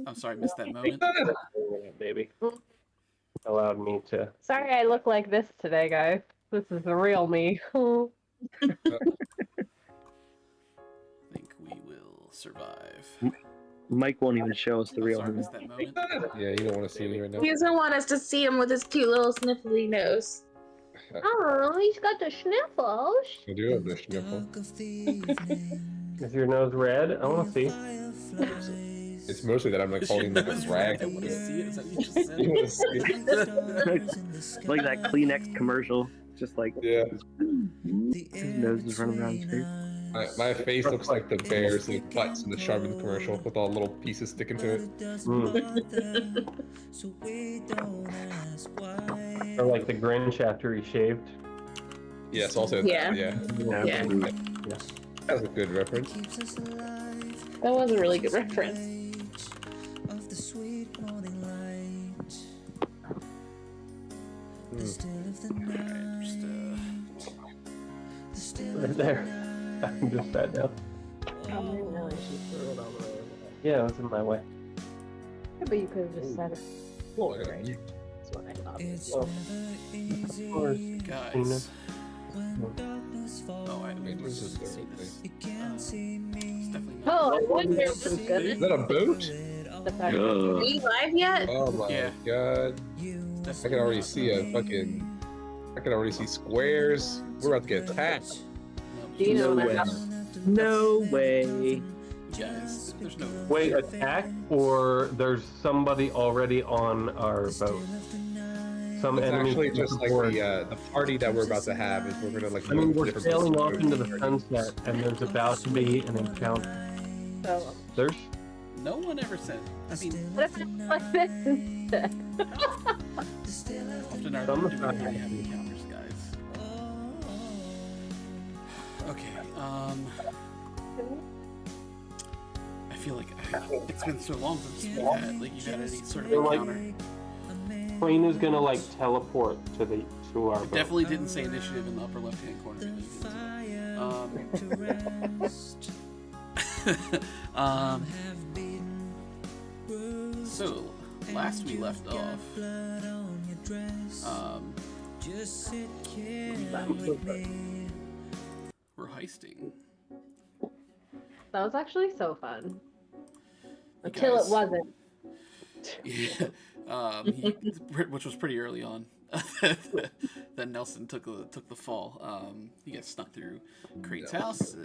I'm sorry, missed that moment. Baby. Allowed me to. Sorry I look like this today, guys. This is the real me. I think we will survive. Mike won't even show us the I'm real sorry, him. missed that moment. Yeah, you don't want to see me right now. He doesn't want us to see him with his cute little sniffly nose. Oh, he's got the sniffles. I do have the sniffle. Is your nose red? I want to see. It's mostly that I'm like holding like a rag. I want to see it. Is that what you just said? You want to see it? Like that Kleenex commercial. Just like Yeah. his nose is running around his face. My face looks like the bears like butts in the Charmin commercial with all little pieces sticking to it. Or like the Grinch after he shaved. Yes, also Yeah. that, yeah. Yeah. That was a good reference. That was a really good reference. Right there. I'm just sat down. Yeah, it was in my way. Yeah, but you could have just said it. Oh, Right. That's what I thought. Well, of course. Guys. Oh, I Wait, mean, this is see the this. thing. It's definitely not. Oh, I wonder if it's Is good. that a boat? The fact Are you live yet? Oh my Yeah. god. I can already see a fucking... I can already see squares. We're about to get attacked. Do you know No way. that? No way. Guys, there's no. Wait, attack or there's somebody already on our boat? Some It's enemy. actually just like the party that we're about to have is we're gonna like... I mean, move we're different sailing off places. into the sunset, and there's about to be an encounter. So, There's No one ever said. I mean, what if it's like this instead? often are Some do of we them really have have encounters, guys? Okay. I feel like it's been so long since we've had like you've had any sort of They're like- encounter. Queen is gonna like teleport to our boat. Definitely didn't say initiative in the upper left-hand corner. So last we left off, we're heisting. That was actually so fun. You Until guys- it wasn't. Yeah, which was pretty early on. That Nelson took the fall. You guys snuck through Crate's house.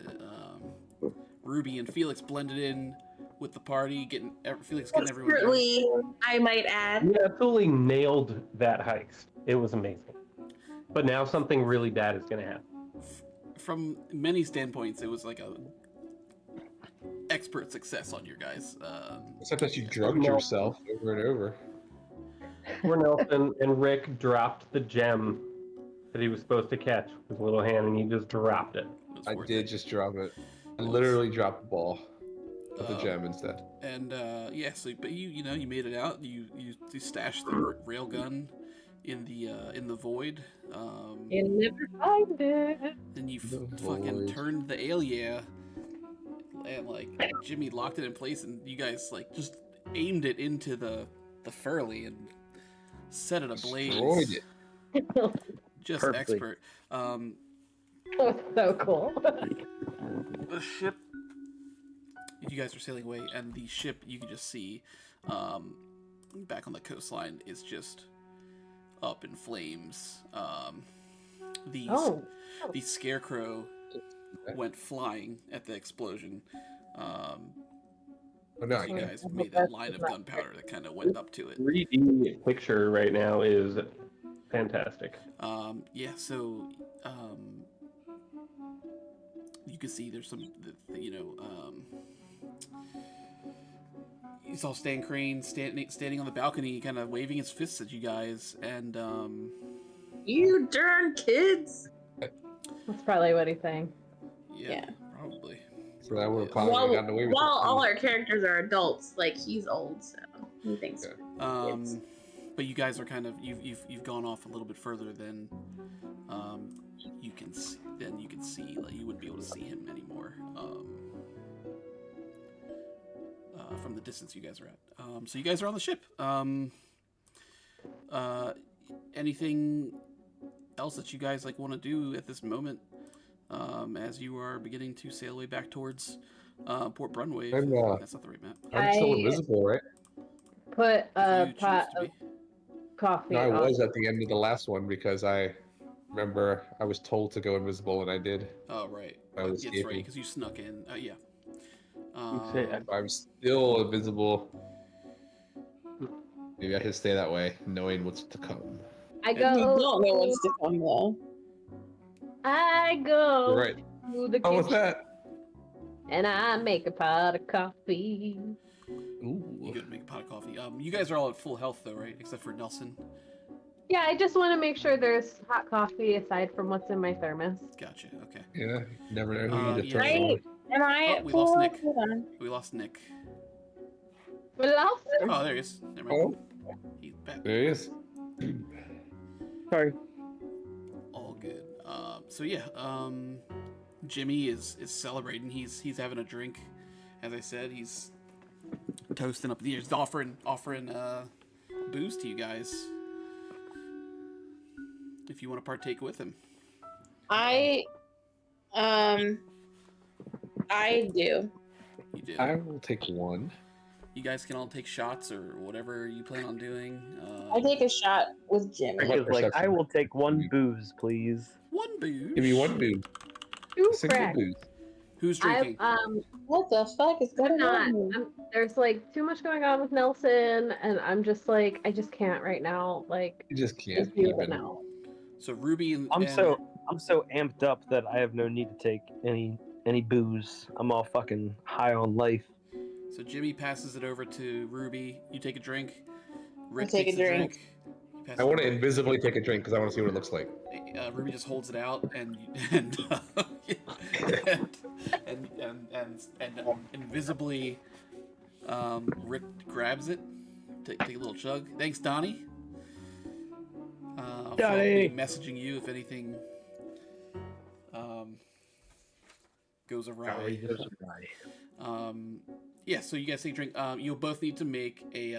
Ruby and Felix blended in with the party, Felix getting everyone there. Secretly, I might add. We absolutely nailed that heist. It was amazing. But now something really bad is gonna happen. From many standpoints, it was like a expert success on your guys. Except that you drugged yourself over and over. Poor Nelson and Rick dropped the gem that he was supposed to catch with his little hand, and he just dropped it. It was I worth did it. just drop it. I literally dropped the ball with the gem instead. And yeah, so but you made it out. You stashed the railgun in the void. You never find it. Then you The fucking void. turned the Alia, and like Jimmy locked it in place, and you guys like just aimed it into the Furley and set it ablaze. Destroyed it. Just Perfectly. expert. That was so cool. The ship. You guys are sailing away, and the ship you can just see, back on the coastline is just up in flames. The Oh. the scarecrow went flying at the explosion. Oh no, You yeah. guys made that line of gunpowder that kind of went up to it. 3D picture right now is fantastic. Yeah, so you can see there's some, you saw Stan Crane standing on the balcony, kind of waving his fists at you guys, and You darn kids! That's probably what he's saying. yeah, probably. So that would have probably While, gotten away with while it. all our characters are adults, like he's old, so he thinks. Yeah. Kids. But you guys are kind of you've gone off a little bit further than you can see. Then you can see, like, you wouldn't be able to see him anymore. from the distance you guys are at. So you guys are on the ship. Anything else that you guys like want to do at this moment, as you are beginning to sail away back towards Port Brunwave? That's not the right map. I'm still invisible, right? Put a You choose pot to of coffee. No, I on. was at the end of the last one because I remember I was told to go invisible and I did. Oh, right. I was That's right, escaping. because you snuck in. Yeah. say, I'm still invisible. Maybe I should stay that way, knowing what's to come. I You go. don't know what's to come though. I go You're right. to the Oh, what's kitchen that? and I make a pot of coffee. You Ooh. could make a pot of coffee. You guys are all at full health, though, right? Except for Nelson. Yeah, I just want to make sure there's hot coffee aside from what's in my thermos. Gotcha. Okay. Yeah, never know who you yeah. turn Right. on. Am I Oh, at we full? lost Nick. Hold on. We lost Nick. But also, Oh, there he is. Never mind. He's back. There he is. Sorry. All good. So yeah, Jimmy is celebrating. He's having a drink. As I said, he's toasting up the ears, offering booze to you guys. If you want to partake with him. I do. You do. I will take one. You guys can all take shots or whatever you plan on doing. I take a shot with Jimmy. What Rick is like, I perception? will take one booze, please. one booze. Give me one booze. two Single crack. booze. Who's I drinking? What the fuck is I'm going not. on? There's like too much going on with Nelson, and I'm just like, I just can't right now. Like, You just can't just deal with it even. now. So Ruby and I'm and- so amped up that I have no need to take any booze. I'm all fucking high on life. So Jimmy passes it over to Ruby. You take a drink. Rick take a takes drink. You pass I it want to to Rick. invisibly take a drink because I want to see what it looks like. Ruby just holds it out and invisibly Rick grabs it. Take a little chug. Thanks, Donnie. I'll be Donnie. messaging you if anything goes awry. Yeah, so you guys take a drink. You'll both need to make a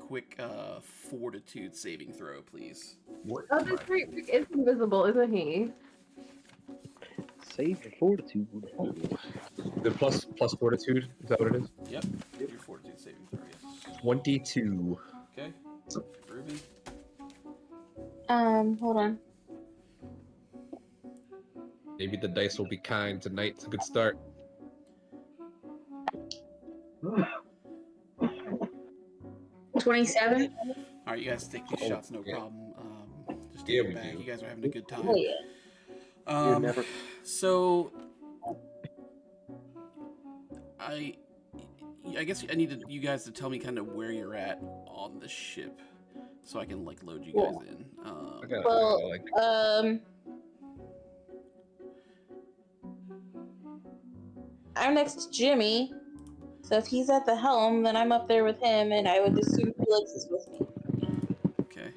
quick fortitude saving throw, please. What? Oh, that's right. Rick is invisible, isn't he? Save your fortitude. The plus fortitude, is that what it is? Yep. Your fortitude saving throw, yes. 22. Okay. Ruby. Hold on. Maybe the dice will be kind tonight. It's a good start. 27. All right, you guys take these Oh, shots, no yeah. problem. Just Yeah, take we it back. do. You guys are having a good time. Oh yeah. You're never. So I guess I need you guys to tell me kind of where you're at on the ship, so I can like load you guys Cool. in. I gotta, Well, like, I'm next to Jimmy. So if he's at the helm, then I'm up there with him, and I would assume Felix is with me. Okay.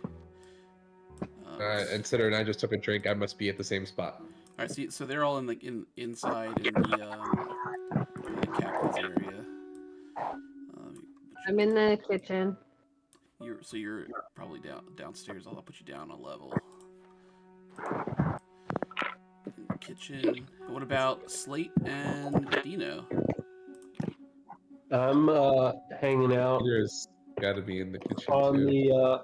and considering I just took a drink, I must be at the same spot. All right, so they're all in like inside in the captain's area. I'm in the kitchen. You're probably downstairs. I'll put you down a level. In the kitchen. What about Slate and Dino? I'm hanging out Peter's got to be in the kitchen on too.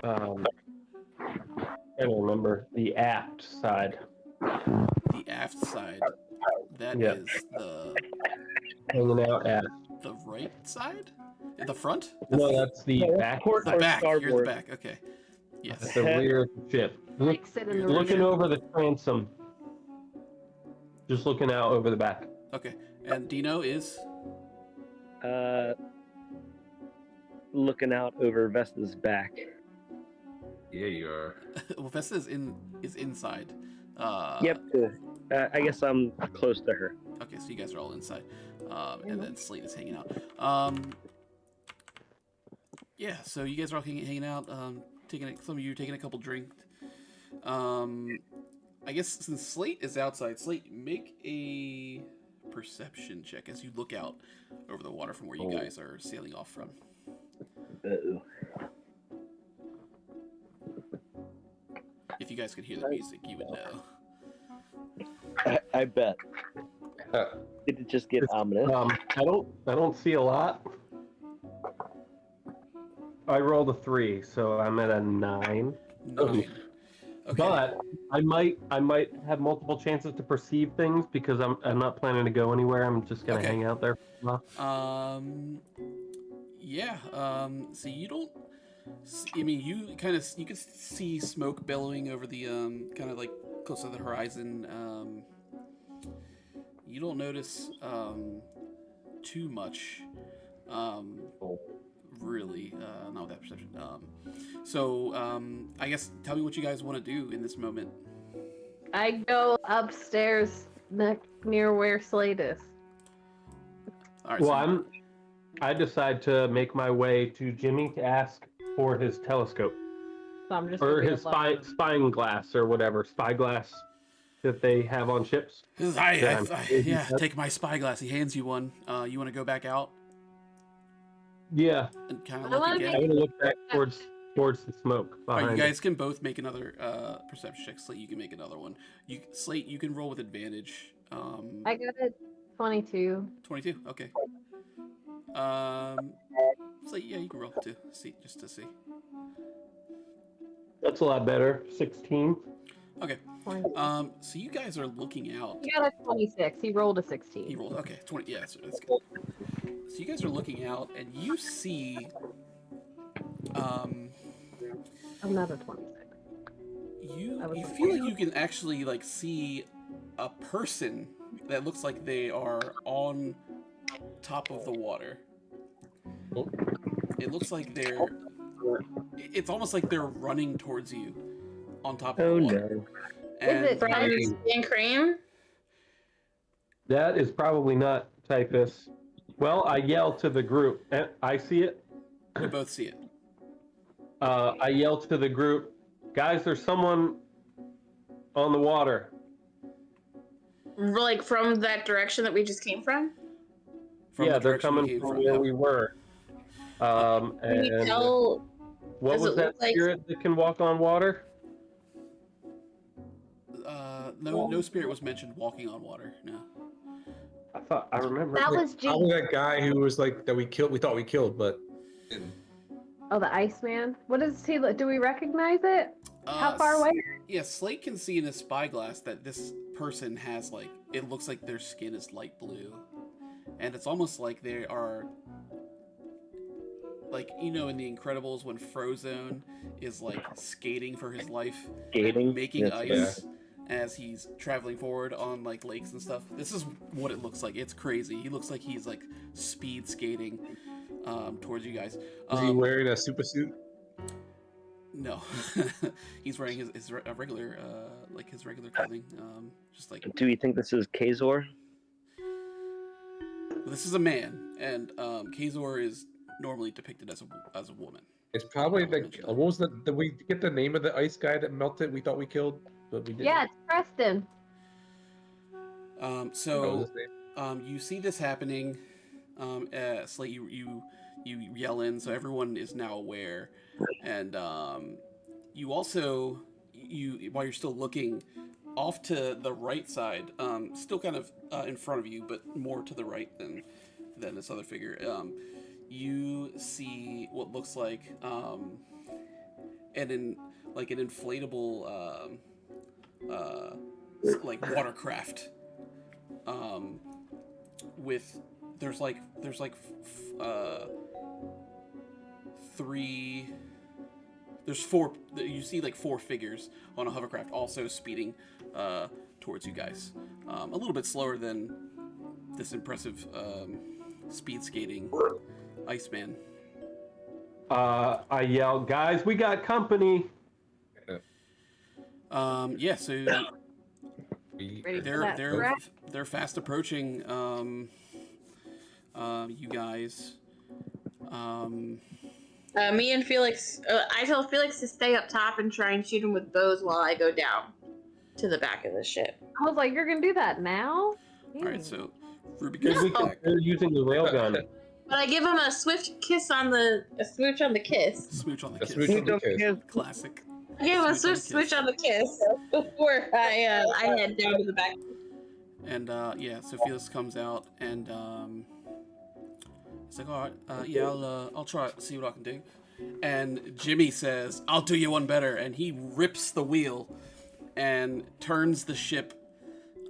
the I don't remember the aft side. The aft side. That is Yeah. the Hanging out at right side? The front? no, that's the back. Port The or back. You're the starboard. back. Okay. Yes. That's the rear of the ship. Like, sit in the Looking rear. over the transom. Just looking out over the back. Okay. And Dino is Looking out over Vesta's back. Yeah, you are. well, Vesta is inside. Yep. I guess I'm close to her. Okay, so you guys are all inside, and then Slate is hanging out. Yeah, so you guys are all hanging out. Some of you are taking a couple drinks. I guess since Slate is outside, Slate, make a perception check as you look out over the water from where you guys are sailing off from. Uh-oh. If you guys could hear the music, you would know. I bet. Uh, Did it just get ominous? I don't see a lot. I rolled a 3, so I'm at a 9. 9. Okay. But I might have multiple chances to perceive things because I'm not planning to go anywhere. I'm just gonna hang out there for a while. Yeah. So you don't. I mean, you can see smoke billowing over the kind of like close to the horizon. You don't notice too much. Really, not with that perception. So I guess tell me what you guys want to do in this moment. I go upstairs near where Slade is. All right. Well, I decide to make my way to Jimmy to ask for his telescope So I'm just or gonna be his alone. spying glass or whatever spyglass that they have on ships. Yeah, take my spyglass. He hands you one. You want to go back out Yeah, and kind of I look wanna again? I want to look back towards the smoke All right, behind you it. guys can both make another perception check. Slate, you can make another one. Slate, you can roll with advantage. I got a 22. 22. Okay. Slate, yeah, you can roll too. See, just to see. That's a lot better. 16. Okay. 20. So you guys are looking out. He got a 26. He rolled a 16. He rolled. Okay, 20. Yeah, that's good. So you guys are looking out, and you see, Another 26. you feel like you can actually like see a person that looks like they are on top of the water. It looks like it's almost like they're running towards you on top of the water. No. And Is it From and cream. That is probably not typhus. Well, I yell to the group. I see it. you both see it. I yell to the group, guys, there's someone on the water. Like from that direction that we just came from. From Yeah, the they're direction you coming came from from, where yeah. we were. Can we And tell? what does was it that look like- spirit that can walk on water? No spirit was mentioned walking on water. No. I remember. That was Probably G. that guy who was like that we thought we killed, but Oh, the Iceman. What does he look? Do we recognize it? How far away? Yeah, Slate can see in his spyglass that this person has like it looks like their skin is light blue, and it's almost like they are like in The Incredibles when Frozone is like skating for his life, Skating? making Yes, ice as he's traveling forward on like lakes and stuff. This is what it looks like. It's crazy. He looks like he's like speed skating towards you guys. is he wearing a super suit? No, he's wearing his regular his regular clothing. Just like Do you think this is Kazor? this is a man, and Kazor is normally depicted as a woman. It's probably the Mention what that. was the we get the name of the ice guy that melted? We thought we killed, but we didn't. Yeah, it's Preston. What was So his name? you see this happening. Slate, you yell in, so everyone is now aware, and you also while you're still looking off to the right side, still kind of in front of you, but more to the right than this other figure. You see what looks like an inflatable like watercraft with there's four, you see like four figures on a hovercraft also speeding towards you guys, a little bit slower than this impressive speed skating Iceman. I yell, guys, we got company. Yeah, so Ready for that threat? they're fast approaching you guys. Me and Felix. I tell Felix to stay up top and try and shoot him with bows while I go down to the back of the ship. I was like, you're gonna do that now? All right, so Ruby gets No. back. They're using the railgun. But I give him a smooch on the kiss. Smooch on the A kiss. smooch on the kiss. Classic. I give him a Smooch smooch on the kiss before I head down to the back. And yeah, so Felix comes out and he's like, all right, yeah, I'll try it, see what I can do. And Jimmy says, I'll do you one better, and he rips the wheel and turns the ship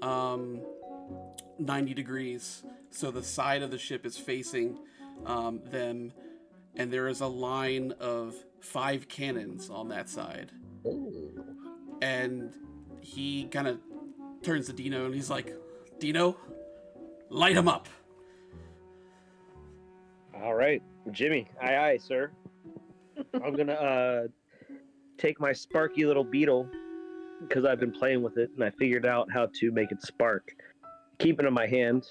90 degrees, so the side of the ship is facing them, and there is a line of 5 cannons on that side. And he kind of turns to Dino and he's like, Dino, light him up. All right, Jimmy. Aye, aye, sir. I'm gonna take my sparky little beetle because I've been playing with it and I figured out how to make it spark. Keep it in my hand.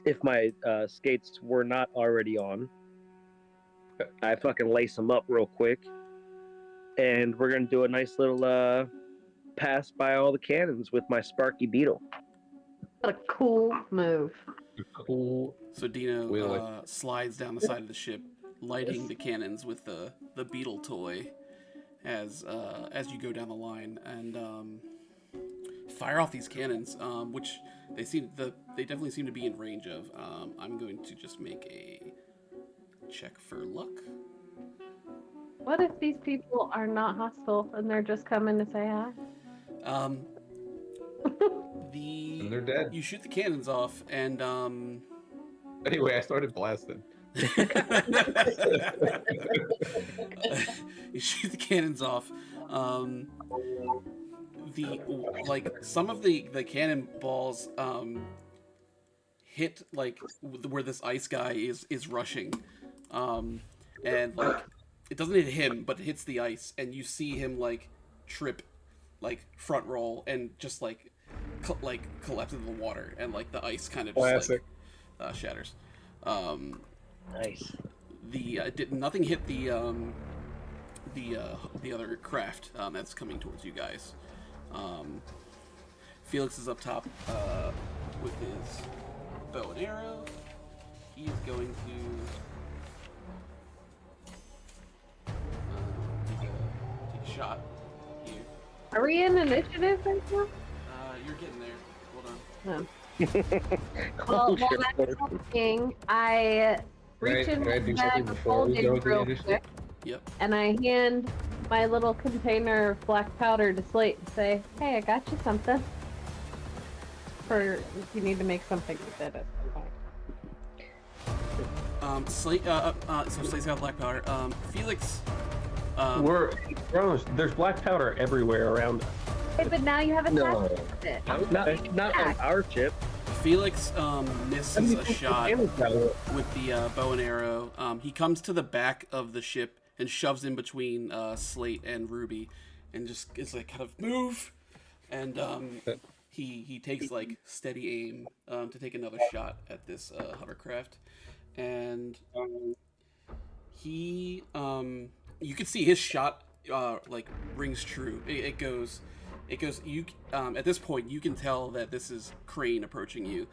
If my skates were not already on, I fucking lace them up real quick, and we're gonna do a nice little pass by all the cannons with my sparky beetle. What a cool move. Cool. So Dino Wheelie. slides down the side of the ship, lighting the cannons with the beetle toy as you go down the line, and fire off these cannons, which they definitely seem to be in range of. I'm going to just make a check for luck. What if these people are not hostile and they're just coming to say hi? And they're dead. You shoot the cannons off, and Anyway, I started blasting. you shoot the cannons off. Some of the cannonballs hit like where this ice guy is rushing, and like it doesn't hit him, but it hits the ice, and you see him like trip, like front roll, and just like collapse into the water, and like the ice kind of just like shatters. Nice. Nothing hit the other craft that's coming towards you guys. Felix is up top with his bow and arrow. He's going to take a shot here. Are we in initiative right now? You're getting there. Hold on. No. Well, while that's happening, I reach in Can I my do bag something of before we go holding with the real initiative? quick, Yep. and I hand my little container of black powder to Slate and say, "Hey, I got you something. For if you need to make something with it at some point." Slate. So Slate's got black powder. Felix. There's black powder everywhere around us. Hey, but now you have a No. task with it. Not on our chip. Felix misses a shot with the bow and arrow. He comes to the back of the ship and shoves in between Slate and Ruby, and just is like, kind of move, and he takes like steady aim to take another shot at this hovercraft, and he you can see his shot like rings true. It goes. You at this point you can tell that this is Crane approaching you,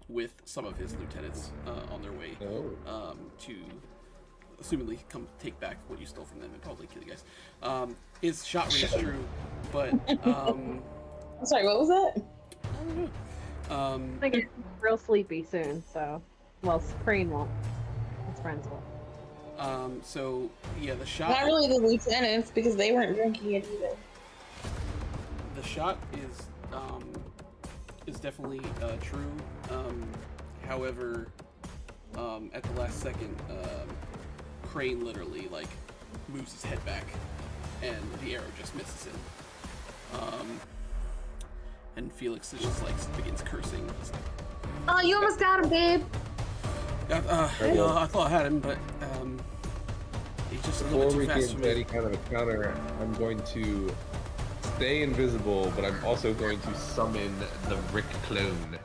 with some of his lieutenants on their way to, assumingly, come take back what you stole from them and probably kill you guys. His shot rings true, but I'm sorry, what was that? I don't know. I get real sleepy soon, so Crane won't. His friends will. So yeah, the shot. Not really the lieutenants because they weren't drinking it either. The shot is definitely true. However, at the last second, Crane literally like moves his head back, and the arrow just misses him. And Felix is just like begins cursing. He's like, Oh, you almost got him, babe. I thought I had him, but he's just a little Before bit we too fast get for to any me. kind of a counter, I'm going to stay invisible, but I'm also going to summon the Rick clone.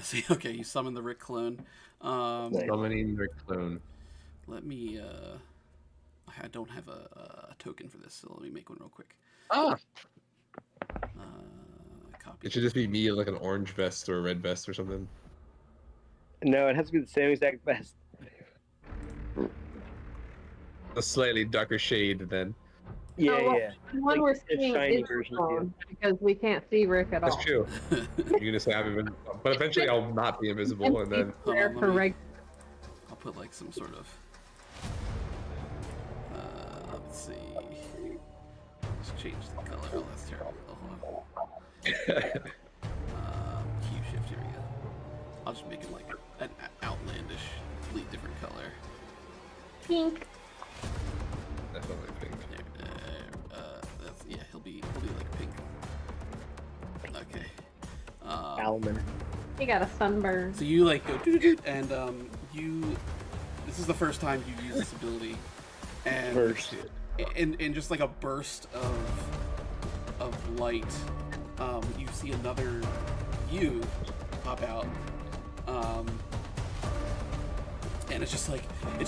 See, okay, you summon the Rick clone. Summoning Rick clone. Let me. I don't have a token for this, so let me make one real quick. Ah! Copy It should just be me in like an orange vest or a red vest or something. No, it has to be the same exact vest. A slightly darker shade then. Yeah, Oh, well, yeah. The one Like we're a seeing shiny is version of you. phone because we can't see Rick at That's all. true. You're gonna say I'm invisible, but eventually I'll not be invisible, and then Hold Rare on, for let me- reg- I'll put like some sort of. Let's see. Just change the color. Oh, that's terrible. Oh, hold on. Hue shift. Here we go. I'll just make him like an outlandish, completely different color. Pink. definitely pink. That's, yeah, he'll be like pink. Okay. Almond. He got a sunburn. So you like go doo-doo-doo, and you. This is the first time you use this ability, and First. in just like a burst of light, you see another you pop out, and it's just like what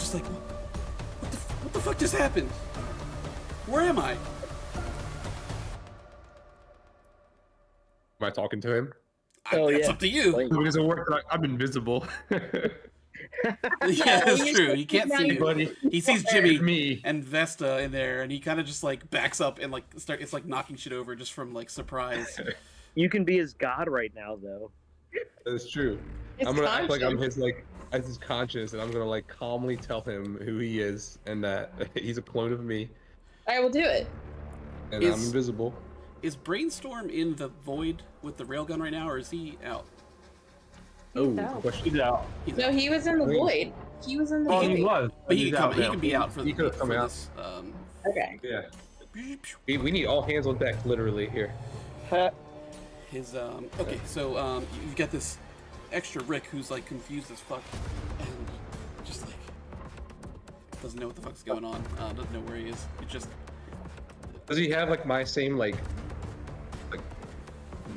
the fuck just happened? Where am I? Am I talking to him? Oh, That's yeah. up to you. Like, Because it worked. I'm invisible. Yeah, that's true. He can't see you. Buddy, He sees Jimmy me. and Vesta in there, and he kind of just like backs up and like it's like knocking shit over just from like surprise. you can be his god right now, though. That's true. It's I'm gonna act like I'm conscious. his like as his conscience, and I'm gonna like calmly tell him who he is and that he's a clone of me, I will do it. and Is- I'm invisible. Is Brainstorm in the void with the railgun right now, or is he out? Oh, He's out. question. He's out. He's No, out. he was in the Wait. void. He was in the Oh, void. he was. But he he's can come. out He now. can be out for He could've come out. this. Okay. Yeah. We need all hands on deck, literally here. His Okay, so you've got this extra Rick who's like confused as fuck, and just like doesn't know what the fuck's going on. Doesn't know where he is. He just Does he have like my same like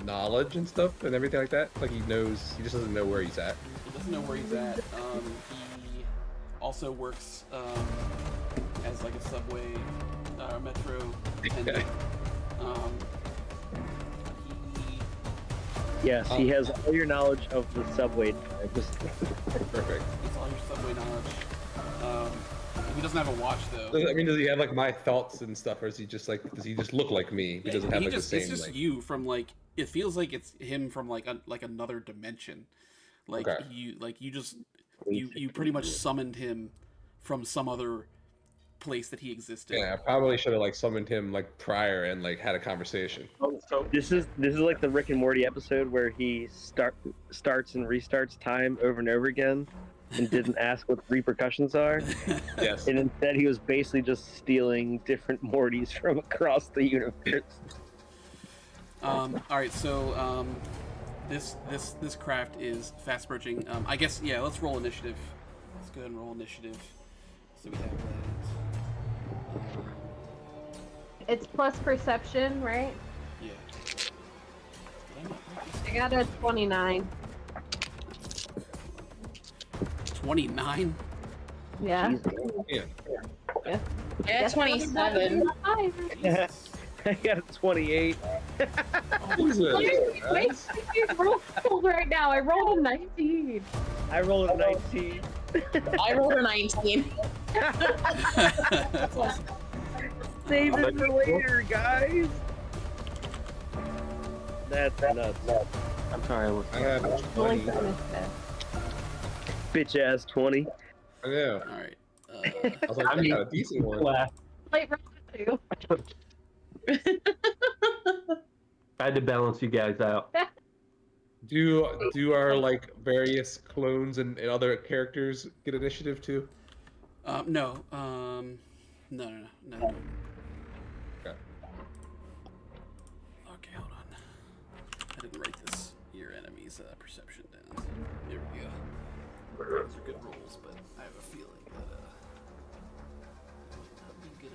knowledge and stuff and everything like that? Like he knows, he just doesn't know where he's at. He doesn't know where he's at. He also works as like a subway, metro attendant. He Yes, he has all your knowledge of the subway times. Perfect. gets all your subway knowledge. He doesn't have a watch though. Does he have like my thoughts and stuff, or is he just like, does he just look like me? He doesn't have like the same It's just like. you from like. It feels like it's him from like another dimension. Like Okay. you pretty much summoned him from some other place that he existed. Yeah, I probably should have like summoned him like prior and like had a conversation. So This is like the Rick and Morty episode where he starts and restarts time over and over again, and didn't ask what the repercussions are, Yes. and instead he was basically just stealing different Mortys from across the universe. All right, so this craft is fast approaching. I guess yeah. Let's roll initiative. Let's go ahead and roll initiative. So we have that. It's plus perception, right? Yeah. Did I not write this? I got a 29. 29. Yeah. Yeah. I got 27. Jesus. I got a 28. Jesus. Wait, I rolled right now. I rolled a 19. I rolled a 19. I rolled a 19. That's awesome. Save it for later, guys. That's nuts. I'm sorry. I had a Rolling 20. for initiative. Bitch ass 20. I know. All right. I was like, I got a decent one. Last. Wait, roll two. I had to balance you guys out. Do our like various clones and other characters get initiative too? No. No. Okay. Okay, hold on. I didn't write this. Your enemy's perception down. So here we go. Those are good rolls, but I have a feeling that might not be good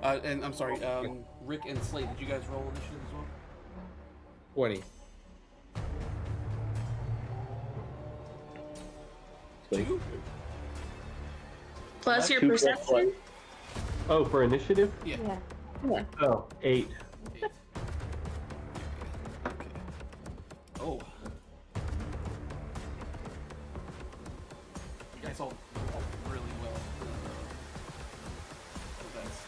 enough. And I'm sorry, Rick and Slade, did you guys roll initiative as well? 20. 2? Plus your 2 plus perception? Oh, for initiative? Yeah. Yeah. Oh, 8. 8. Okay. Oh. You guys all really well. That's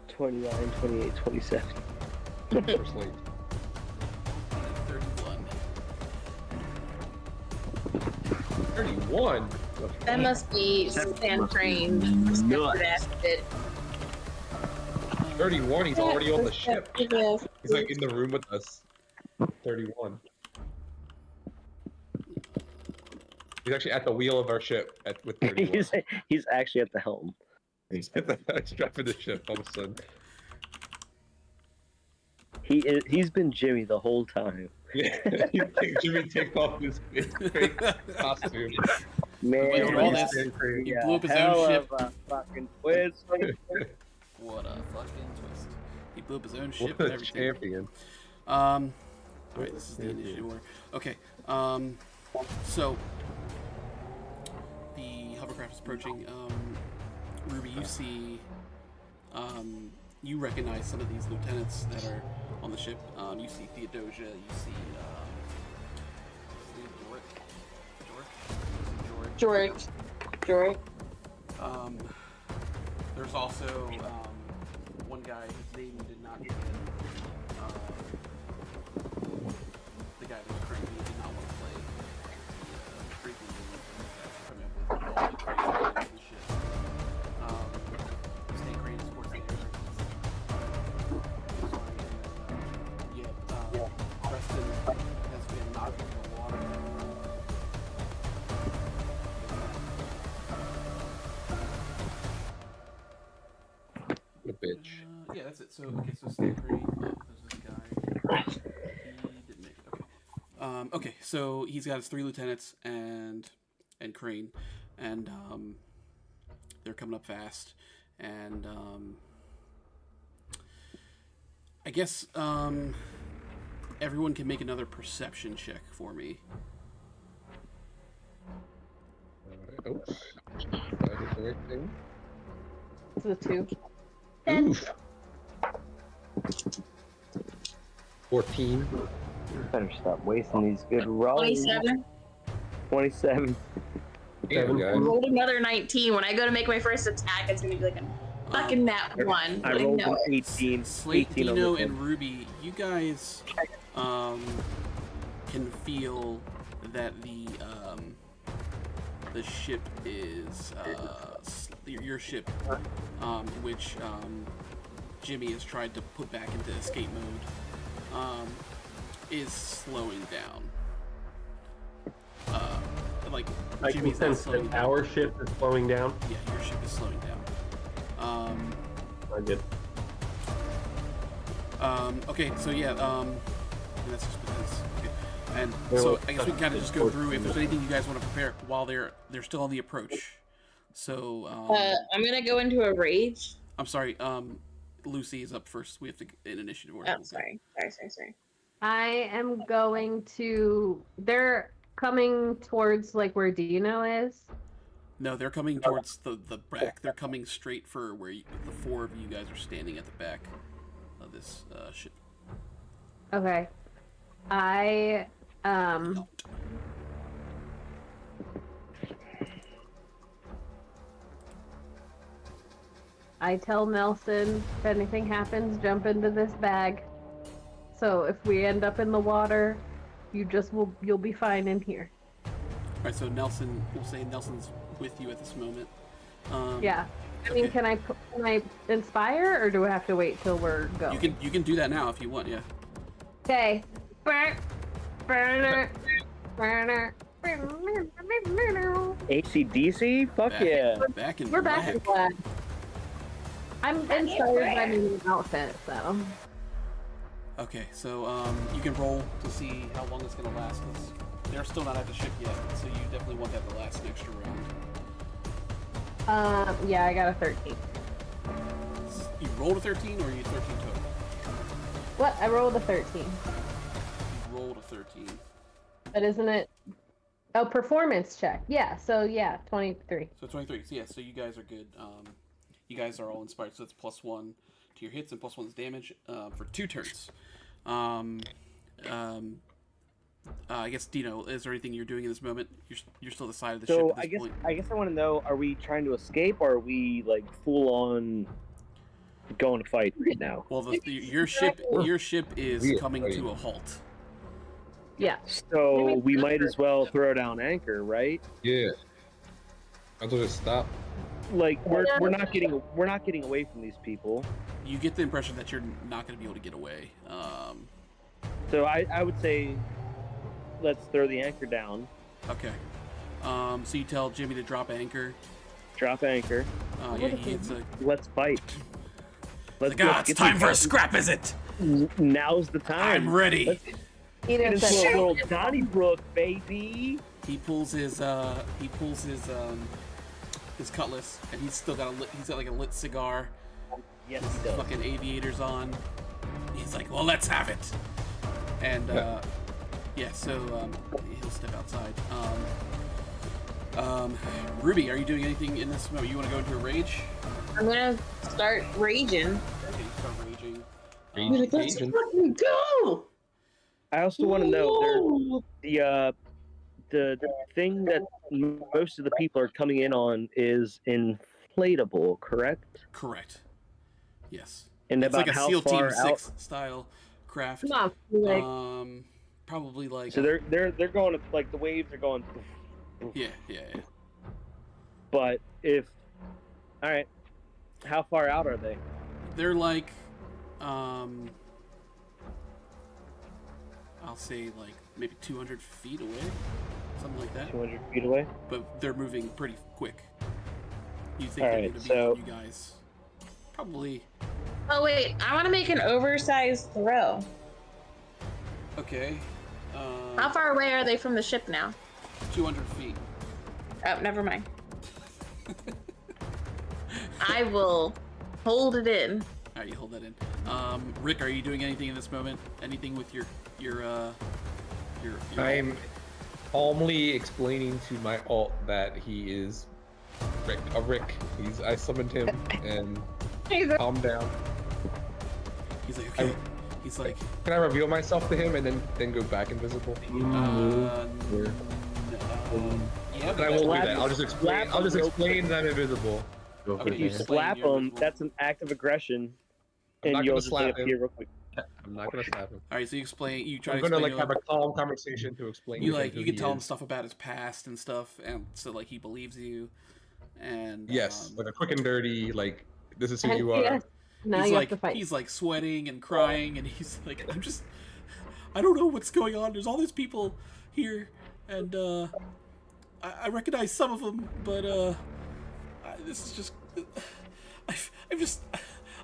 29, 28, 27. First late. 31. 31? That must be Stan Crane. Nuts. 31, he's already on the ship. Yes. He's like in the room with us. 31. He's actually at the wheel of our ship with 31. he's actually at the helm. He's driving the ship all of a sudden. He's been Jimmy the whole time. Yeah, Jimmy takes off his fake costume. Man, Went through all he's this. been through He a blew up his hell own ship. of a fucking twist. What a fucking twist. He blew up his own ship What and a everything. champion. Alright, this is the initiative order. Okay, so the hovercraft is approaching. Ruby, you see, you recognize some of these lieutenants that are on the ship. You see Theodosia, you see, George. There's also one guy whose name you did not get. The guy who's cranky did not want to play. Creepy coming up with all the crazy shit. Stay crazy towards the air. Preston has been knocked into the water. What a bitch. Yeah, that's it. So, okay, so Stay Crazy. There's this guy. He didn't make it. Okay. Okay, so he's got his 3 lieutenants and Crane, and they're coming up fast, and I guess everyone can make another perception check for me. Alright, oops. Did I hit the right thing? It's a 2. Oof. 14. Better stop wasting these good rolls. 27. 27. Damn, I guys. rolled another 19. When I go to make my first attack, it's gonna be like a fucking nat 1. I I rolled know an it. 18. Slate, 18 on Dino, this and one. Ruby, you guys can feel that the ship is your ship, which Jimmy has tried to put back into escape mode, is slowing down. Like I can Jimmy's not sense slowing that down. our ship is slowing down. Yeah, your ship is slowing down. I did. Okay, so yeah, and that's just because. Okay. And Well, so I guess we can kind of just go through if there's anything you guys want to prepare while they're still on the approach. So I'm gonna go into a rage. I'm sorry, Lucy is up first. We have to in initiative order. Oh, sorry. I am going to. They're coming towards like where Dino is. No, they're coming towards the back. They're coming straight for where the 4 of you guys are standing at the back of this ship. Okay. I tell Nelson if anything happens, jump into this bag. So if we end up in the water, you'll be fine in here. All right, so Nelson, we'll say Nelson's with you at this moment. Yeah. I mean, okay. can I inspire, or do I have to wait till we're going? You can do that now if you want. Yeah. Okay. ACDC? Fuck Back, yeah. Back in We're back in black. black. I'm inspired by my new outfit, so. Okay, so you can roll to see how long it's gonna last. 'Cause they're still not at the ship yet, so you definitely want that to last an extra round. Yeah, I got a 13. You rolled a 13, or you 13 total? What? I rolled a 13. You rolled a 13. But isn't it? Oh, performance check. Yeah, so yeah, 23. So 23. So yeah, so you guys are good. You guys are all inspired, so it's +1 your hits and +1 damage for 2 turns. I guess Dino, is there anything you're doing in this moment? You're still the side of the ship So at this point. I guess I want to know: are we trying to escape, or are we like full on going to fight right now? Well, your ship is We are coming fighting. to a halt. Yeah. So we might as well throw down anchor, right? Yeah. I'll just stop. Like we're not getting away from these people. You get the impression that you're not going to be able to get away. So I would say let's throw the anchor down. Okay. So you tell Jimmy to drop anchor. Drop anchor. Yeah, he hits a. Let's fight. Like, it's get time some- for a scrap, is it? Now's the time. I'm ready. Let's get into a little Donnybrook, baby. He pulls his cutlass, and he's got like a lit cigar. Yes, His it does. fucking aviators on. He's like, well, let's have it. And yeah, so he'll step outside. Ruby, are you doing anything in this moment? You want to go into a rage? I'm gonna start raging. Okay, you start raging. I'm like, let's Agent. fucking go! I also want to know the thing that most of the people are coming in on is inflatable, correct? Correct. Yes. And It's about like a how SEAL Team far out? 6 style craft. Come on, like, Probably like. So they're going like the waves are going. Yeah. But all right, how far out are they? They're like, I'll say like maybe 200 feet away, something like that. 200 feet away. But they're moving pretty quick. You think All they're right, going to be so- on you guys? Probably. Oh wait, I want to make an oversized throw. Okay. How far away are they from the ship now? 200 feet. Oh, never mind. I will hold it in. All right, you hold that in. Rick, are you doing anything in this moment? Anything with your I'm calmly explaining to my alt that he is Rick. I summoned him and calm down. He's like, okay. He's like, Can I reveal myself to him and then go back invisible? yeah, And I won't do that. I'll just Slap explain that I'm invisible. Okay, If you Explain slap your them, invisible. that's an act of aggression, I'm and not you'll gonna just slap appear him. real quick. I'm not gonna slap him. all right. So you explain. You try I'm to gonna explain. like have a calm conversation to explain. you to him like who you can he tell him is. stuff about his past and stuff, and so like he believes you. And Yes, like a quick and dirty. Like this is who and you are. yes, now he's you like have to fight. he's like sweating and crying, and he's like, I don't know what's going on. There's all these people here, and I recognize some of them, but this is just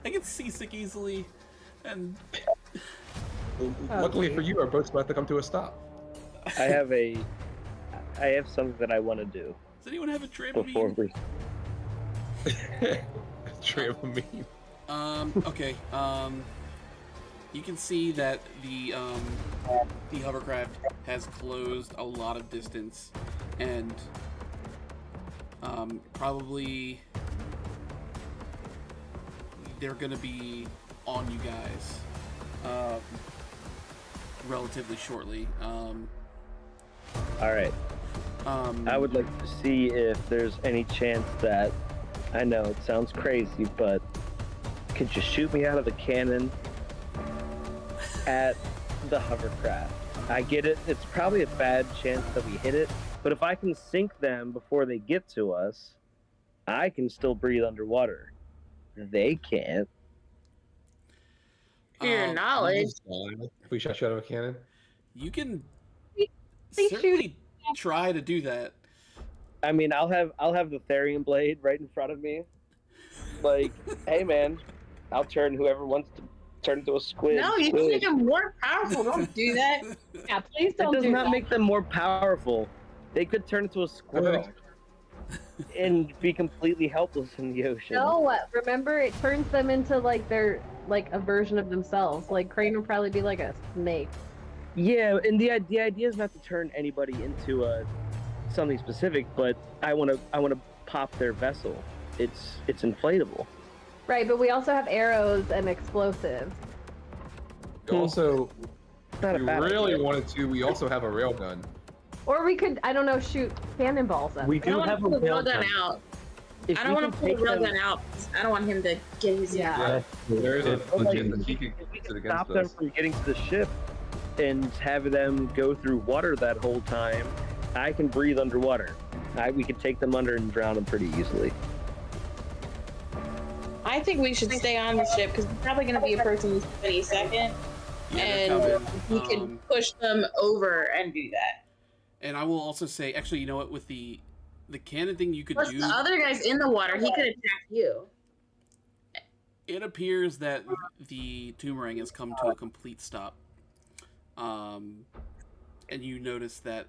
I get seasick easily, and Luckily for you, our boat's about to come to a stop. I have something that I want to do does anyone have a before Dramamine? we. Dramamine. Okay. You can see that the hovercraft has closed a lot of distance, and probably they're gonna be on you guys relatively shortly. All right. I would like to see if there's any chance that, I know it sounds crazy, but could you shoot me out of the cannon at the hovercraft? I get it. It's probably a bad chance that we hit it, but if I can sink them before they get to us, I can still breathe underwater. They can't. For your knowledge. If we shot you out of a cannon. You can They certainly try to do that. I mean, I'll have the Therian blade right in front of me. Like, hey man, I'll turn whoever wants to turn into a squid. No, you can make them more powerful. Don't do that. Yeah, please It don't does do not that. make them more powerful. They could turn into a squirrel and be completely helpless in the ocean. No, remember it turns them into like their like a version of themselves. Like Crane would probably be like a snake. Yeah, and the idea is not to turn anybody into something specific, but I want to pop their vessel. It's inflatable. Right, but we also have arrows and explosives. We also, Not if a we bad really idea. wanted to, we also have a railgun. Or we could, I don't know, shoot cannonballs at We them. I don't do want to have a pull the railgun. railgun out. If I don't we want to can pull the take them- railgun out. I don't want him to get his Yeah. Yeah, there is a It's- legit If that he could we use can it stop against them us. from getting to the ship and have them go through water that whole time, I can breathe underwater. We can take them under and drown them pretty easily. I think we should stay on the ship because we're probably going to be approaching this any second, Yeah, they're and we coming. can push them over and do that. And I will also say, actually, you know what? With the cannon thing, you could Plus, do. the other guy's in the water. He could attack you. It appears that the Toomerang has come to a complete stop. And you notice that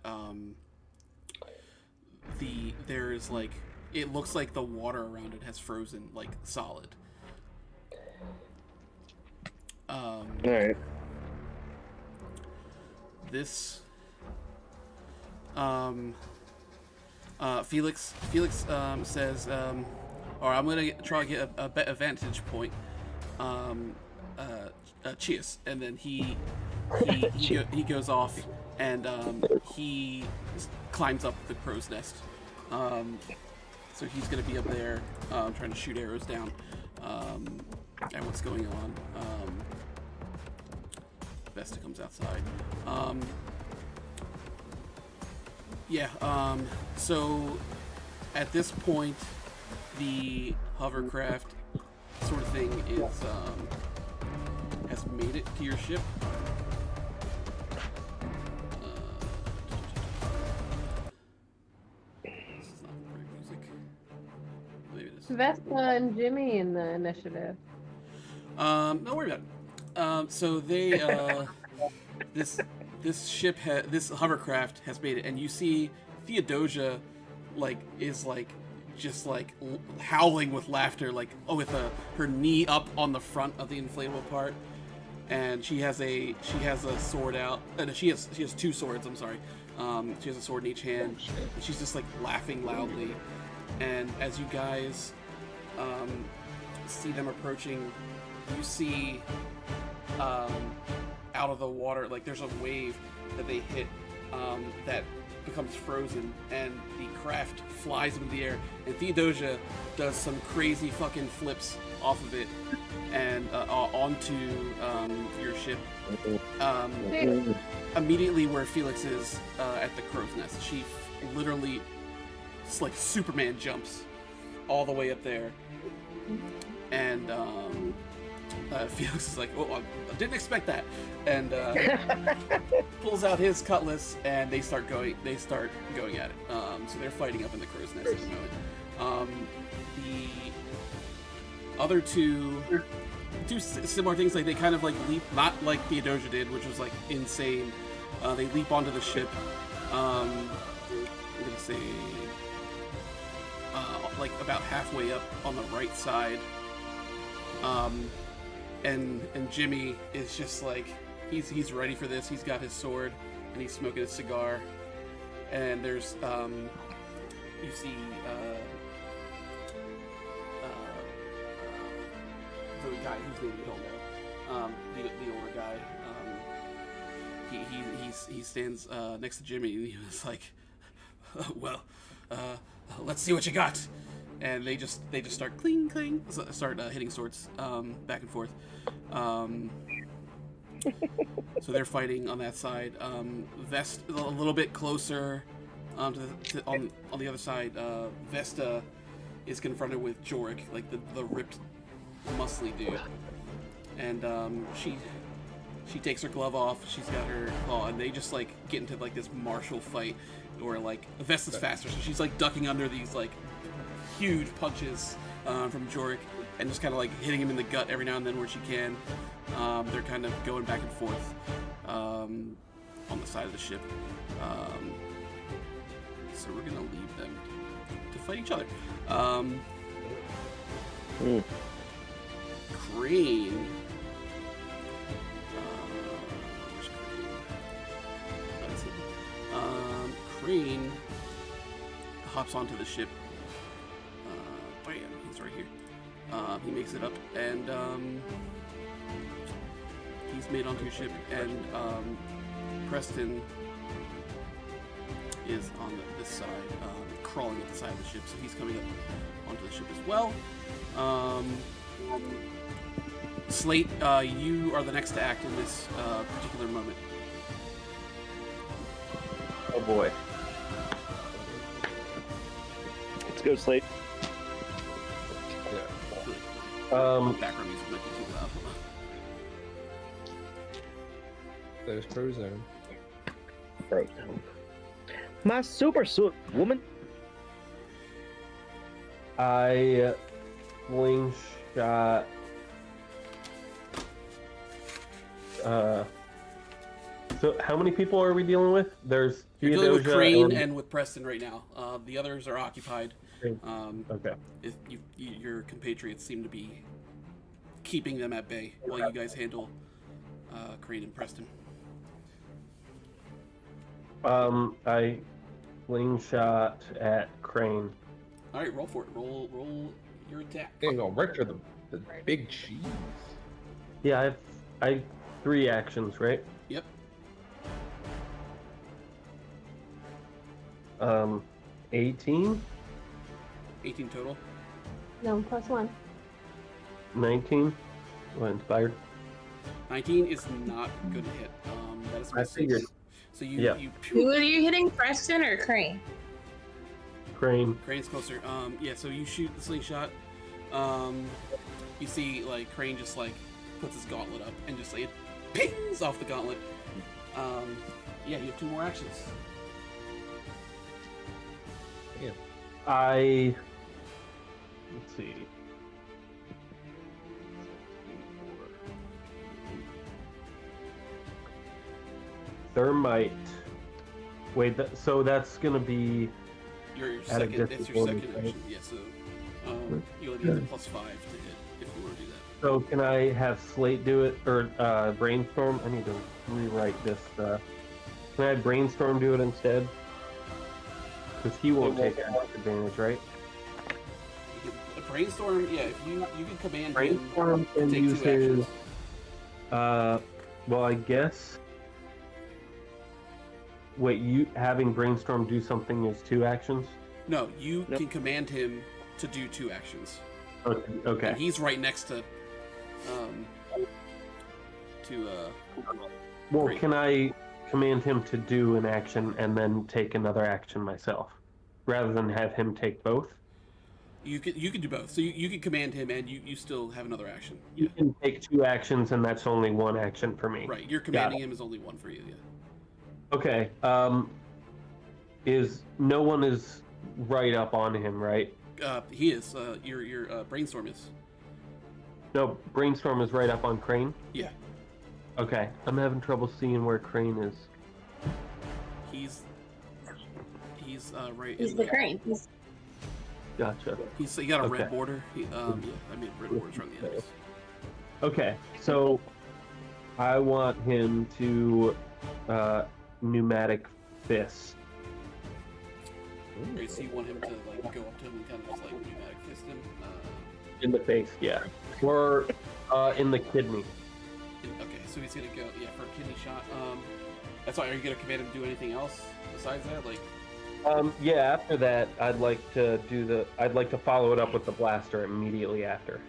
there's like, it looks like the water around it has frozen like solid. All right. This Felix says, or I'm gonna try to get a vantage point. Cheers, and then he goes off and he climbs up the crow's nest. So he's gonna be up there trying to shoot arrows down at what's going on. Vesta comes outside. So at this point, the hovercraft sort of thing is has made it to your ship. This is not the right music. Maybe it is. Vespa and Jimmy in the initiative. Don't worry about it. So they, this ship, this hovercraft has made it, and you see Theodosia, is just howling with laughter, with her knee up on the front of the inflatable part, and she has a sword out, and she has two swords. I'm sorry. She has a sword in each hand. And she's just laughing loudly, and as you guys see them approaching, you see out of the water, there's a wave that they hit that becomes frozen, and the craft flies into the air, and Theodosia does some crazy fucking flips off of it and onto your ship. Immediately where Felix is at the crow's nest, she literally Superman jumps all the way up there, and Felix is like, "Oh, I didn't expect that," and pulls out his cutlass, and they start going at it. So they're fighting up in the crow's nest at the moment. The other two do similar things. They kind of leap, not like Theodosia did, which was insane. They leap onto the ship. I'm gonna say about halfway up on the right side. And Jimmy is just he's ready for this. He's got his sword and he's smoking a cigar. And there's you see the guy whose name you don't know, the older guy. He stands next to Jimmy, and he was like, "Well, let's see what you got." And they just start cling, start hitting swords back and forth. So they're fighting on that side. Vest a little bit closer on the other side. Vesta is confronted with Jorik, the ripped, muscly dude, and she takes her glove off. She's got her claw, and they just get into this martial fight, where Vesta's faster, so she's ducking under these huge punches from Jorik, and just kind of hitting him in the gut every now and then where she can. They're kind of going back and forth on the side of the ship. So we're gonna leave them to fight each other. Crane. Where's Crane? That's it. Crane hops onto the ship. Bam, he's right here. He makes it up, and he's made onto your ship, and Preston is on this side, crawling at the side of the ship, so he's coming up onto the ship as well. Slate, you are the next to act in this particular moment. Oh boy. Let's go, Slate. Background music might be too loud. There's Frozone. Frozen. My super suit, woman. I slingshot. So how many people are we dealing with? There's You're dealing with Theodosia Crane and with Preston right now. The others are occupied. Okay. Your compatriots seem to be keeping them at bay while you guys handle Crane and Preston. I slingshot at Crane. All right, roll for it. Roll your attack. There you go, right for the big cheese. Yeah, I have 3 actions, right? Yep. 18, 18 total. No, +1. 19. What, inspired? 19 is not going to hit. That is I figured. So you, Yeah. Who are you hitting, Preston or Crane? Crane. Crane's closer. Yeah. So you shoot the slingshot. You see, like Crane just like puts his gauntlet up and just like it pings off the gauntlet. Yeah, you have 2 more actions. Let's see. Thermite. Wait, so that's gonna be Your At a second. That's distance your bonus, second right? action. Yeah. So you'll need a +5 to hit if you want to do that. so. Can I have Slate do it or Brainstorm? I need to rewrite this. Can I have Brainstorm do it instead? Because he won't take advantage, right? Brainstorm. Yeah. If you can command Brainstorm him can to take use 2 actions. his. Well, I guess. Wait, you having Brainstorm do something is 2 actions? No, you Nope. can command him to do 2 actions. Okay. And he's right next to Well, Great. can I command him to do an action and then take another action myself, rather than have him take both? you can do both. So you can command him and you still have another action. You can take 2 actions, and that's only 1 action for me. Right. You're commanding him is only 1 for you. Yeah. Okay. No one is right up on him, right? He is. Your brainstorm is. No, Brainstorm is right up on Crane. Yeah. Okay, I'm having trouble seeing where Crane is. He's right. He's in the Crane. He's Gotcha. He got a red Okay. border. Yeah. I mean red borders around the edges. Okay, so I want him to pneumatic fist. Right, so you want him to like go up to him and kind of just like pneumatic fist him. In the face, yeah. Or in the kidney. Okay, so he's gonna go for a kidney shot. That's why. Are you gonna command him to do anything else besides that? Like. Yeah, after that, I'd like to follow it up with the blaster immediately after.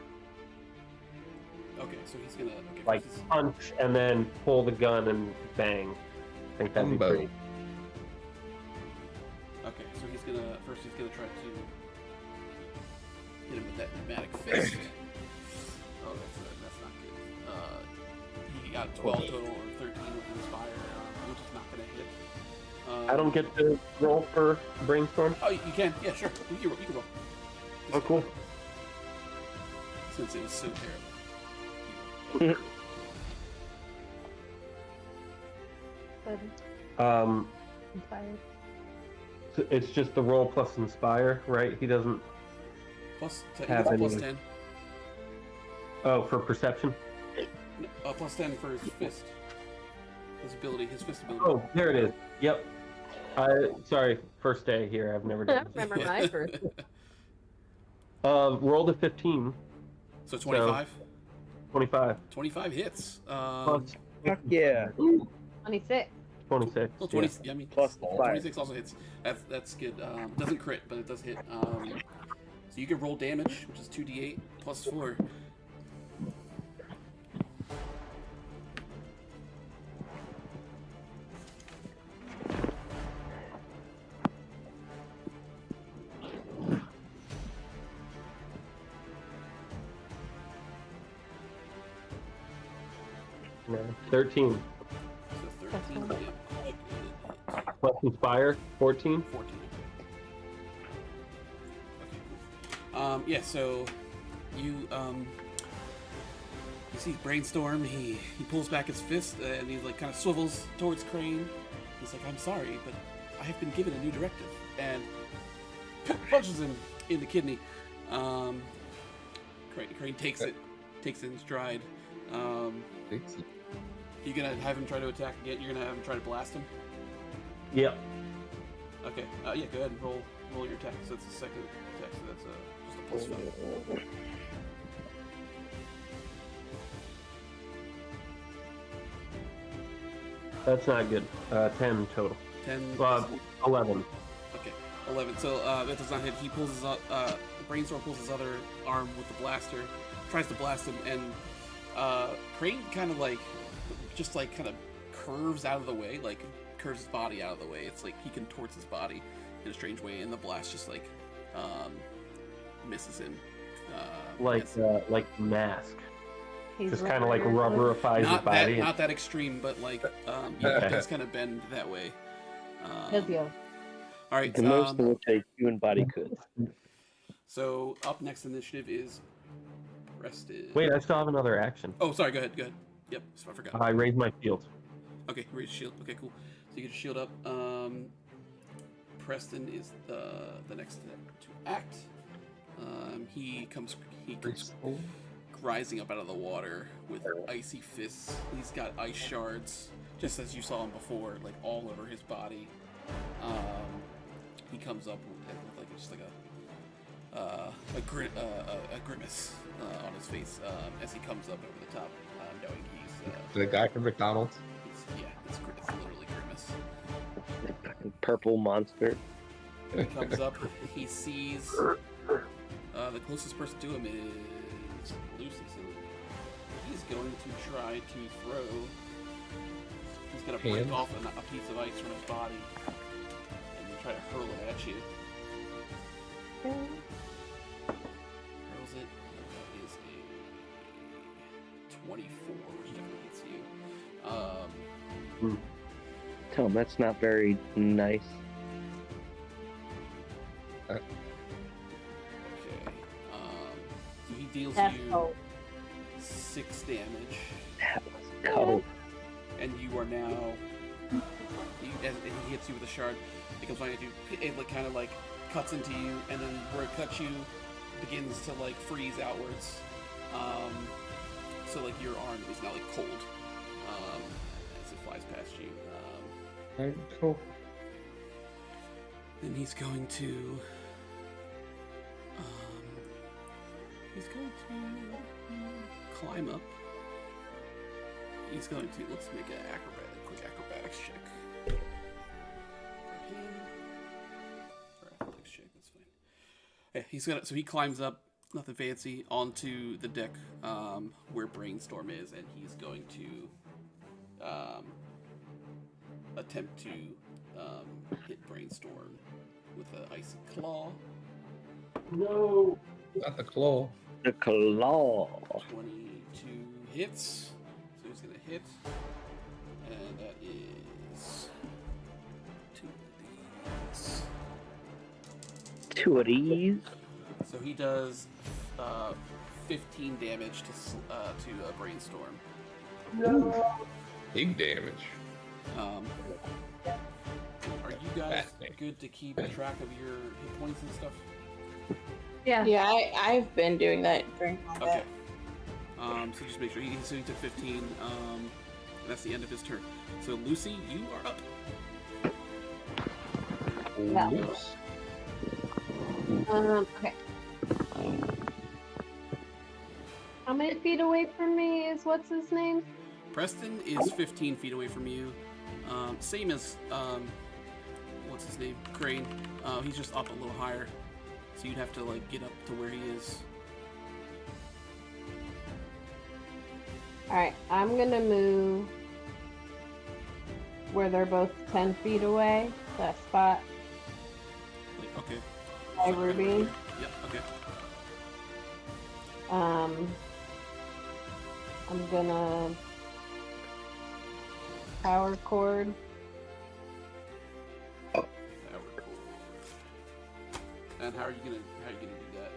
Okay, so he's gonna Like punch and then pull the gun and bang. I think that'd be Combo. pretty. Okay, so he's gonna try to hit him with that pneumatic fist. Oh, that's not good. He got 12 total or 13 with Inspire, which is not gonna hit. I don't get to roll for Brainstorm? Oh, you can. Yeah, sure. You can roll. Oh, cool. Since it was so terrible. 7. Inspired. So it's just the roll plus Inspire, right? He doesn't. Plus, Have plus any- 10. Oh, for perception? Plus 10 for his fist. His fist ability. Oh, there it is. Yep. Sorry, first day here. I've never done this. Remember my first. Rolled a 15. So 25. 25. 25 hits. Plus Fuck yeah. 26. 26. Well, 20. Yeah. Yeah, I mean, Plus the fire. 26 also hits. That's good. Doesn't crit, but it does hit. So you can roll damage, which is 2d8 plus 4. Yeah. 13. So 13 damage. Plus Inspire, 14. 14. Okay. Yeah. So you you see Brainstorm. He pulls back his fist and he like kind of swivels towards Crane. He's like, "I'm sorry, but I have been given a new directive," and punches him in the kidney. Crane takes it in stride. You gonna have him try to attack again? You're gonna have him try to blast him? Yep. Okay. Yeah. Go ahead and roll your attack. So that's the second attack. So that's just a +5. That's not good. 10 total. 10. 11. Okay. 11. So that does not hit. He pulls his Brainstorm pulls his other arm with the blaster, tries to blast him, and Crane kind of like kind of curves out of the way, like curves his body out of the way. It's like he contorts his body in a strange way, and the blast just like misses him. Like Mask. He's Just kind of like rubberifies his body. Not that extreme, but like he does kind of bend that way. Physio. All right. The most of which a human body could. So up next initiative is Preston. Wait, I still have another action. Oh, sorry. Go ahead. Yep. So I forgot. I raise my shield. Okay, raise shield. Okay, cool. So you get your shield up. Preston is the next to act. He comes rising up out of the water with icy fists. He's got ice shards, just as you saw him before, like all over his body. He comes up with like just like a grimace on his face as he comes up over the top, knowing he's The guy from McDonald's. it's literally grimace. Purple monster. He comes up. He sees the closest person to him is Lucy. So he's going to try to throw. He's going to break off a piece of ice from his body and try to hurl it at you. Hurls it. That is a 24, which definitely hits you. Tell him that's not very nice. Okay. So he deals That's you cold. 6 damage, That was cold. and you are now. And he hits you with a shard. It comes right at you. It like kind of like cuts into you, and then where it cuts you, begins to like freeze outwards. So like your arm is now like cold as it flies past you. Alright, cool. Then he's going to climb up. He's going to let's make an quick acrobatics check. For him. Or athletics check, that's fine. Yeah, so he climbs up, nothing fancy, onto the deck where Brainstorm is, and he's going to attempt to hit Brainstorm with an icy claw. No. Not the claw. The claw. 22 hits. So he's gonna hit, and that is 2 of these. 2 of these. So he does 15 damage to Brainstorm. Big damage. Are you guys good to keep track of your hit points and stuff? Yeah. Yeah, I've been doing that during combat. Okay. So just make sure he took 15. And that's the end of his turn. So Lucy, you are up. Yeah. Loose. Okay. How many feet away from me is what's his name? Preston is 15 feet away from you. Same as, what's his name? Crane. He's just up a little higher. So you'd have to, like, get up to where he is. Alright, I'm gonna move where they're both 10 feet away. That spot. Like, okay. By So, Ruby. Yep, okay. I'm gonna power cord. That would cool. And how are you gonna do that?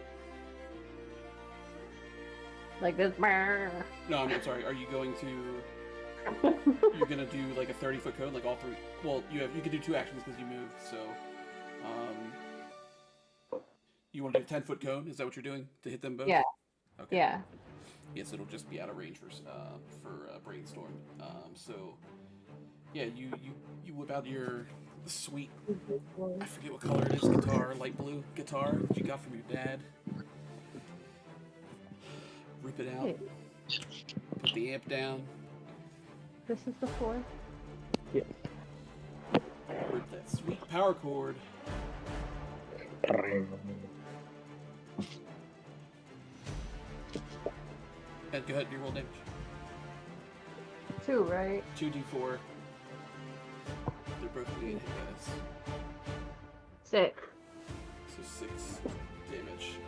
Like this. No, I'm sorry. Are you going to? You're gonna do like a 30-foot cone, like all three. Well, you can do 2 actions because you moved. So, you want to do a 10-foot cone? Is that what you're doing to hit them both? Yeah. Okay. Yeah. Yes, it'll just be out of range for brainstorm. So, yeah, you whip out your sweet, I forget what color it is, guitar, light blue guitar that you got from your dad. Rip it out. Put the amp down. This is the 4th. Yeah. Rip that sweet power cord. And go ahead and do roll damage. 2, right? 2d4. They're both going to hit by this. 6. So 6 damage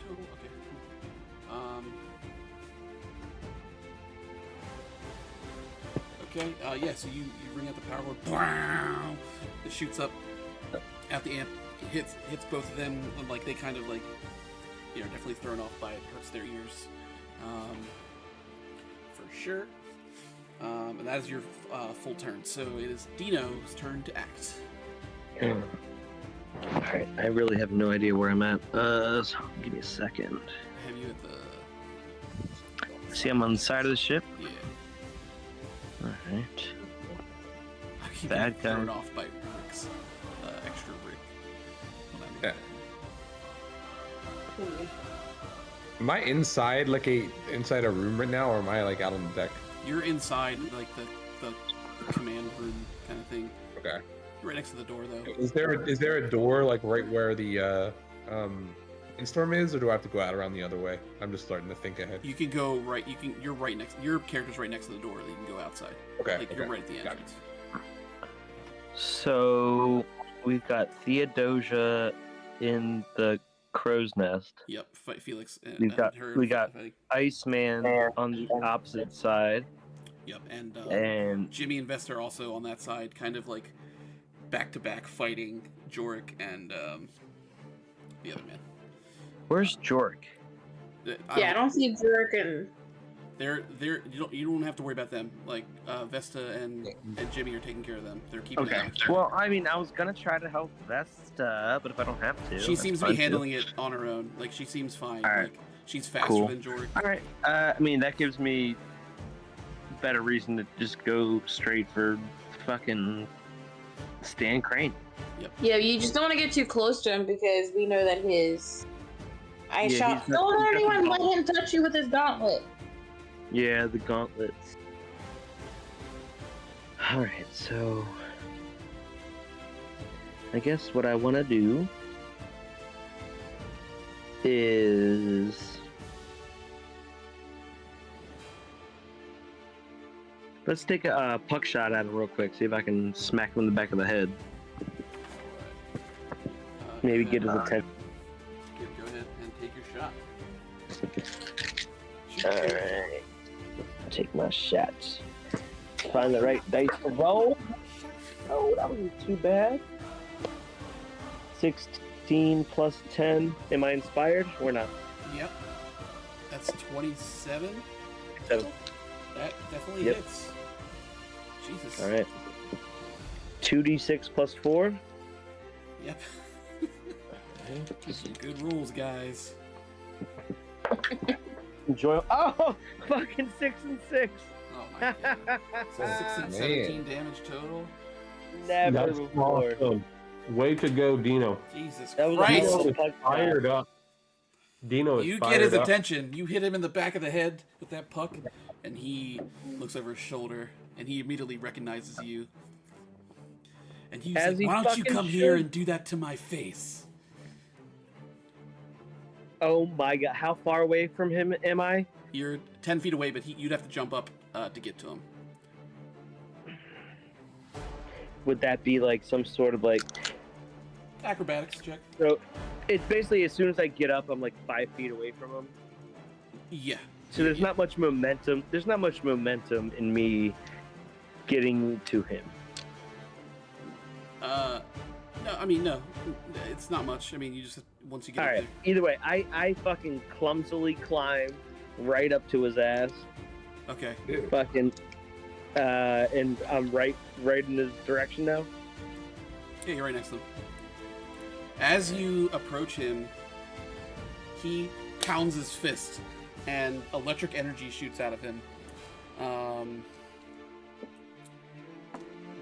total. Okay, cool. Okay, yeah, so you bring out the power cord. Blam! It shoots up out the amp. It hits both of them, and like they kind of like, definitely thrown off by it. Hurts their ears. For sure. And that is your full turn. So it is Dino's turn to act. Alright, I really have no idea where I'm at. So give me a second. Have you at the... See, I'm on the side of the ship. Yeah. Alright. I keep Bad getting thrown guy. off by Rick's extra Rick. When I'm Yeah. Am I inside inside a room right now, or am I like out on the deck? You're inside, like the command room kind of thing. Okay. You're right next to the door, though. Is there a door like right where the Instorm is, or do I have to go out around the other way? I'm just starting to think ahead. You can go right. You're right next. Your character's right next to the door. That you can go outside. Okay. Like you're right at the Got it. entrance. So we've got Theodosia in the crow's nest. Yep. Felix. And, We got fighting. Iceman on the opposite side. Yep. And And Jimmy and Vesta are also on that side, kind of like back to back fighting Jorik and the other man. where's Jorik? I don't see Jurek and They're you don't have to worry about them. Like Vesta and Jimmy are taking care of them. They're keeping Okay. it. Well, I mean, I was gonna try to help Vesta, but if I don't have to, She that's seems to fine be too. handling it on her own. Like she seems fine. All right. Like she's faster Cool. than Jorik. All right. I mean, that gives me better reason to just go straight for fucking Stan Crane. yeah, you just don't want to get too close to him because we know that his Yeah, he's shot. not- Don't let he's anyone not- let him touch you with his gauntlet. Yeah, the gauntlets. All right, so I guess what I want to do is let's take a puck shot at him real quick. See if I can smack him in the back of the head. Maybe get his attention. Go ahead and take your shot. All right, take my shots. Find the right dice to roll. Oh, that wasn't too bad. 16 plus 10. Am I inspired or not? Yep. That's 27. 7. That definitely Yep. hits. Jesus. All right. 2d6 plus 4. Yep. Some good rules, guys. Enjoy. Oh, fucking 6 and 6. Oh my god. So 16, 17 damage total. Never That's before. awesome. Way to go, Dino. Jesus That was Christ. a Dino is puck fired up. Dino is You fired get his up. attention. You hit him in the back of the head with that puck, and he looks over his shoulder, and he immediately recognizes you. And he's As like, he "Why don't you fucking come here should." and do that to my face?" Oh my god, how far away from him am I? You're 10 feet away, but you'd have to jump up to get to him. Would that be like some sort of like? Acrobatics check. So, it's basically as soon as I get up, I'm like 5 feet away from him. Yeah. So there's not much momentum. There's not much momentum in me getting to him. No, I mean, no. It's not much. I mean, you just, once you get All up right. Either way, I fucking clumsily climb right up to his ass. there. Okay. Fucking, and I'm right in his direction now. Yeah, you're right next to him. As you approach him, he pounds his fist, and electric energy shoots out of him.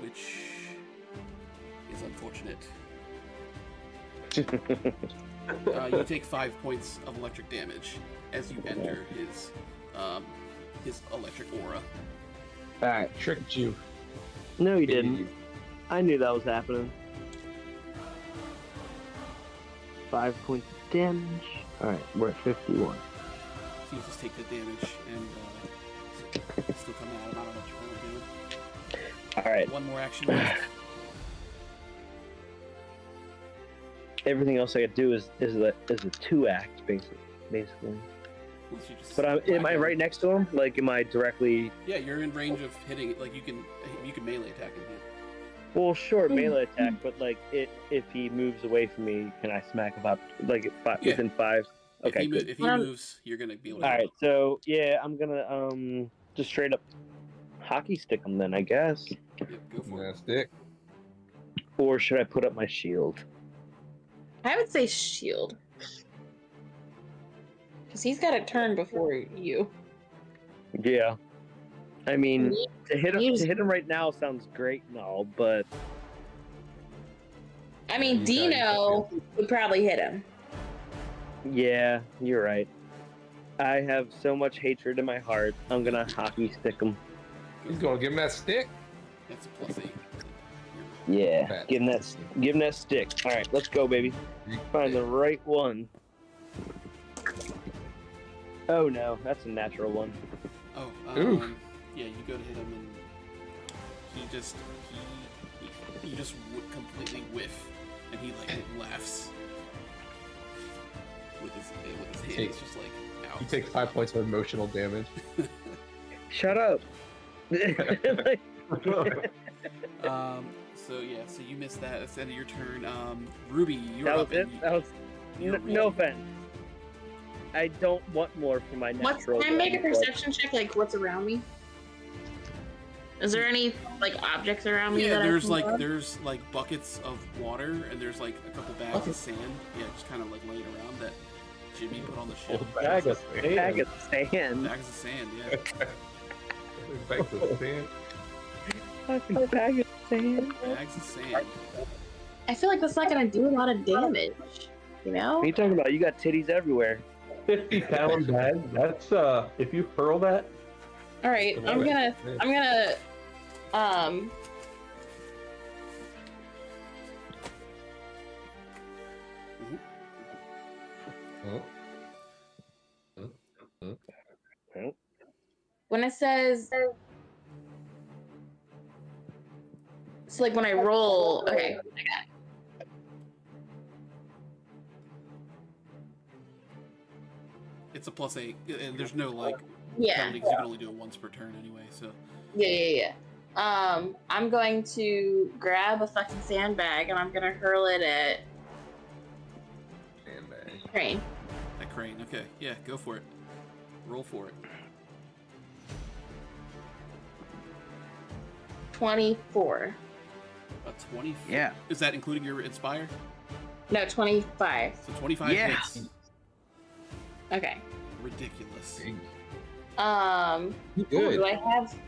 Which is unfortunate. You take 5 points of electric damage as you enter his electric aura. All right. Tricked you. No, you didn't. I knew that was happening. 5 points of damage. All right, we're at 51. So you just take the damage and still coming out. I don't know what you're currently doing. All right. One more action left. Everything else I could do is a 2-act basically. Once you just But am I whack him. right next to him? Like, am I directly? Yeah, you're in range of hitting. Like you can melee attack him. Well, sure, melee attack, but like, if he moves away from me, can I smack about like Yeah. within 5? Okay, good. If he moves, you're gonna be able to. All right, so yeah, I'm gonna just straight up hockey stick him then, I guess. Yep, go for it. That's it. Or should I put up my shield? I would say shield. Because he's got a turn before you. Yeah. I mean, You- to hit you- him right now sounds great and all, but I mean, You Dino would probably hit him. yeah, you're right. I have so much hatred in my heart. I'm gonna hockey stick him. He's gonna give him that stick. That's a +8. Yeah, Fat. give him that stick. All right, let's go, baby. Find the right one. Oh no, that's a natural one. Oh, Oof. yeah, you go to hit him and he just completely whiff, and he like laughs with his hand. Take- It's just like, ow. You take 5 points of emotional damage. Shut up. Like, So yeah, so you missed that. That's the end of your turn. Ruby, you're that was up. it. and That was you're no offense. I don't want more from my What's, natural. can I make a one, but- perception check, like what's around me? Is there any like objects around me? Yeah, that there's I can like grab? buckets of water, and there's like a couple bags Okay. of sand. Yeah, just kind of like laying around that Jimmy put on the ship. Bag of sand. Bag of sand. Bags of sand, yeah. Back to the sand. Fucking bag of sand. Bags of sand. I feel like that's not gonna do a lot of damage. You know? What are you talking about? You got titties everywhere. 50-pound bag. That's if you hurl that. All right, I'm gonna Oh. when it says so like when I roll, okay, I got it. It's a +8, and there's no like Yeah. penalty 'cause you can only do it once per turn anyway. So Yeah. I'm going to grab a fucking sandbag and I'm gonna hurl it at Sandbag. Crane. that crane. Okay, yeah, go for it. Roll for it. 24. A 20. Yeah. Is that including your inspire? No, 25. So 25 Yes. hits. Okay. Ridiculous. You Ooh, good. do I have?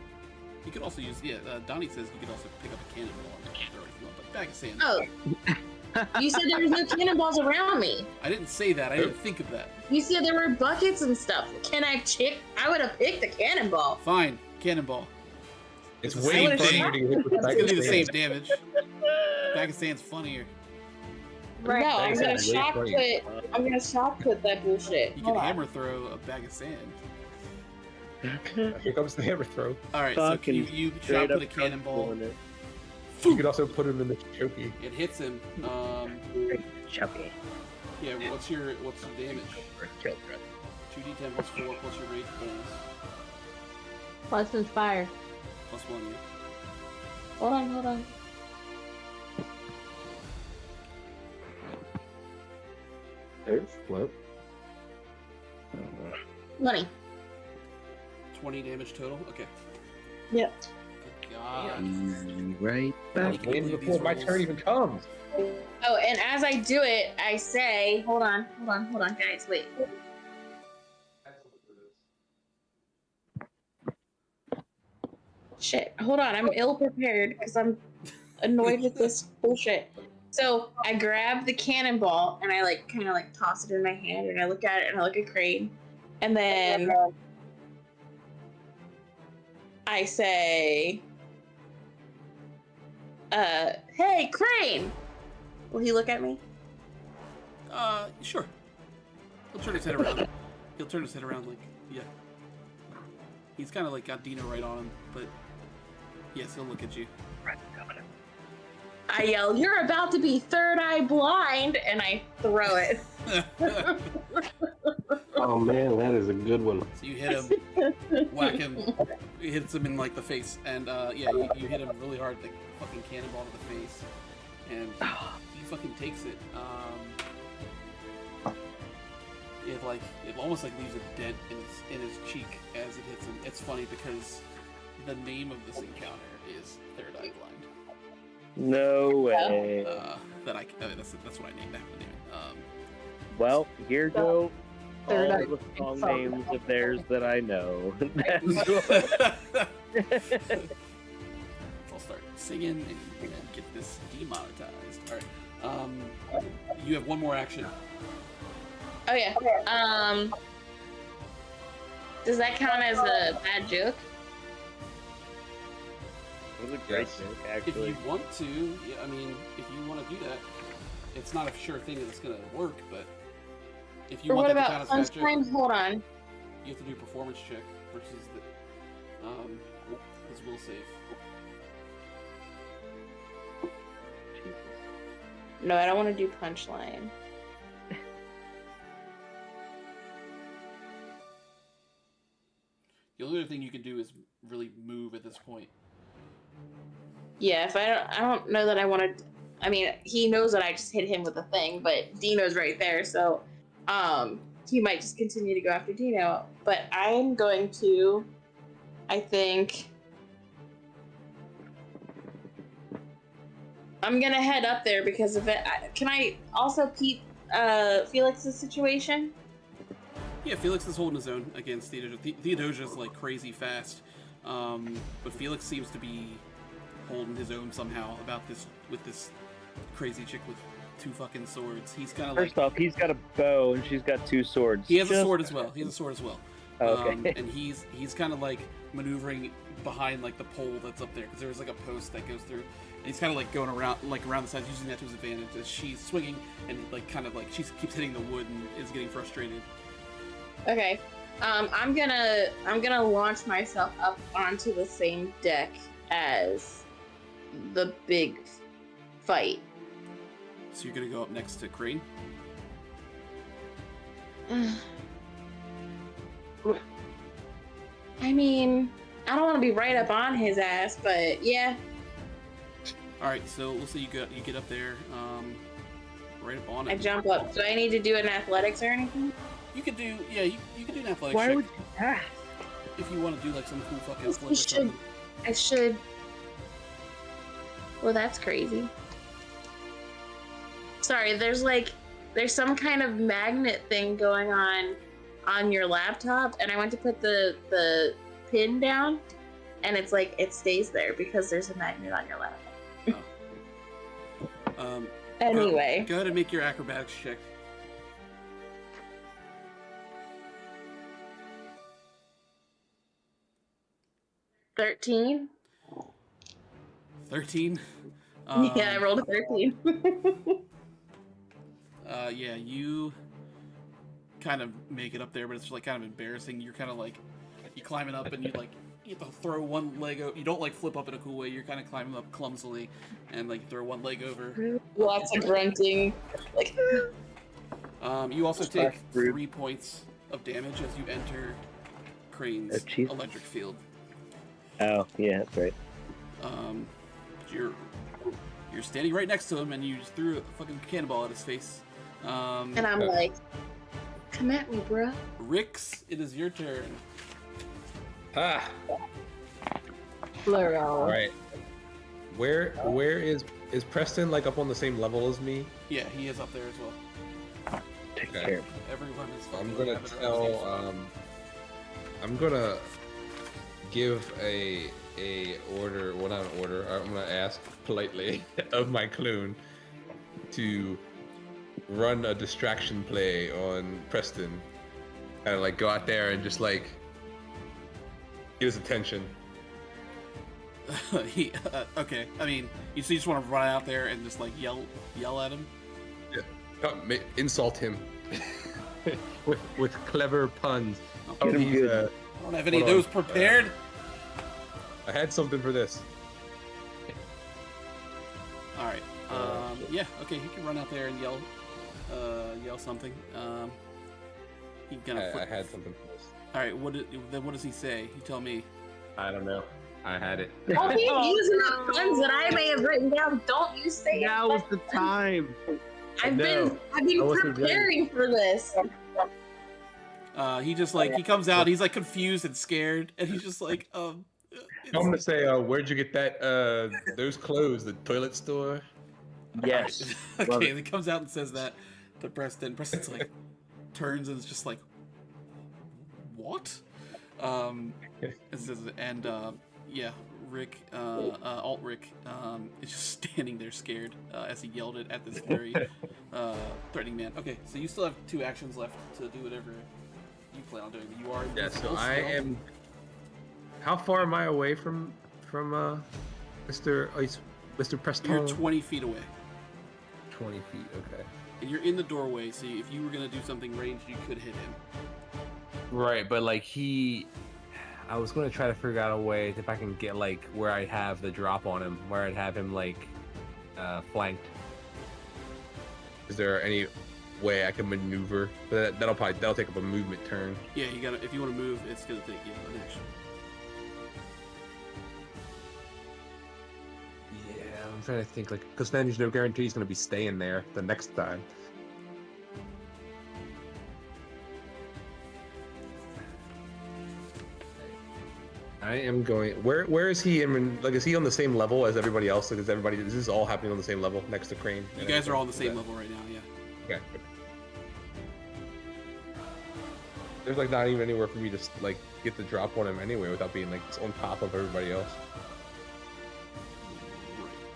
You could also use Donnie says you could also pick up a cannonball and throw it if you want, but bag of sand. Oh, You said there was no cannonballs around me. I didn't say that. I didn't think of that. You said there were buckets and stuff. Can I pick? I would have picked the cannonball. Fine, cannonball. It's It's the way same funnier thing. to get hit with It's gonna be the Bag same of Sand. damage. Bag of Sand's funnier. Right. No, I'm gonna That's way shock funnier. put. I'm gonna shock put that bullshit. You can Hold on. hammer throw a bag of sand. Here comes the hammer throw. All right, so Fucking you shot straight put up a cannonball. it. You could also put him in the choky. It hits him. Chucky. Yeah. What's your damage? 2d10 plus 4 plus your rage bonus Plus inspire. plus 1. Yeah. Hold on. There's flip. 20. 20 damage total. Okay. Yep. Good God. Easy right I back. can't Waiting believe before these my rolls. turn even comes. Oh, and as I do it, I say, hold on, guys, wait. Shit, hold on, I'm ill prepared because I'm annoyed with this bullshit. So I grab the cannonball and I like kind of like toss it in my hand and I look at it and I look at Crane, and then I say, hey, Crane! Will he look at me? Sure. He'll turn his head around. He'll turn his head around like, yeah. He's kind of like got Dino right on him, but yes, he'll look at you. I yell, "You're about to be third eye blind," and I throw it. Oh man, that is a good one. So you hit him, whack him, it hits him in like the face, and yeah, you hit him really hard, like fucking cannonball to the face, and he fucking takes it. It almost like leaves a dent in his cheek as it hits him. It's funny because the name of this encounter is Third Eye Blind. No way. That's what I named after the name. Well, here go Third all eye the song song. names of theirs that I know. That's I'll start singing and get this demonetized. All right. You have one more action. Oh yeah. Does that count as a bad joke? It was a great Yes. joke, If actually. you want to, yeah, I mean, if you want to do that, it's not a sure thing that it's gonna work. But if you Or want what that to about count as bad joke, sometimes? Hold on. you have to do a performance check versus his will save. No, I don't want to do punchline. The only other thing you can do is really move at this point. Yeah, if I don't know that I want to. I mean, he knows that I just hit him with a thing, but Dino's right there, so he might just continue to go after Dino. But I'm going to, I think, I'm gonna head up there because of it. Can I also peep Felix's situation? Yeah, Felix is holding his own against Theodosia. Theodosia's like crazy fast, but Felix seems to be holding his own somehow about this with this crazy chick with 2 fucking swords. He's kind of like First off, he's got a bow and she's got 2 swords. he has a Just- sword as well. He has a sword as well. Okay. And he's kind of like maneuvering behind like the pole that's up there because there's like a post that goes through. And he's kind of like going around the sides, using that to his advantage as she's swinging and like kind of like she keeps hitting the wood and is getting frustrated. Okay. I'm gonna launch myself up onto the same deck as the big fight. So you're gonna go up next to Crane. I mean, I don't want to be right up on his ass, but yeah. All right, so we'll say you get up there, right up on it. I jump up. Do I need to do an athletics or anything? You could do, yeah, you could do an athletics Why check would you ask? if you want to do like some cool fucking You flip or should. something. I should. Well, that's crazy. Sorry, there's some kind of magnet thing going on your laptop, and I went to put the pin down, and it's like it stays there because there's a magnet on your laptop. Anyway. Go ahead and make your acrobatics check. 13. 13. Yeah, I rolled a 13. Yeah, you kind of make it up there, but it's like kind of embarrassing. You're kind of like, you climbing up and you have to throw one leg over. You don't like flip up in a cool way. You're kind of climbing up clumsily and like throw one leg over. Lots of grunting. Like. You also take 3 points of damage as you enter Crane's jeez. electric field. Oh, yeah, that's right. You're standing right next to him, and you just threw a fucking cannonball at his face. And I'm like, come at me, bro. Rix, it is your turn. Ah. Plural. All right. Where is Preston like up on the same level as me? Yeah, he is up there as well. Take Okay. care. Everyone is. I'm gonna tell. I'm gonna give a order. Well, not an order. I'm gonna ask politely of my clone to run a distraction play on Preston, and like go out there and just like get his attention. Okay. I mean, you just want to run out there and just like yell at him. Insult him with clever puns. Get him good. I don't have any of those prepared. I had something for this. All right. Yeah. Okay. He can run out there and yell something. He gonna. I had something for this. All right. What does he say? You tell me. I don't know. I had it. Don't keep using the puns that I may have written down. Don't you say it. Now is the time. I've been preparing for this. He just like he comes out. He's like confused and scared, and he's just like I'm gonna say, where'd you get that? Those clothes, the toilet store. Yes. Okay, he comes out and says that to Preston. Preston's like turns and is just like, what? Yeah, Rick, Alt Rick, is just standing there scared as he yelled it at this very threatening man. Okay, so you still have 2 actions left to do whatever you plan on doing. You are Yeah, so still I am. How far am I away from Mr. Preston? You're 20 feet away. 20 feet. Okay. And you're in the doorway, so if you were gonna do something ranged, you could hit him. Right, but like I was gonna try to figure out a way if I can get like where I have the drop on him, where I'd have him like flanked. Is there any way I can maneuver? But that'll take up a movement turn. Yeah, you gotta. If you want to move, it's gonna take you an action. Yeah, I'm trying to think like because then there's no guarantee he's gonna be staying there the next time. I am going. Where is he? Like, is he on the same level as everybody else? Like, is this all happening on the same level next to Crane? You guys are all on the same level right now. Yeah. Okay. There's like not even anywhere for me to like get the drop on him anyway without being like on top of everybody else.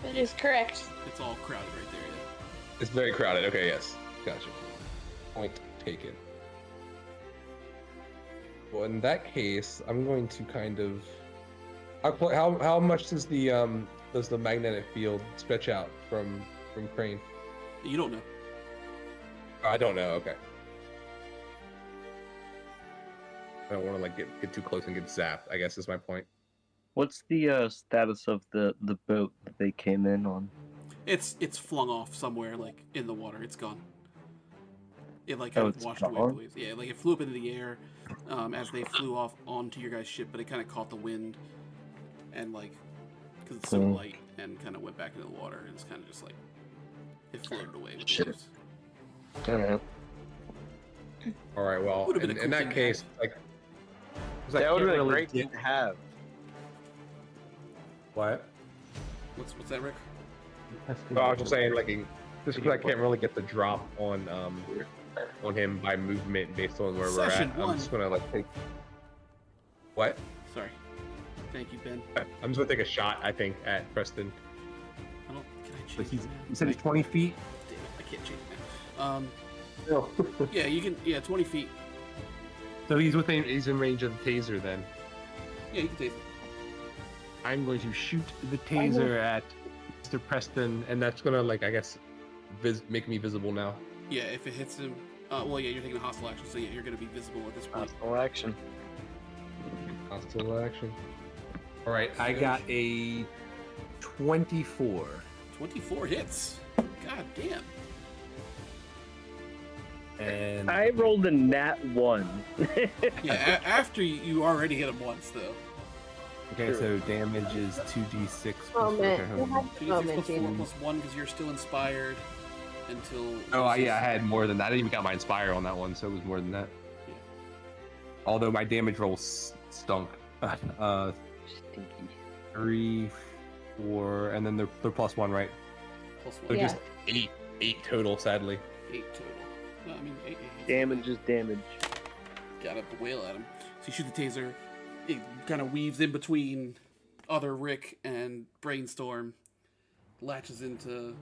That is correct. It's all crowded right there. Yeah. It's very crowded. Okay, yes, gotcha. Point taken. Well, in that case, I'm going to kind of. How much does the magnetic field stretch out from Crane? You don't know. I don't know. Okay. I don't want to like get too close and get zapped. I guess is my point. What's the status of the boat that they came in on? It's flung off somewhere like in the water. It's gone. It like Oh, kind of it's washed away gone? the waves. Yeah, like it flew up into the air as they flew off onto your guys' ship, but it kind of caught the wind and like because it's so light and kind of went back into the water and it's kind of just like it floated away with the Shit. waves. All right. Well, Would've been a in cool that thing to case, have. like, That would have been a really great thing to have. what? What's that, Rick? Well, I was just saying, like, just because I can't really get the drop on him by movement based on where Session we're at, one. I'm just gonna like take. What? Sorry. Thank you, Ben. I'm just gonna take a shot. I think at Preston. Can I But change you that? said he's 20 feet. can't change it now. No. Yeah, you can. Yeah, 20 feet. So he's in range of the taser then. Yeah, you can take it. I'm going to shoot the taser at Mr. Preston, and that's gonna, like, I guess, make me visible now. Yeah, if it hits him. Well, yeah, you're taking a hostile action, so yeah, you're gonna be visible at this point. Hostile action. Hostile action. All right, I got a 24. 24 hits. God damn. And I rolled a nat 1. Yeah, after you already hit him once, though. okay, so damage is 2d6. Moment. okay, hold on. 2d6 Moment, plus 4 Gina. plus 1 because you're still inspired until. Oh, yeah, I had more than that. I didn't even got my Inspire on that one, so it was more than that. Yeah. Although my damage roll stunk. Stinky. 3, 4, and then they're +1, right? Plus So 1. Yeah. just 8 total, sadly. 8 total. No, I mean, 8 hits. Damage is damage. Got up the whale at him. So you shoot the taser. It kind of weaves in between other Rick and Brainstorm, latches into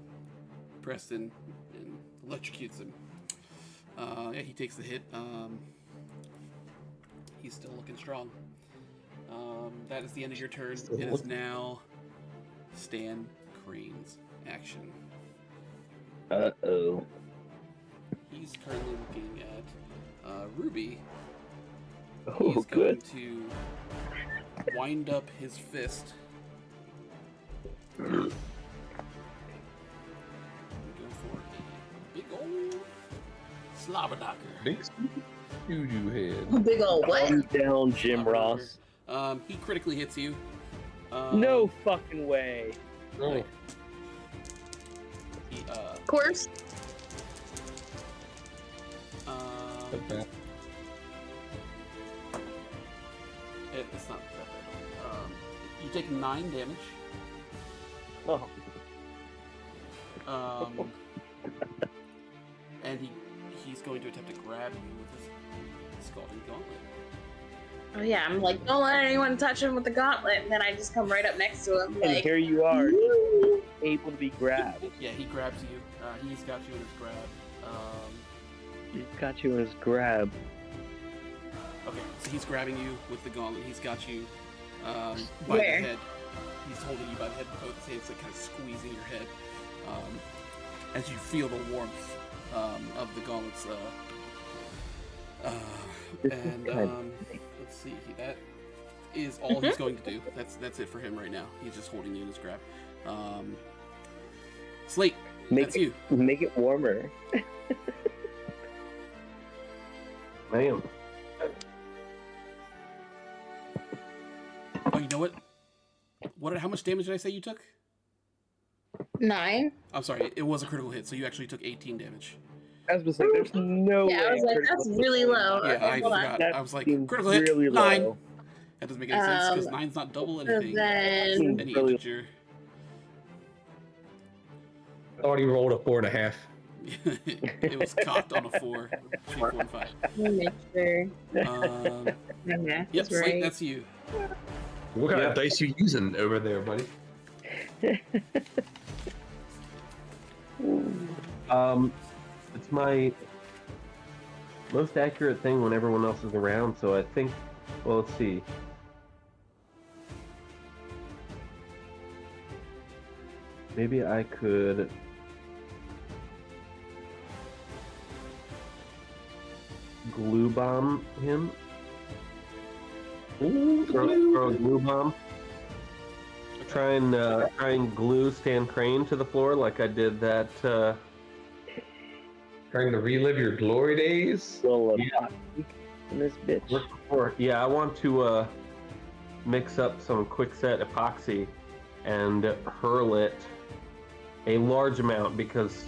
Preston, and electrocutes him. Yeah, he takes the hit. He's still looking strong. That is the end of your turn. It is now Stan Crane's action. Uh-oh. He's currently looking at Ruby. Oh, He's good. going to wind up his fist. Go for a big old slobberknocker. Big doo-doo head. Big ol' what? Calm down, Jim Ross. He critically hits you. No fucking way. Oh, He, Of course. okay. It's not that bad. You take 9 damage. Oh. And he's going to attempt to grab you with his scalding gauntlet. Oh yeah, I'm like, don't let anyone touch him with the gauntlet, and then I just come right up next to him, And like, here you are, able to be grabbed. Yeah, he grabs you. He's got you in his grab. He's got you in his grab. Okay, so he's grabbing you with the gauntlet. He's got you by Where? the head. He's holding you by the head with both his hands, like kind of squeezing your head as you feel the warmth of the gauntlets. Let's see. That is all he's going to do. That's it for him right now. He's just holding you in his grab. Slate, that's you. Make it warmer. Man. Oh, you know what? How much damage did I say you took? 9. I'm sorry, it was a critical hit, so you actually took 18 damage. I was just like, there's no Yeah, way. I was like, critical that's hit really would- low. Yeah, Okay, I hold on. forgot. That I was like, seems critical hit, really 9. low. That doesn't make any sense, because 9's not double So anything. then, Any really- integer. I thought he rolled a 4.5. It was cocked on a 4. Between 4 and 5. let me make sure my math Yep, is Slate, right. that's you. What kind Yeah. of dice you using over there, buddy? It's my most accurate thing when everyone else is around, so I think, well, let's see. Maybe I could glue bomb him. Ooh, Throw a glue bomb. Try and glue Stan Crane to the floor like I did that. trying to relive your glory days? Little Yeah. in this bitch. Worked before. Yeah, I want to mix up some quickset epoxy and hurl it a large amount because,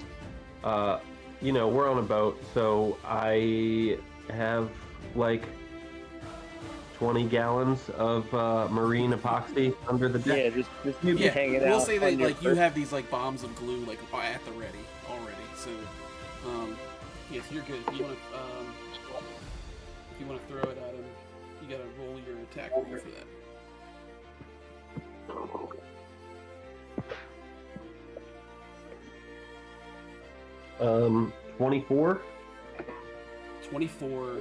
we're on a boat, so I have like 20 gallons of marine epoxy under the deck. Yeah, just you Yeah, hanging we'll out. say on that your like you have these like bombs of glue like at the ready already. So, yes, you're good. If you want to throw it at him, you gotta roll your attack roll for that. 24. 24.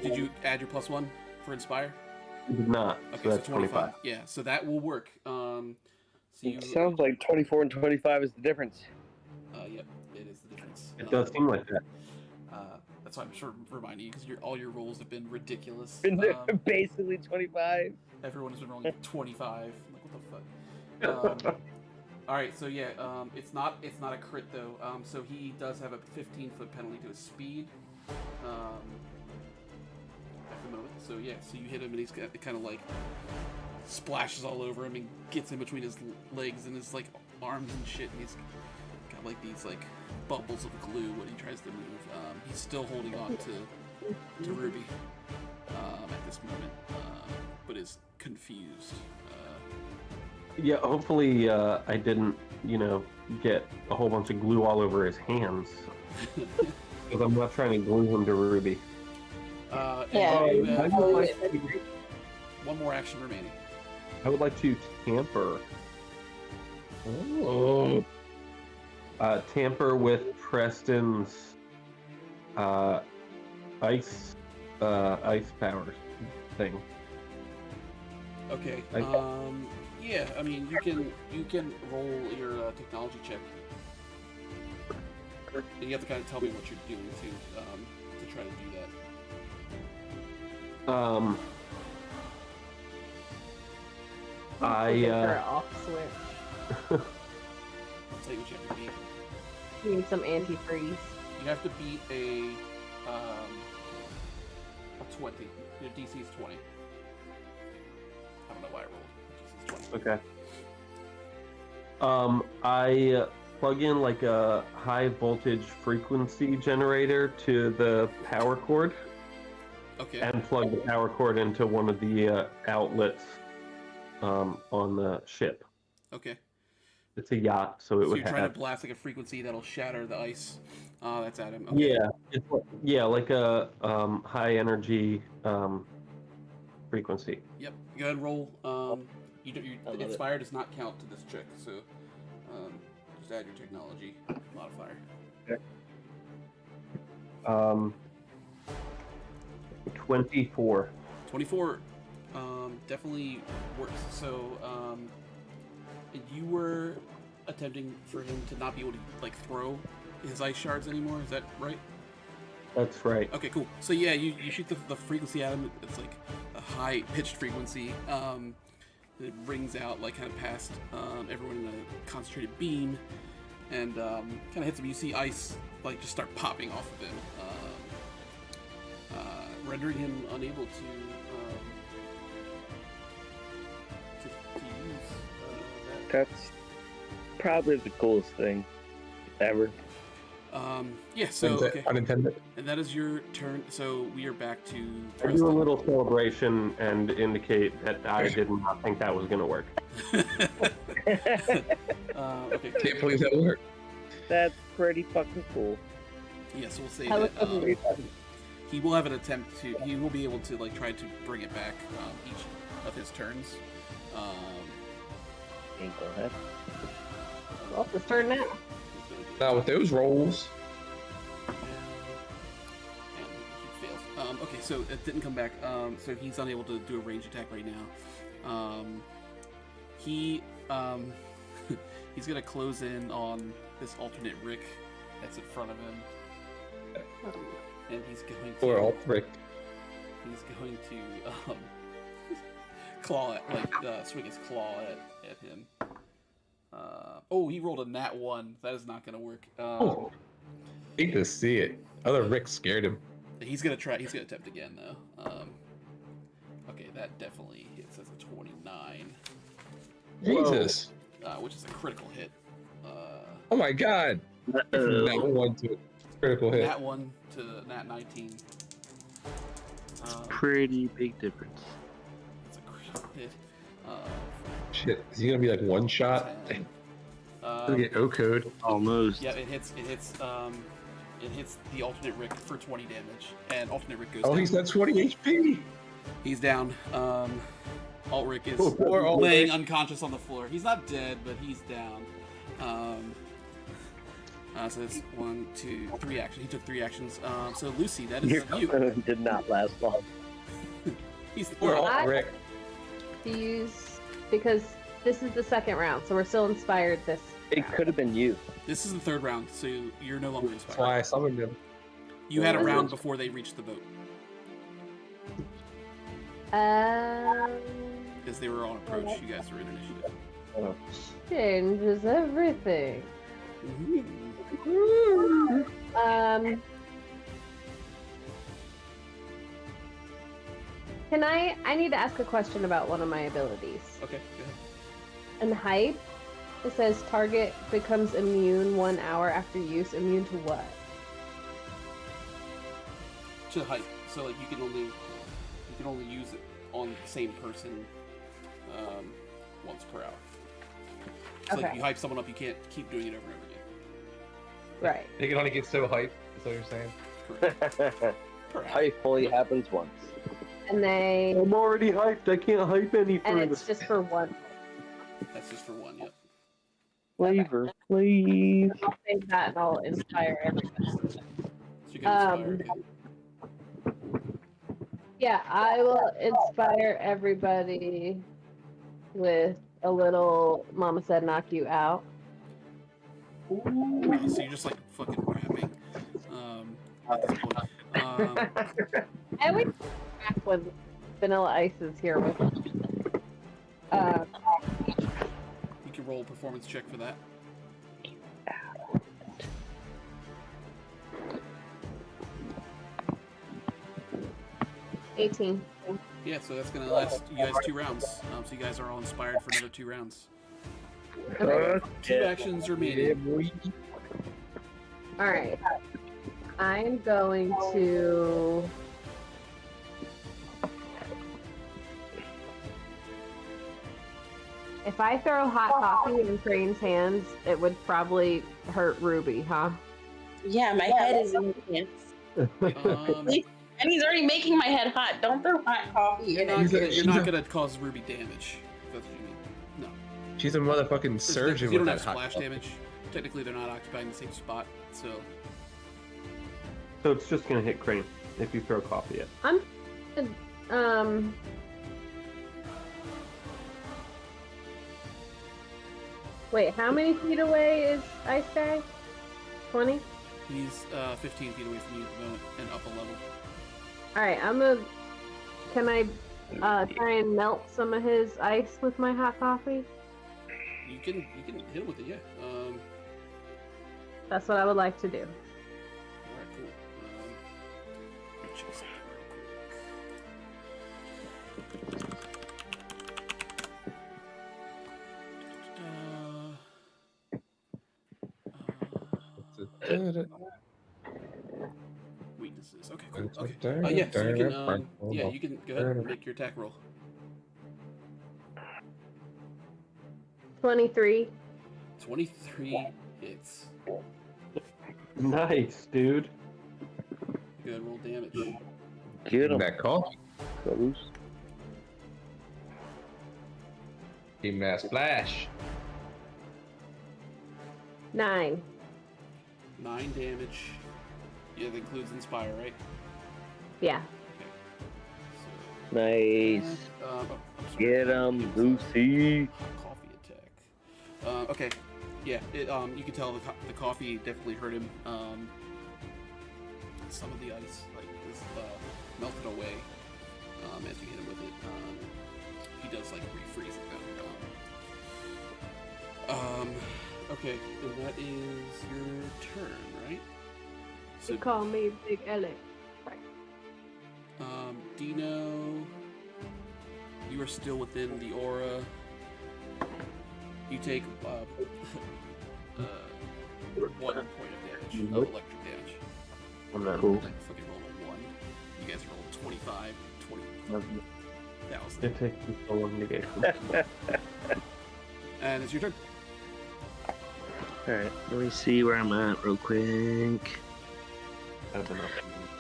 Did you add your +1 for inspire? I did not. Okay, So that's 25. Yeah, so that will work. So you, It sounds like 24 and 25 is the difference. Yep, it is the difference. It does seem like that. That's why I'm sort of reminding you because all your rolls have been ridiculous. Basically 25. Everyone has been rolling 25. I'm like, what the fuck? All right, so yeah, it's not a crit though. So he does have a 15-foot penalty to his speed. At the moment, so yeah, so you hit him and he's kind of like splashes all over him and gets in between his legs and his like arms and shit, and he's got like these like bubbles of glue when he tries to move. He's still holding on to Ruby at this moment, but is confused. Yeah, hopefully I didn't, get a whole bunch of glue all over his hands. Because I'm not trying to glue him to Ruby. Yeah. You have I would like one more action remaining. to tamper. Oh. Tamper with Preston's ice powers thing. Okay. Okay. Yeah, I mean you can roll your technology check. And you have to kind of tell me what you're doing to try to do that. Off switch. I'll tell you what you have to beat. You need some antifreeze. You have to beat a 20. Your DC is 20. I don't know why I rolled. DC is 20. Okay. I plug in like a high voltage frequency generator to the power cord. Okay. And plug the power cord into one of the outlets on the ship. Okay. It's a yacht, so it So would you're trying have. to blast like a frequency that'll shatter the ice. That's at him. Okay. Yeah, like a high energy frequency. Yep. Go ahead and roll. You I love it. inspire does not count to this check, so just add your technology modifier. 24. 24 definitely works. So you were attempting for him to not be able to like throw his ice shards anymore, is that right? That's right. Okay, cool. So yeah, you shoot the frequency at him. It's like a high pitched frequency. It rings out like kind of past everyone in a concentrated beam, and kind of hits him. You see ice like just start popping off of him, rendering him unable to use that. That's probably the coolest thing ever. Yeah. So okay. Unintended. And that is your turn. So we are back to. I do a little celebration and indicate that I did not think that was going to work. Okay. Can't believe that worked. That's pretty fucking cool. Yeah, so we'll say I that look he will have an attempt to. He will be able to like try to bring it back each of his turns. Ain't gonna happen. Well, it's his turn now. He's gonna do it. Now with those rolls, And he fails. Okay, so it didn't come back. So he's unable to do a range attack right now. He's gonna close in on this alternate Rick that's in front of him, and he's going to. or all three. He's going to claw at, swing his claw at him. He rolled a nat 1. That is not gonna work. Oh. Hate to see it. Other Rick scared him. He's gonna try. He's gonna attempt again though. Okay, that definitely hits as a 29, Jesus. which is a critical hit. Oh my god. That one to a critical hit. Nat 1 to nat 19. Pretty big difference. It's a critical hit. Shit. Is he gonna be like one shot? 10. Gonna get O code. Almost. Yeah, it hits the alternate Rick for 20 damage, and alternate Rick goes Oh, down. he's at 20 HP. He's down. Alt Rick is Poor Alt laying Rick. unconscious on the floor. He's not dead, but he's down. So that's 1, 2, 3 actions. He took 3 actions. So Lucy, that is Your you. did not last long. He's We're all I- Rick. To use because this is the second round, so we're still inspired this. It could have been you. This is the 3rd round, so you're no longer That's inspired. why I summoned him. You had a What is round it? before they reached the boat, because they were on approach. You guys were in initiative. Changes everything. Can I need to ask a question about one of my abilities. Okay, go ahead. In hype, it says target becomes immune 1 hour after use. Immune to what? To height, so like you can only use it on the same person once per hour. So like Okay. you hype someone up, you can't keep doing it over and over again. Right. They can only get so hyped. Is what you're saying? Correct. Per hour. Hype only happens once. And they I'm already hyped. I can't hype any and further. it's just for one. That's just for one. Yep. Flavor, please. I'll save that and I'll inspire everybody. So you can inspire. Okay. Yeah, I will inspire everybody with a little "Mama said knock you out." Wow, so you're just like fucking rapping. At this point. And we back when Vanilla Ice is here with us. You can roll a performance check for that. Uh, 18. Yeah, so that's gonna last you guys 2 rounds. So you guys are all inspired for another 2 rounds. 2 actions remaining. All right. I'm going to. If I throw hot coffee in Crane's hands, it would probably hurt Ruby, huh? Yeah, my head is in his hands. And he's already making my head hot. Don't throw hot coffee You're in not it. gonna, you're not gonna cause Ruby damage. If that's what you mean. No. She's a motherfucking surgeon You with don't that have hot splash damage. Technically, they're not occupying the same spot, so So it's just gonna hit Crane if you throw coffee at. Um. Wait, how many feet away is Ice Guy? 20? he's 15 feet away from you at the moment and up a level. Alright, Can I try and melt some of his ice with my hot coffee? You can hit him with it, yeah. That's what I would like to do. All right, cool. Let me check something real quick. Weaknesses. Okay, cool. Okay. Yeah, so you can you can go ahead and make your attack roll. 23. 23 hits. Nice, dude. Good, roll damage. Get him. That call. Close. Give me that splash. 9. 9 damage. Yeah, that includes Inspire, right? Yeah. Nice. I'm sorry. Get him, Lucy. Hot coffee attack. Okay. Yeah, you can tell the coffee definitely hurt him. Some of the ice is melted away as you hit him with it. He does refreeze it though. Okay, and that is your turn, right? So, You call me Big Alex. Dino, you are still within the aura. You take 1 point of damage, of electric damage. I'm not Cool. Fucking roll a 1. You guys rolled 25, 20,000. It takes me so long to get. And it's your turn. Alright, let me see where I'm at real quick. I don't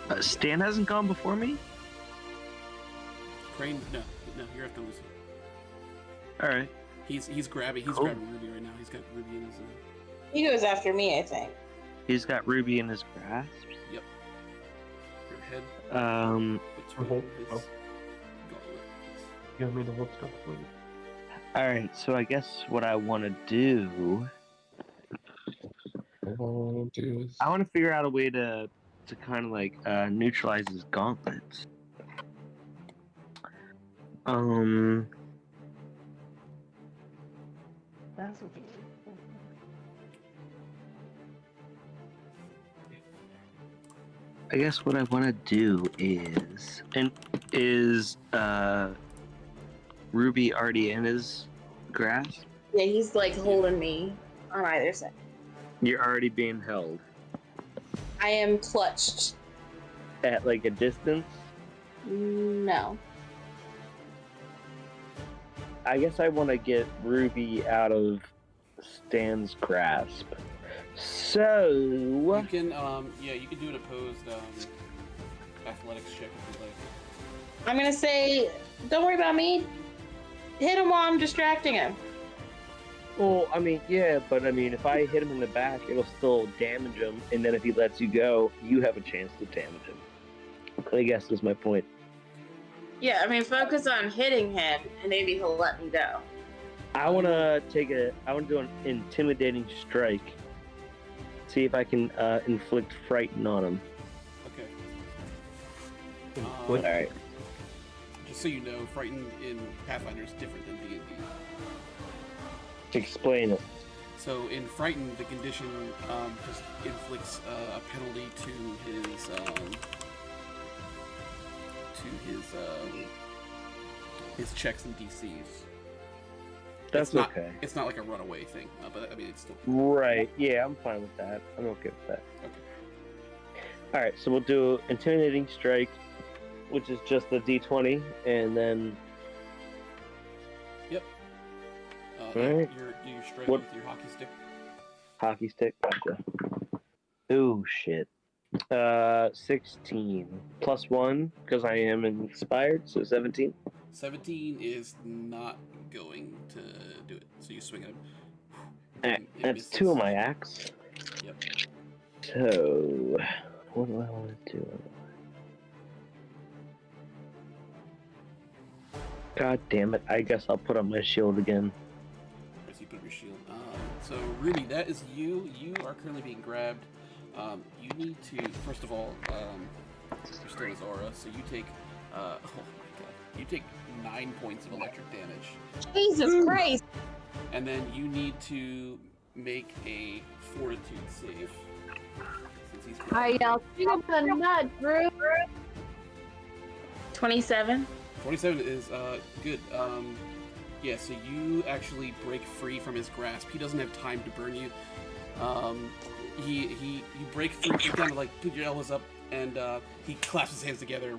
know. Stan hasn't gone before me? Crane, no, you're after Lucy. Alright. He's grabbing Cool. Ruby right now. He's got Ruby in his. He goes after me, I think. He's got Ruby in his grasp. Yep. Your head hold- between his oh. gauntlet. You want me to hold stuff for you? All right, so I guess what I want to do, Oh, dude. I want to figure out a way to kind of like neutralize his gauntlets. That's what I guess what I want to do is Ruby already in his grasp? Yeah, he's like holding me on either side. You're already being held I am clutched. at like a distance. No. I guess I want to get Ruby out of Stan's grasp. So You can you can do an opposed athletics check if you'd like. I'm gonna say, don't worry about me. Hit him while I'm distracting him. well, I mean, yeah, but I mean, if I hit him in the back, it'll still damage him, and then if he lets you go, you have a chance to damage him. I guess is my point. Yeah, I mean, focus on hitting him, and maybe he'll let me go. I want to do an intimidating strike. See if I can inflict frighten on him. Okay. What? All right. Just so you know, frightened in Pathfinder is different than D&D. Explain it. So in Frightened, the condition just inflicts a penalty to his checks and DCs. That's It's not, okay. It's not like a runaway thing, but I mean it's still. Right. Yeah, I'm fine with that. I'm okay with that. Okay. All right. So we'll do intimidating strike, which is just a D20, and then Alright. You're strike What- with your hockey stick. hockey stick. Gotcha. Ooh, shit. 16 plus 1 because I am inspired, so 17. 17 is not going to do it. So you swing at him. It That's misses. 2 of my axe. Yep. So, what do I want to do? God damn it! I guess I'll put on my shield again. As you put up your shield. So Ruby, that is you. You are currently being grabbed. You need to first of all, you're still his aura, so you take. Oh my god! You take 9 points of electric damage, Jesus Christ! and then you need to make a fortitude save. Since he's I yelled, "Shoot him in the nut, Drew!" 27. 27 is good. Yeah, so you actually break free from his grasp. He doesn't have time to burn you. You break free. You kind of like put your elbows up, and he clasps his hands together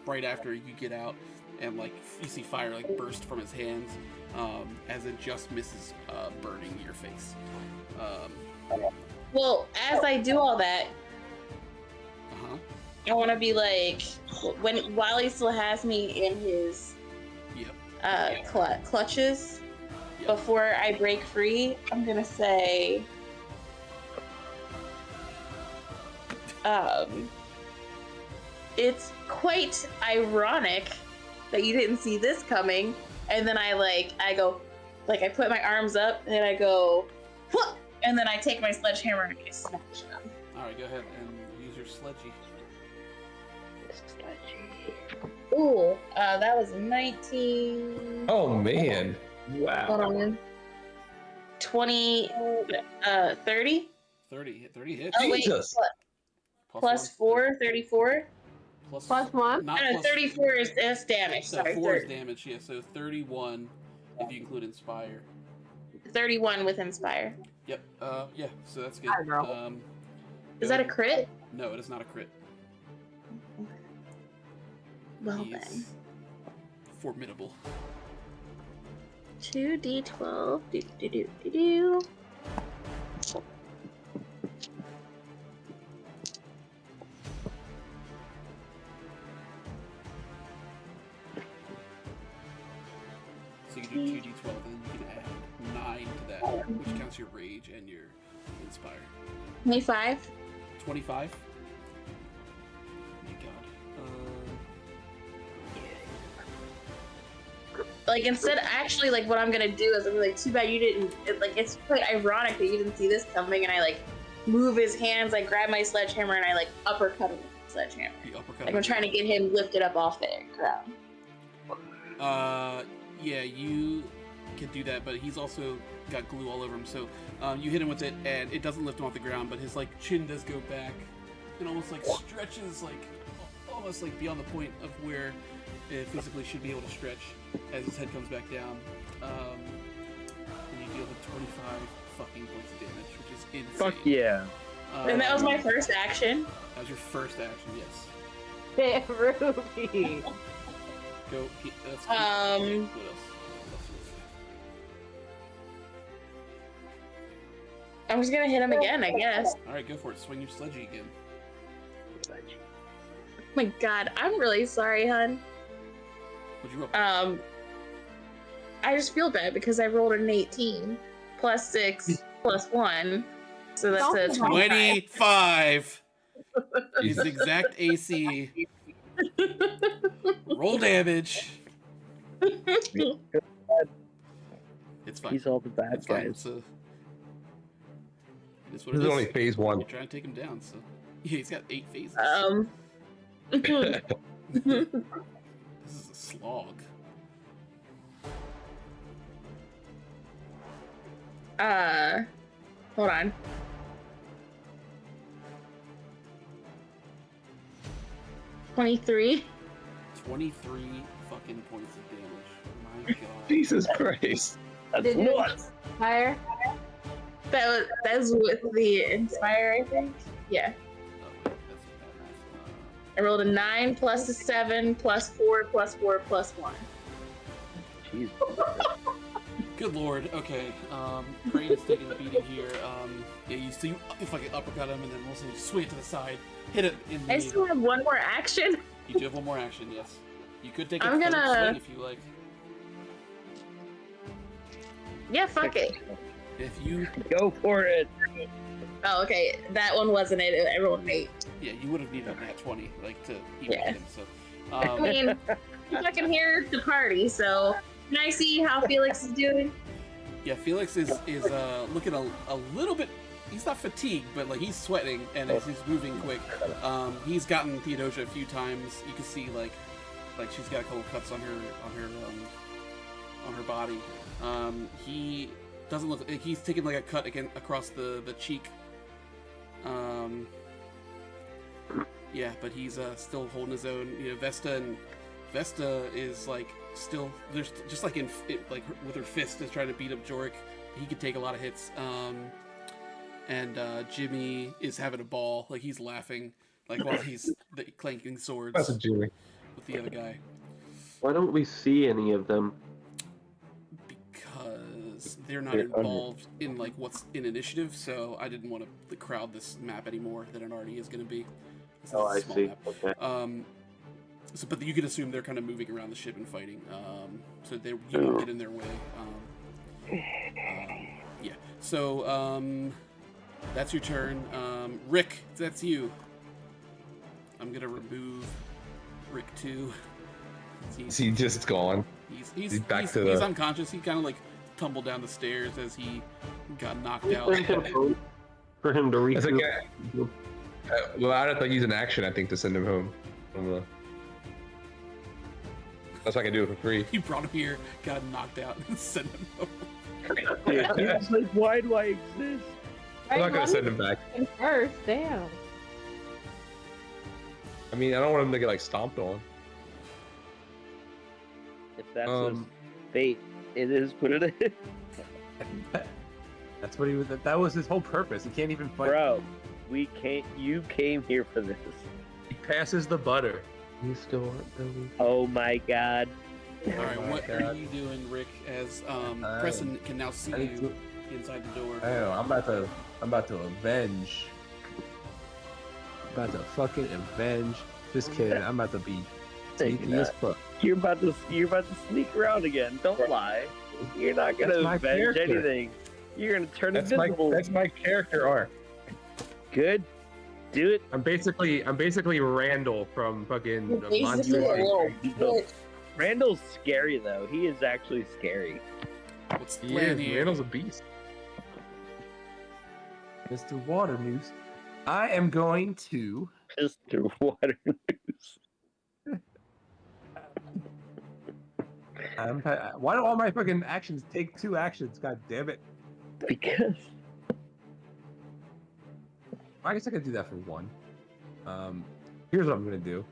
right after you get out, and like you see fire like burst from his hands as it just misses burning your face. Well, as I do all that, Uh-huh. I want to be like, while he still has me in his Yep. clutches, Yep. before I break free, I'm gonna say, it's quite ironic that you didn't see this coming, and then I go, I put my arms up, and I go, "Huh!" And then I take my sledgehammer and I smash him. All right, go ahead and use your sledgy. Ooh, that was 19. Oh man. Wow. Hold on. 20, 30? 30 hits. Oh, wait. Jesus. Plus 4, 34? Plus Plus 1? Not No, plus, 34 is damage. So Sorry, 4 is 30. damage, yeah. So 31 if you include Inspire. 31 with Inspire. Yep. Yeah. So that's good. Hi, girl. Is that a crit? No, it is not a crit. Well He's then. formidable. 2d12. Do. So you can do 2d12, and then you can add 9 to that, which counts your rage and your Inspire. 25. 25. Oh my god. Like instead, actually, like what I'm gonna do is I'm like, too bad you didn't. It's quite ironic that you didn't see this coming, and I like move his hands, I grab my sledgehammer, and I like uppercut him with the sledgehammer. The uppercut. Like I'm trying to get him lifted up off the ground. Yeah, you can do that, but he's also got glue all over him. So you hit him with it, and it doesn't lift him off the ground, but his like chin does go back, and almost like stretches like almost like beyond the point of where it physically should be able to stretch as his head comes back down. And you deal with 25 fucking points of damage, which is insane. Fuck yeah. And that was my first action. That was your first action, yes. Hey, Ruby. Go. That's Um, What else? I'm just gonna hit him again, I guess. All right, go for it. Swing your sledgy again. Oh my god, I'm really sorry, hun. What'd you roll? I just feel bad because I rolled an 18 plus 6 plus 1, so that's a 25. 25 is the exact AC. Roll damage. It's fine. He's all the bad It's fine. guys. It's, it is what This it is is. only phase 1. You're trying to take him down, so yeah, he's got 8 phases. This is a slog. Hold on. $23. 23 fucking points of damage. My god. Jesus Christ. That's Did you nuts. Fire? That was with the Inspire, I think. Yeah. Oh, wait, that's bad math. I rolled a 9 plus a 7 plus 4 plus 4 plus 1. Jesus. Good lord. Okay. Crane is taking a beating here. Yeah, you fucking uppercut him, and then also you swing it to the side, hit it in the. I still have one more action. You do have one more action, yes. You could take a I'm third gonna- swing if you like. Yeah, fuck it. If you, Go for it. Oh, okay. That one wasn't it. I rolled an 8. yeah, you would have needed a nat 20, like to even Yeah. hit him. So, I mean, I'm fucking here to party, so can I see how Felix is doing? yeah, Felix is looking a little bit. He's not fatigued, but like he's sweating and he's moving quick. He's gotten Theodosia a few times. You can see like she's got a couple cuts on her body. He doesn't look. He's taking like a cut again across the cheek. Yeah, but he's still holding his own. You know, Vesta is like still. There's just like like with her fist is trying to beat up Jorik. He could take a lot of hits. And Jimmy is having a ball. Like he's laughing, like while he's clanking swords That's a Jimmy. with the other guy. Why don't we see any of them? Because they're not They're involved in like what's in initiative, so I didn't want to crowd this map any more than it already is going to be. This is Oh, a I small see. map. Okay. So, but you can assume they're kind of moving around the ship and fighting. So you won't get in their way. Yeah. So that's your turn. Rick, that's you. I'm gonna remove Rick too. Is he just gone? He's back to he's the- unconscious. He kind of like tumbled down the stairs as he got knocked We out. send him home for him to That's recoup. okay. Well, I'd have to use an action, I think, to send him home. That's what I can do it for free. He brought him here, got him knocked out, and sent him home. It's like, why do I exist? I'm not gonna send him back. First, damn. I mean, I don't want him to get like stomped on. If that's his fate, it is what it is. That's what he was. That was his whole purpose. He can't even fight. Bro, you came here for this. He passes the butter. You still aren't done. Oh my god. All right, my what God. are you doing, Rick? As Preston can now see I need you inside the door. I know. I'm about to avenge. I'm about to fucking avenge. Just kidding. I'm about to be sneaky as fuck. You're about to sneak around again. Don't lie. You're not gonna That's my avenge character. anything. You're gonna turn That's invisible. my character arc. Good. Do it. I'm basically Randall from fucking You're basically a little bitch. Randall's scary though. He is actually scary. What's the He plan is. here? Randall's a beast. Mr. Water News. I am going to. Mr. Water News. Why do all my fucking actions take 2 actions? God damn it! Because I guess I could do that for 1. Here's what I'm gonna do.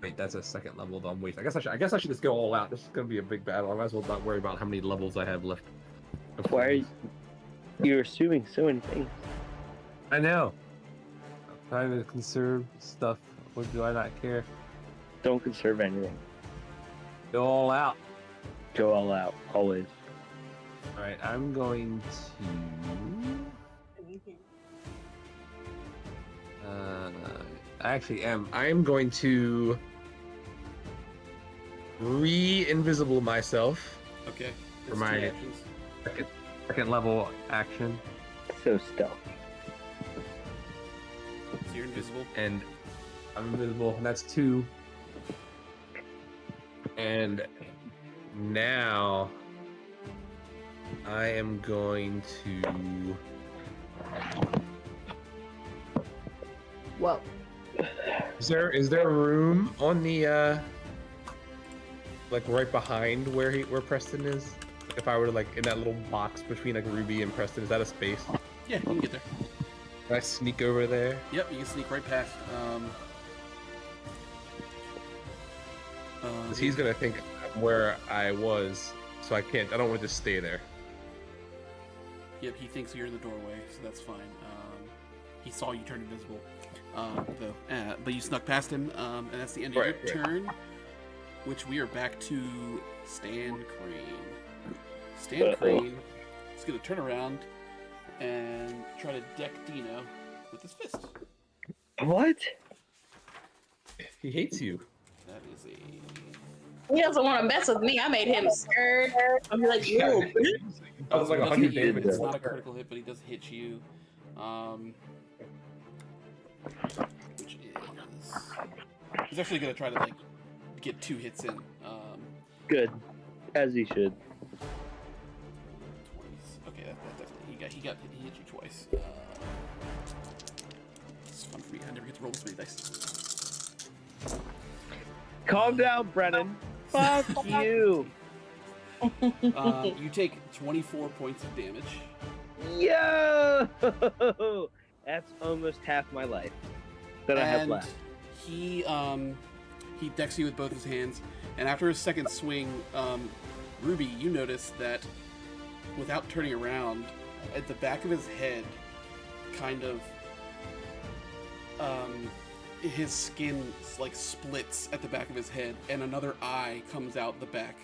Wait, that's a 2nd level. I'm wasting. I guess I should just go all out. This is gonna be a big battle. I might as well not worry about how many levels I have left. why are you're assuming so many things? I know. I'm trying to conserve stuff. What do I not care? Don't conserve anything. Go all out. Go all out, always. All right, I'm going to. I actually am. I am going to re-invisible myself. Okay. For That's my- 2 actions. Second level action, So stealthy. So you're invisible. and I'm invisible, and that's 2. And now I am going to Whoa. is there room on the like right behind where Preston is? If I were to like in that little box between like Ruby and Preston, is that a space? Yeah, you can get there. Can I sneak over there? Yep, you can sneak right past. 'Cause he's gonna think I'm where I was, so I don't want to just stay there. Yep, he thinks you're in the doorway, so that's fine. He saw you turn invisible, though. But you snuck past him, and that's the end of Right, your turn. Which we are back to Stan Crane. Stan Crane is going to turn around and try to deck Dino with his fist. What? He hates you. That is a... He doesn't want to mess with me. I made him scared. I'm like, you little bitch. I was like He does 100 hit you, damage. but it's not a critical hit, but he does hit you. Which is... He's actually going to try to, like, get 2 hits in. Good. As he should. 20s. Okay, that definitely... He hit you twice. It's fun for me. I never get to roll this many dice. Calm down, Brennan. Fuck you. You take 24 points of damage. Yo! That's almost half my life that I have And left. he decks you with both his hands, and after his second swing, Ruby, you notice that without turning around, at the back of his head, kind of, his skin like splits at the back of his head, and another eye comes out the back,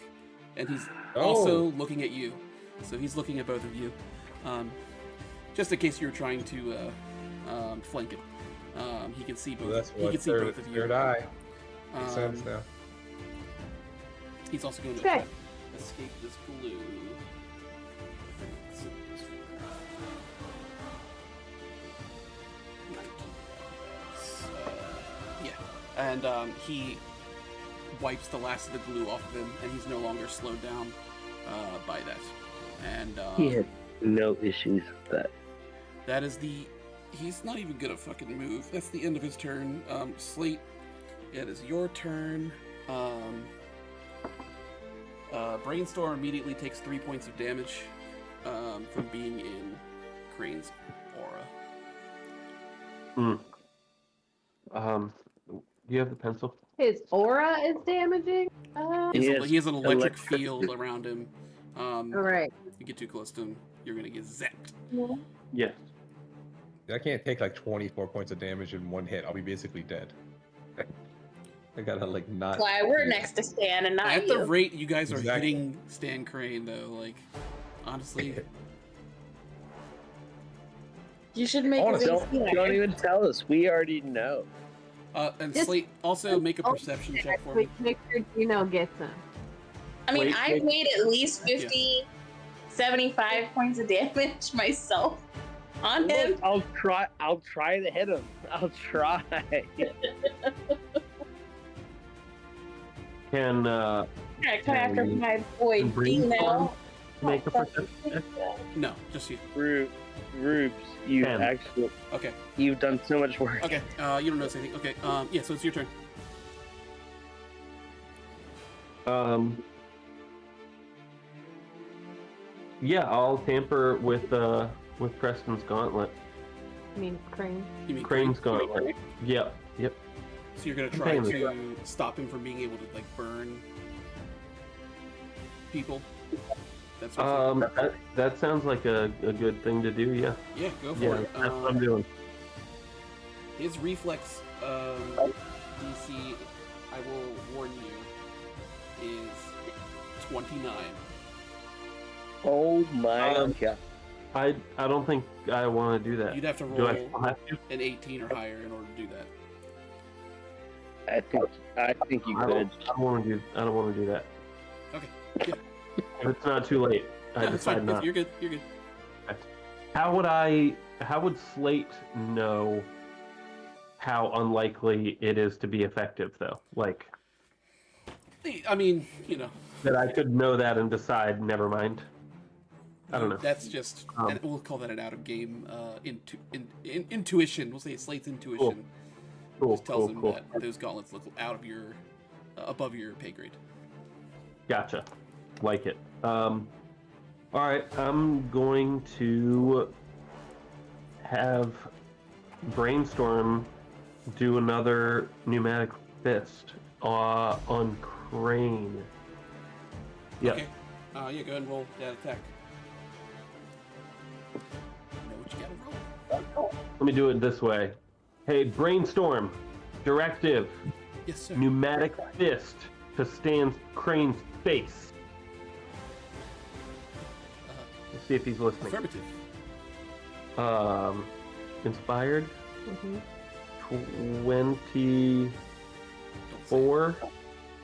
and he's also looking at you. So he's looking at both of you, just in case you're trying to flank him. He can see both. Well, that's he what can see both of you. third eye. Makes sense Um, now. He's also going to Okay. escape this glue. Yeah, and he wipes the last of the glue off of him, and he's no longer slowed down by that. And He had no issues with that. that is the... He's not even gonna fucking move. That's the end of his turn. Slate, it is your turn. Brainstorm immediately takes 3 points of damage from being in Crane's aura. Do you have the pencil? His aura is damaging? He has an electric electric- field around him. Alright. If you get too close to him, you're gonna get zapped. Yes. I can't take like 24 points of damage in one hit. I'll be basically dead. I gotta like not. That's why we're next to Stan and not At you. the rate you guys are Exactly. hitting Stan Crane, though, like, honestly, You should make Honestly, it Don't even tell us. We already know. and Just- Slate, also make a perception check for me. Make sure Dino gets him. I mean, Wait, I've wait. made at least 50 75 points of damage myself on him. I'll try to hit him. I'll try. Can I'm gonna come after my boy Brainstorm Dino. make a perception check? No, just you. Rubes, you 10. actually, Okay. you've done so much work. Okay. You don't notice anything. Okay. Yeah. So it's your turn. Yeah, I'll tamper with Preston's gauntlet. I mean, Crane. You mean Crane's Crane? gauntlet. Yep. So you're gonna I'm try paying to stop him from being able to like burn people. That's what that sounds like a good thing to do. Yeah. yeah, go for Yeah, it. that's what I'm doing. His reflex DC, I will warn you, is 29. Oh my god. I don't think I want to do that. You'd have to Do I roll still have to? an 18 or higher in order to do that. I think you I could. don't want to do that. Okay. Yeah. If it's not too late, I No, it's fine. decide not. You're good. You're good. How would Slate know how unlikely it is to be effective, though? Like I mean, you know, that I could know that and decide, never mind. I don't know. That's just, and we'll call that an out of game intuition. We'll say Slate's intuition. Cool, Just tells him cool. that those gauntlets look out of your, above your pay grade. Gotcha. Like it. All right, I'm going to have Brainstorm do another pneumatic fist on Crane. Yep. Okay. Yeah, go ahead and roll that attack. You know what you gotta roll. Let me do it this way. Hey, Brainstorm, directive, Yes, sir. pneumatic fist to stand Crane's face. Let's see if he's listening. Affirmative. Inspired, Mm-hmm. 24.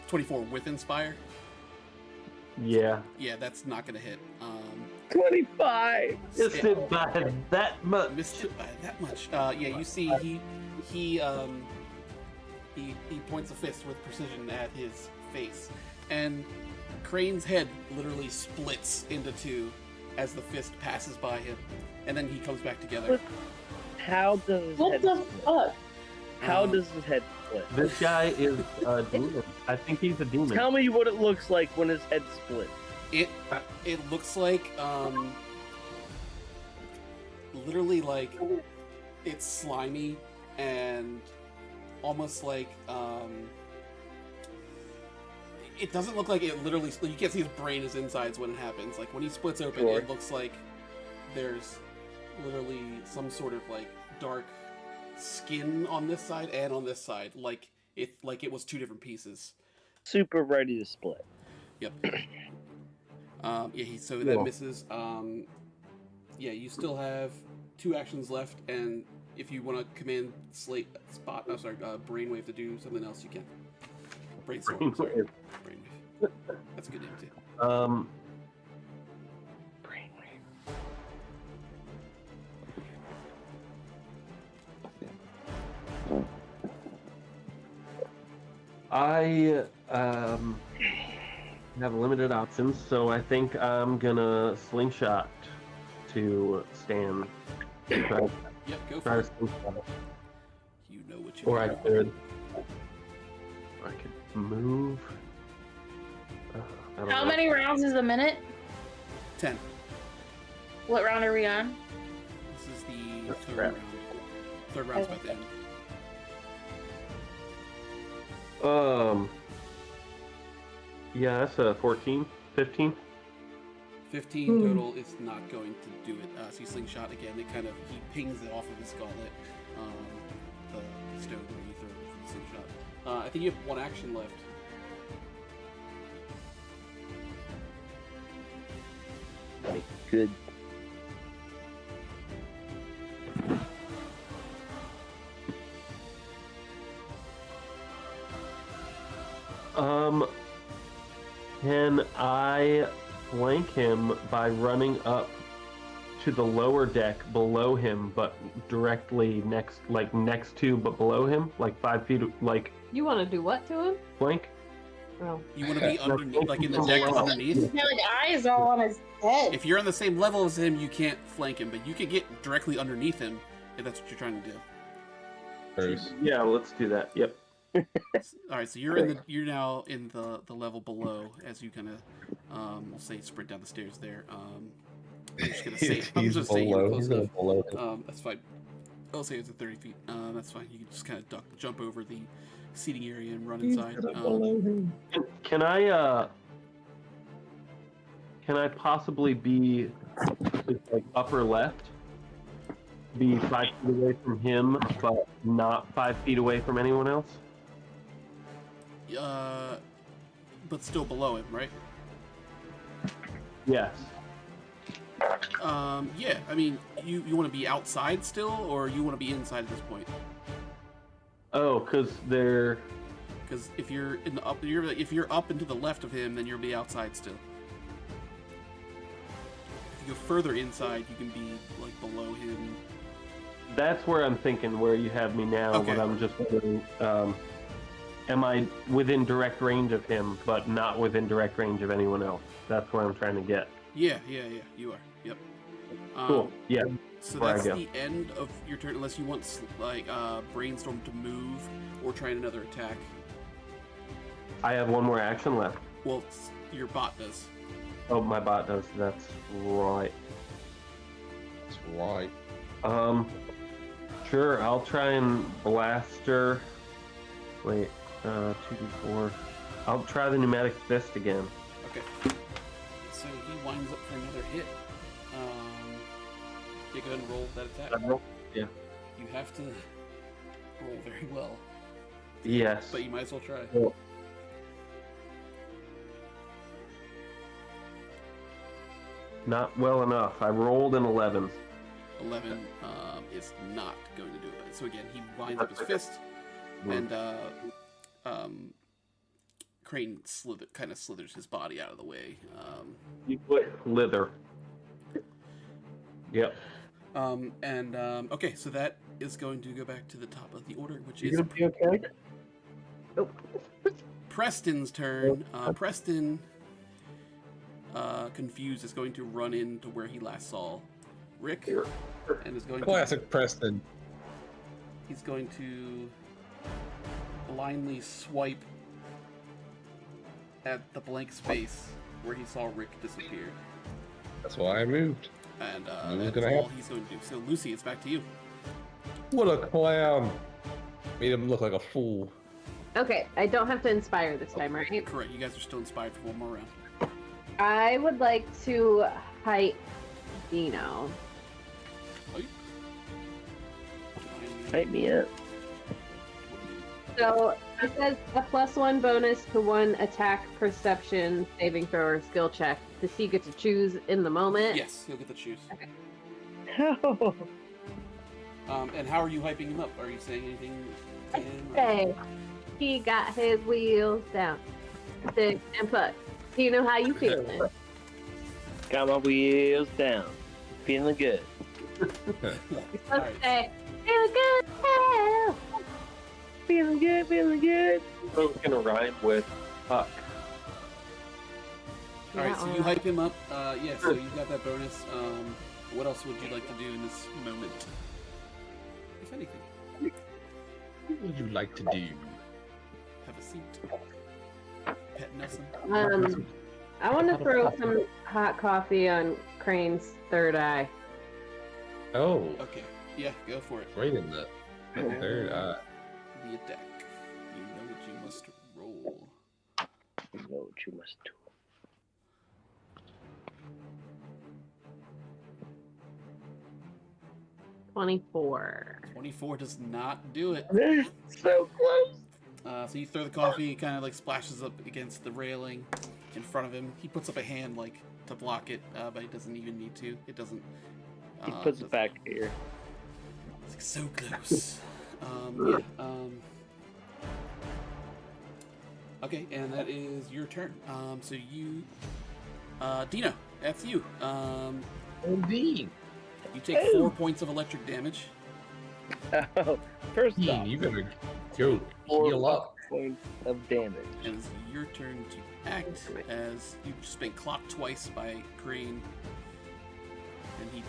24 with Inspire. Yeah. Yeah, that's not gonna hit. 25. Missed it by that much. Missed it by that much. Yeah, you see, he points a fist with precision at his face, and Crane's head literally splits into two as the fist passes by him, and then he comes back together. How does his What head the split? fuck? How does his head split? This guy is a demon. I think he's a demon. Tell me what it looks like when his head splits. It looks like literally like it's slimy and almost like it doesn't look like it literally, you can't see his brain, his insides when it happens. Like when he splits open, Sure. it looks like there's literally some sort of like dark skin on this side and on this side, like it was two different pieces. Super ready to split. Yep. So Cool. that misses. Yeah, you still have 2 actions left, and if you want to command Brainwave to do something else, you can. Brainstorm. Sorry. Brainwave. Brainwave. That's a good name too. I have limited options, so I think I'm gonna slingshot to Stan. Yep, go Try for to it. slingshot. You know what you Or I want. could move. I don't How know. many rounds is a minute? 10. What round are we on? This is the That's third crap. round. Third round's about to end. Yeah, that's a 14, 15. 15 total is not going to do it. So you slingshot again. He pings it off of his gauntlet. The stone where you throw the slingshot. I think you have 1 action left. Good. Can I flank him by running up to the lower deck below him, but directly next to, but below him, like 5 feet, like You want to do what to him? flank. Oh. You want to be underneath, like in the deck underneath. His like eyes all on his head. If you're on the same level as him, you can't flank him, but you can get directly underneath him if that's what you're trying to do. Bruce. Yeah, let's do that. Yep. All right, so you're now in the level below as you kind of we'll say sprint down the stairs there. I'm just gonna say you're close enough. That's fine. I'll say it's at 30 feet. That's fine. You can just kind of jump over the seating area and run inside. Can I possibly be like upper left? Be 5 feet away from him, but not 5 feet away from anyone else? But still below him, right? Yes. Yeah. I mean, you want to be outside still, or you want to be inside at this point? Oh, because they're... Because if you're in the if you're up and to the left of him, then you'll be outside still. If you go further inside, you can be like below him. That's where I'm thinking, where you have me now, Okay. but I'm just wondering, am I within direct range of him, but not within direct range of anyone else? That's where I'm trying to get. Yeah, you are. Yep. Cool. Yeah. So where I that's go. the end of your turn, unless you want like Brainstorm to move or try another attack. I have one more action left. Well, your bot does. Oh, my bot does. That's right. That's right. Sure, I'll try and blast her. Wait, 2d4. I'll try the pneumatic fist again. Okay. So he winds up for another hit. You go ahead and roll that attack. Yeah. You have to roll very well, Yes. but you might as well try. Well, not well enough. I rolled an 11. 11 is not going to do it. So again, he winds up his fist, and Crane kind of slithers his body out of the way. You put slither. Yep. Okay, so that is going to go back to the top of the order, which You is gonna be okay? Preston's turn. Preston, confused, is going to run into where he last saw Rick, and is going to... Classic Preston. He's going to blindly swipe at the blank space where he saw Rick disappear. That's why I moved. And That's that's gonna all happen. he's going to do. So, Lucy, it's back to you. What a clown. Made him look like a fool. Okay, I don't have to inspire this time, right? Correct. You guys are still inspired for one more round. I would like to hype Dino. Hype me up. So it says a +1 bonus to one attack, perception, saving throw, or skill check. Does he get to choose in the moment? Yes, he'll get to choose. Okay. And how are you hyping him up? Are you saying anything to him? Hey, he got his wheels down. Stick and put. Do you know how you feeling? Got my wheels down. Feeling good. You're supposed to Alright. say, feeling good. Hell. Feeling good, feeling good. So it's gonna rhyme with Huck. Alright, so you hype him up. Yeah, so you've got that bonus. What else would you like to do in this moment? If anything. What would you like to do? Have a seat. Pet Nelson. I want to throw some hot coffee on Crane's third eye. Oh, Okay. Yeah, go for it. right in the third eye. The attack. You know what you must roll. You know what you must do. $24. 24 does not do it. So close. So you throw the coffee, it kind of like splashes up against the railing in front of him. He puts up a hand like to block it, but he doesn't even need to. It doesn't. He puts it back here. It's like so close. Yeah. Okay, and that is your turn. So you Dino, that's you. Indeed. You take 4 points of electric damage. Oh, first Dean, off, you better go 4 heal up. points of damage. And it's your turn to act as you've just been clocked twice by Crane. And he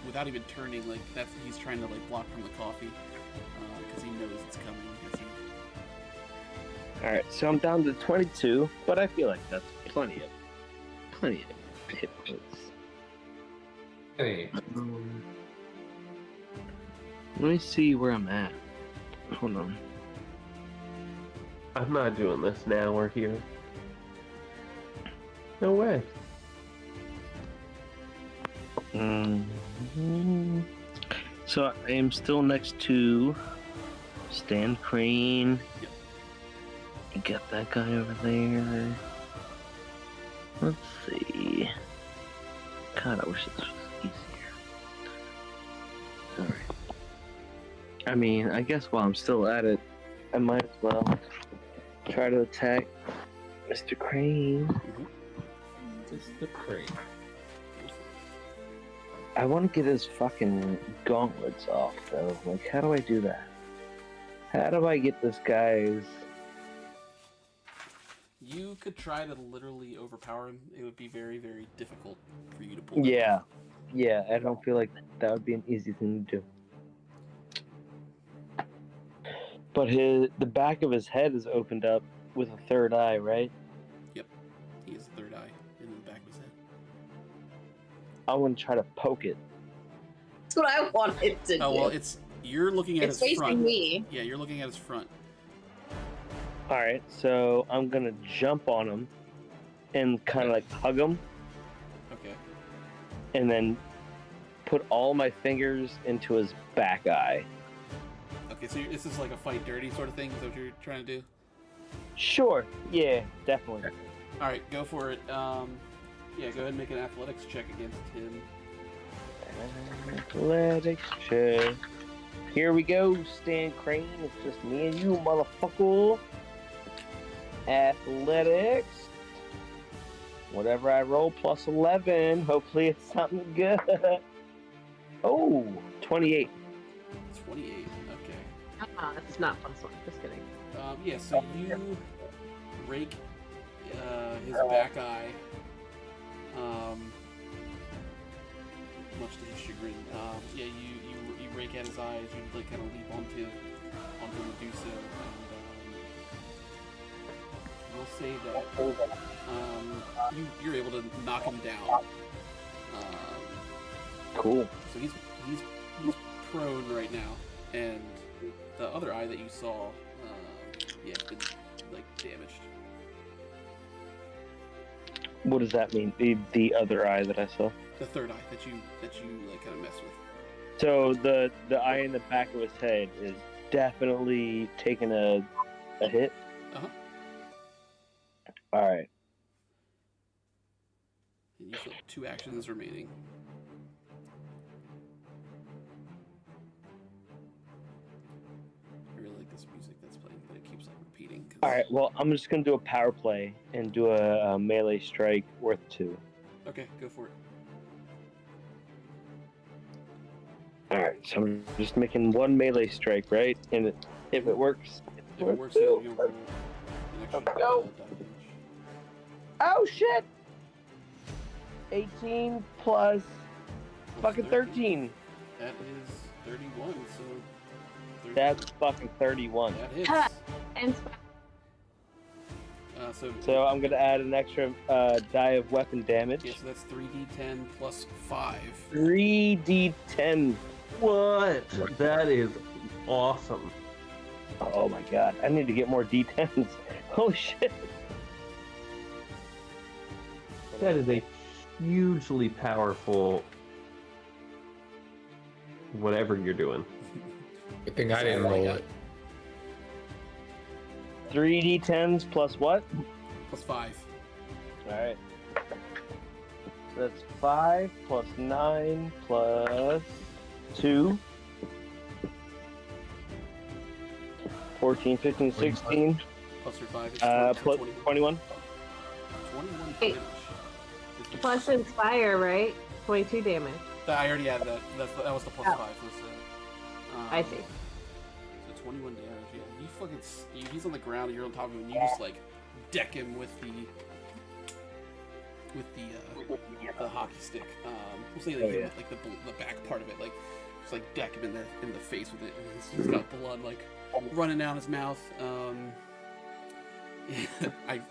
without even turning, like he's trying to like block from the coffee because he knows it's coming. All right, so I'm down to 22, but I feel like that's plenty of hit points. Hey, Let me see where I'm at. Hold on. I'm not doing this now. We're here. No way. So I am still next to Stan Crane. Yep. You got that guy over there. Let's see. God, I wish this was easier. Alright. I mean, I guess while I'm still at it, I might as well try to attack Mr. Crane. just the crane. I want to get his fucking gauntlets off, though. Like, how do I do that? How do I get this guy's... You could try to literally overpower him. It would be very, very difficult for you to pull. Yeah. Yeah, I don't feel like that would be an easy thing to do. But the back of his head is opened up with a third eye, right? Yep. He has a third eye in the back of his head. I want to try to poke it. That's what I wanted to do. Oh well, you're looking at It's his facing front. me. Yeah, you're looking at his front. Alright, so I'm gonna jump on him and kind of like hug him Okay. and then put all my fingers into his back eye. Okay, so this is like a fight dirty sort of thing. Is that what you're trying to do? Sure, yeah, definitely. All right, go for it. Yeah, go ahead and make an athletics check against him. Athletics check. Here we go, Stan Crane. It's just me and you, motherfucker. Athletics. Whatever I roll, plus 11. Hopefully it's something good. Oh, 28. 28. Okay. It's not plus one. Just kidding. Yeah, so you rake his back eye. Much to his chagrin. Yeah, you rake at his eyes. You like kind of leap onto Medusa, and we'll say that you're able to knock him down. Cool. So he's prone right now, and the other eye that you saw, yeah, it's been like damaged. What does that mean? The other eye that I saw. The third eye that you like kind of mess with. So the eye in the back of his head is definitely taking a hit. Uh-huh. All right. And you still have 2 actions remaining. I really like this music that's playing, but it keeps like repeating. All right. Well, I'm just gonna do a power play and do a melee strike worth 2. Okay, go for it. All right. So I'm just making 1 melee strike, right? And if it works, If it works, you'll roll an extra Go. die damage. Oh shit! 18 plus fucking 13. That is 31. So 30, That's fucking 31. that hits. And So So I'm gonna add an extra die of weapon damage. yeah, so that's 3d10 plus 5. 3d10. What? That is awesome. Oh my god, I need to get more d10s. Holy shit. That is a hugely powerful whatever you're doing. Good thing I didn't roll it. 3d10s plus what? Plus 5. Alright. So that's 5 plus 9 plus 2. 14, 15, 16. Plus your 5 is Plus 21. 21. 21 Hey. damage. Plus inspire, right? 22 damage. I already had that. That was the plus Oh. 5. I see. So 21 damage. Yeah, you fucking. He's on the ground. You're on top of him. And you just like deck him with the hockey stick. We'll say like, like the back part of it, like just like deck him in the face with it. And he's got blood like running down his mouth. Yeah, I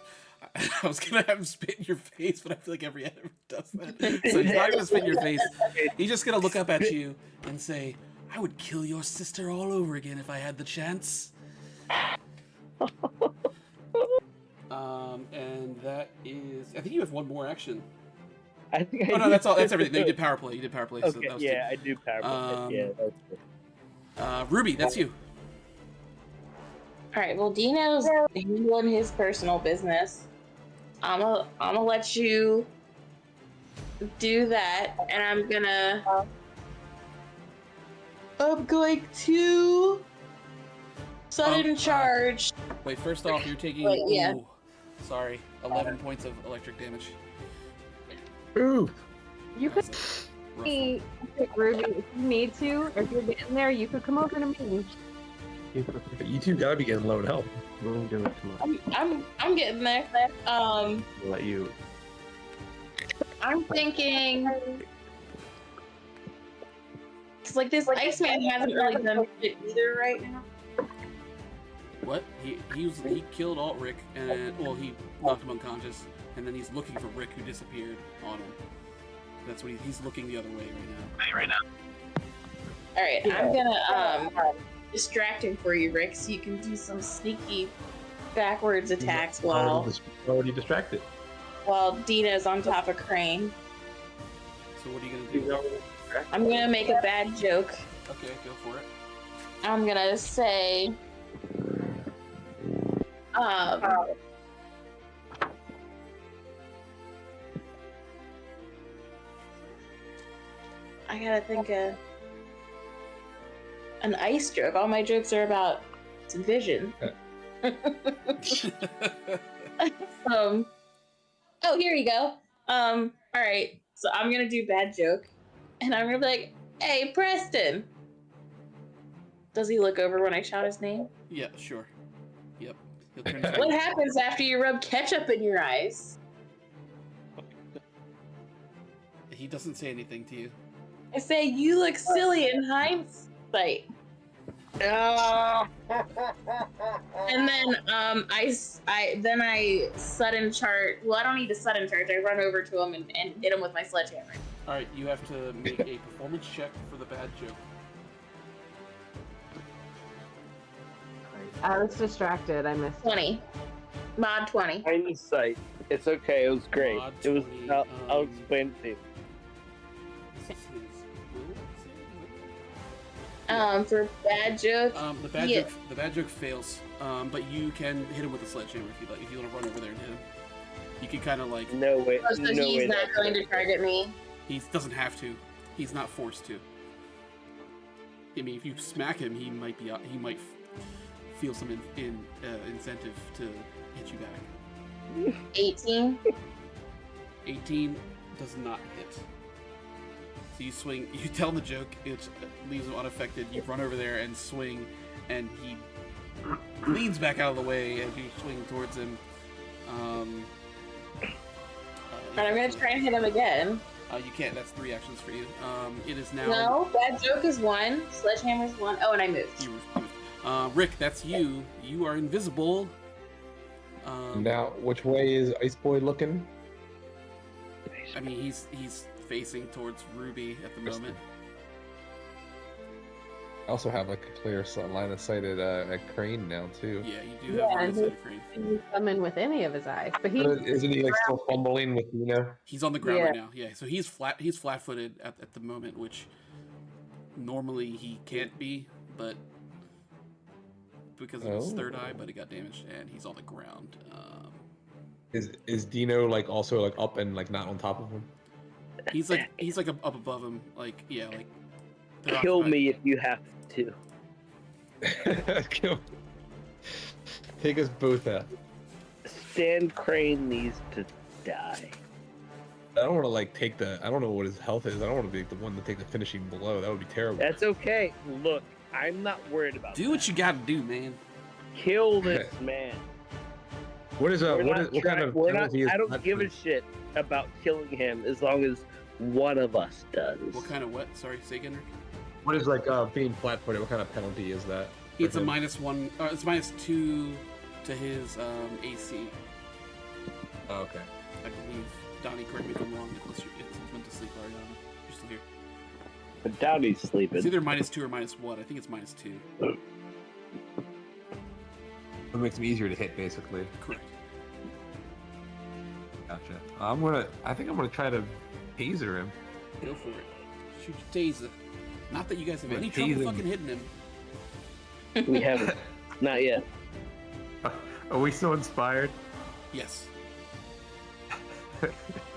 was gonna have him spit in your face, but I feel like every enemy does that. So he's not gonna spit in your face. He's just gonna look up at you and say, "I would kill your sister all over again if I had the chance." And that is. I think you have one more action. I think. Oh no, that's all. That's everything. No, you did power play. You did power play. So Okay, that was yeah, I do power play. Yeah, that's good. Ruby, that's you. All right. Well, Dino's handling his personal business. I'm gonna let you do that, and I'm going to sudden charge. Wait, first off, you're taking. Wait, yeah. Ooh, sorry, 11 points of electric damage. Ooh. You could That's be Ruby if you need to, or if you're getting there, you could come over to me. You two gotta be getting low in health. We won't do it too much. I'm getting there. We'll let you. I'm thinking. Cause like this Iceman hasn't really done shit either right now. What? He killed Alt-Rick, and well, he knocked him unconscious, and then he's looking for Rick, who disappeared on him. That's what he's looking the other way right now. All right, I'm gonna distract him for you, Rick, so you can do some sneaky backwards attacks while Already distracted. Dina's on top of Crane. So what are you gonna do? I'm gonna make a bad joke. Okay, go for it. I'm gonna say, I gotta think of an ice joke. All my jokes are about vision. Oh, here you go. All right. So I'm gonna do bad joke, and I'm gonna be like, "Hey, Preston." Does he look over when I shout his name? Yeah, sure. Yep. He'll turn his What head. happens after you rub ketchup in your eyes? He doesn't say anything to you. I say, "You look silly in hindsight." And then I sudden charge. Well, I don't need to sudden charge. I run over to him and hit him with my sledgehammer. All right, you have to make a performance check for the bad joke. I was distracted. I missed it. 20. Mod 20. Hindsight. It's okay. It was great. Mod It was. 20, I'll explain it to you. This is his will? For bad joke. The bad joke fails. But you can hit him with a sledgehammer if you like. If you want to run over there and hit him, you can kind of like. No way. Oh, so no he's way not that's going to okay. target me. He doesn't have to. He's not forced to. I mean, if you smack him, he might feel some incentive to hit you back. 18. 18 does not hit. So you swing. You tell him the joke. It leaves him unaffected. You run over there and swing, and he leans back out of the way as you swing towards him. And I'm going to try and hit him again. You can't. That's 3 actions for you. It is now. No, bad joke is 1. Sledgehammer is 1. Oh, and I moved. You moved. Rick, that's you. You are invisible. Now, which way is Ice Boy looking? I mean, he's facing towards Ruby at the moment. I also have like a clear line of sight at Crane now too. Yeah, you do have line of sight of Crane. He didn't come in with any of his eyes, but he. Isn't he like still fumbling with He's on the ground right now. Yeah, so he's flat-footed at the moment, which normally he can't be, but because of his third eye, but it got damaged and he's on the ground. Is Dino like also like up and like not on top of him? He's like up above him, like yeah, like. they're Kill occupied. me if you have to. Kill. Take us both out. Stan Crane needs to die. I don't want to like take the. I don't know what his health is. I don't want to be the one to take the finishing blow. That would be terrible. That's okay. Look, I'm not worried about Do what you gotta do, man. Kill this man. What is We're what not is what kind try- of we're not, penalty is I don't that give for- a shit about killing him as long as one of us does. What kind of what? Sorry, say again, Rick. What is like being flat-footed? What kind of penalty is that? It's for a him? -1. It's -2 to his AC. Oh, okay. I believe. Donnie, correct me if I'm wrong. Unless you went to sleep, Ariana. You're still here. But Downey's sleeping. It's either -2 or -1. I think it's -2. It makes him easier to hit, basically. Correct. Gotcha. I think I'm gonna try to taser him. Go for it. Shoot your taser. Not that you guys have Yeah, any trouble tease him. fucking hitting him. We haven't. Not yet. Are we so inspired? Yes.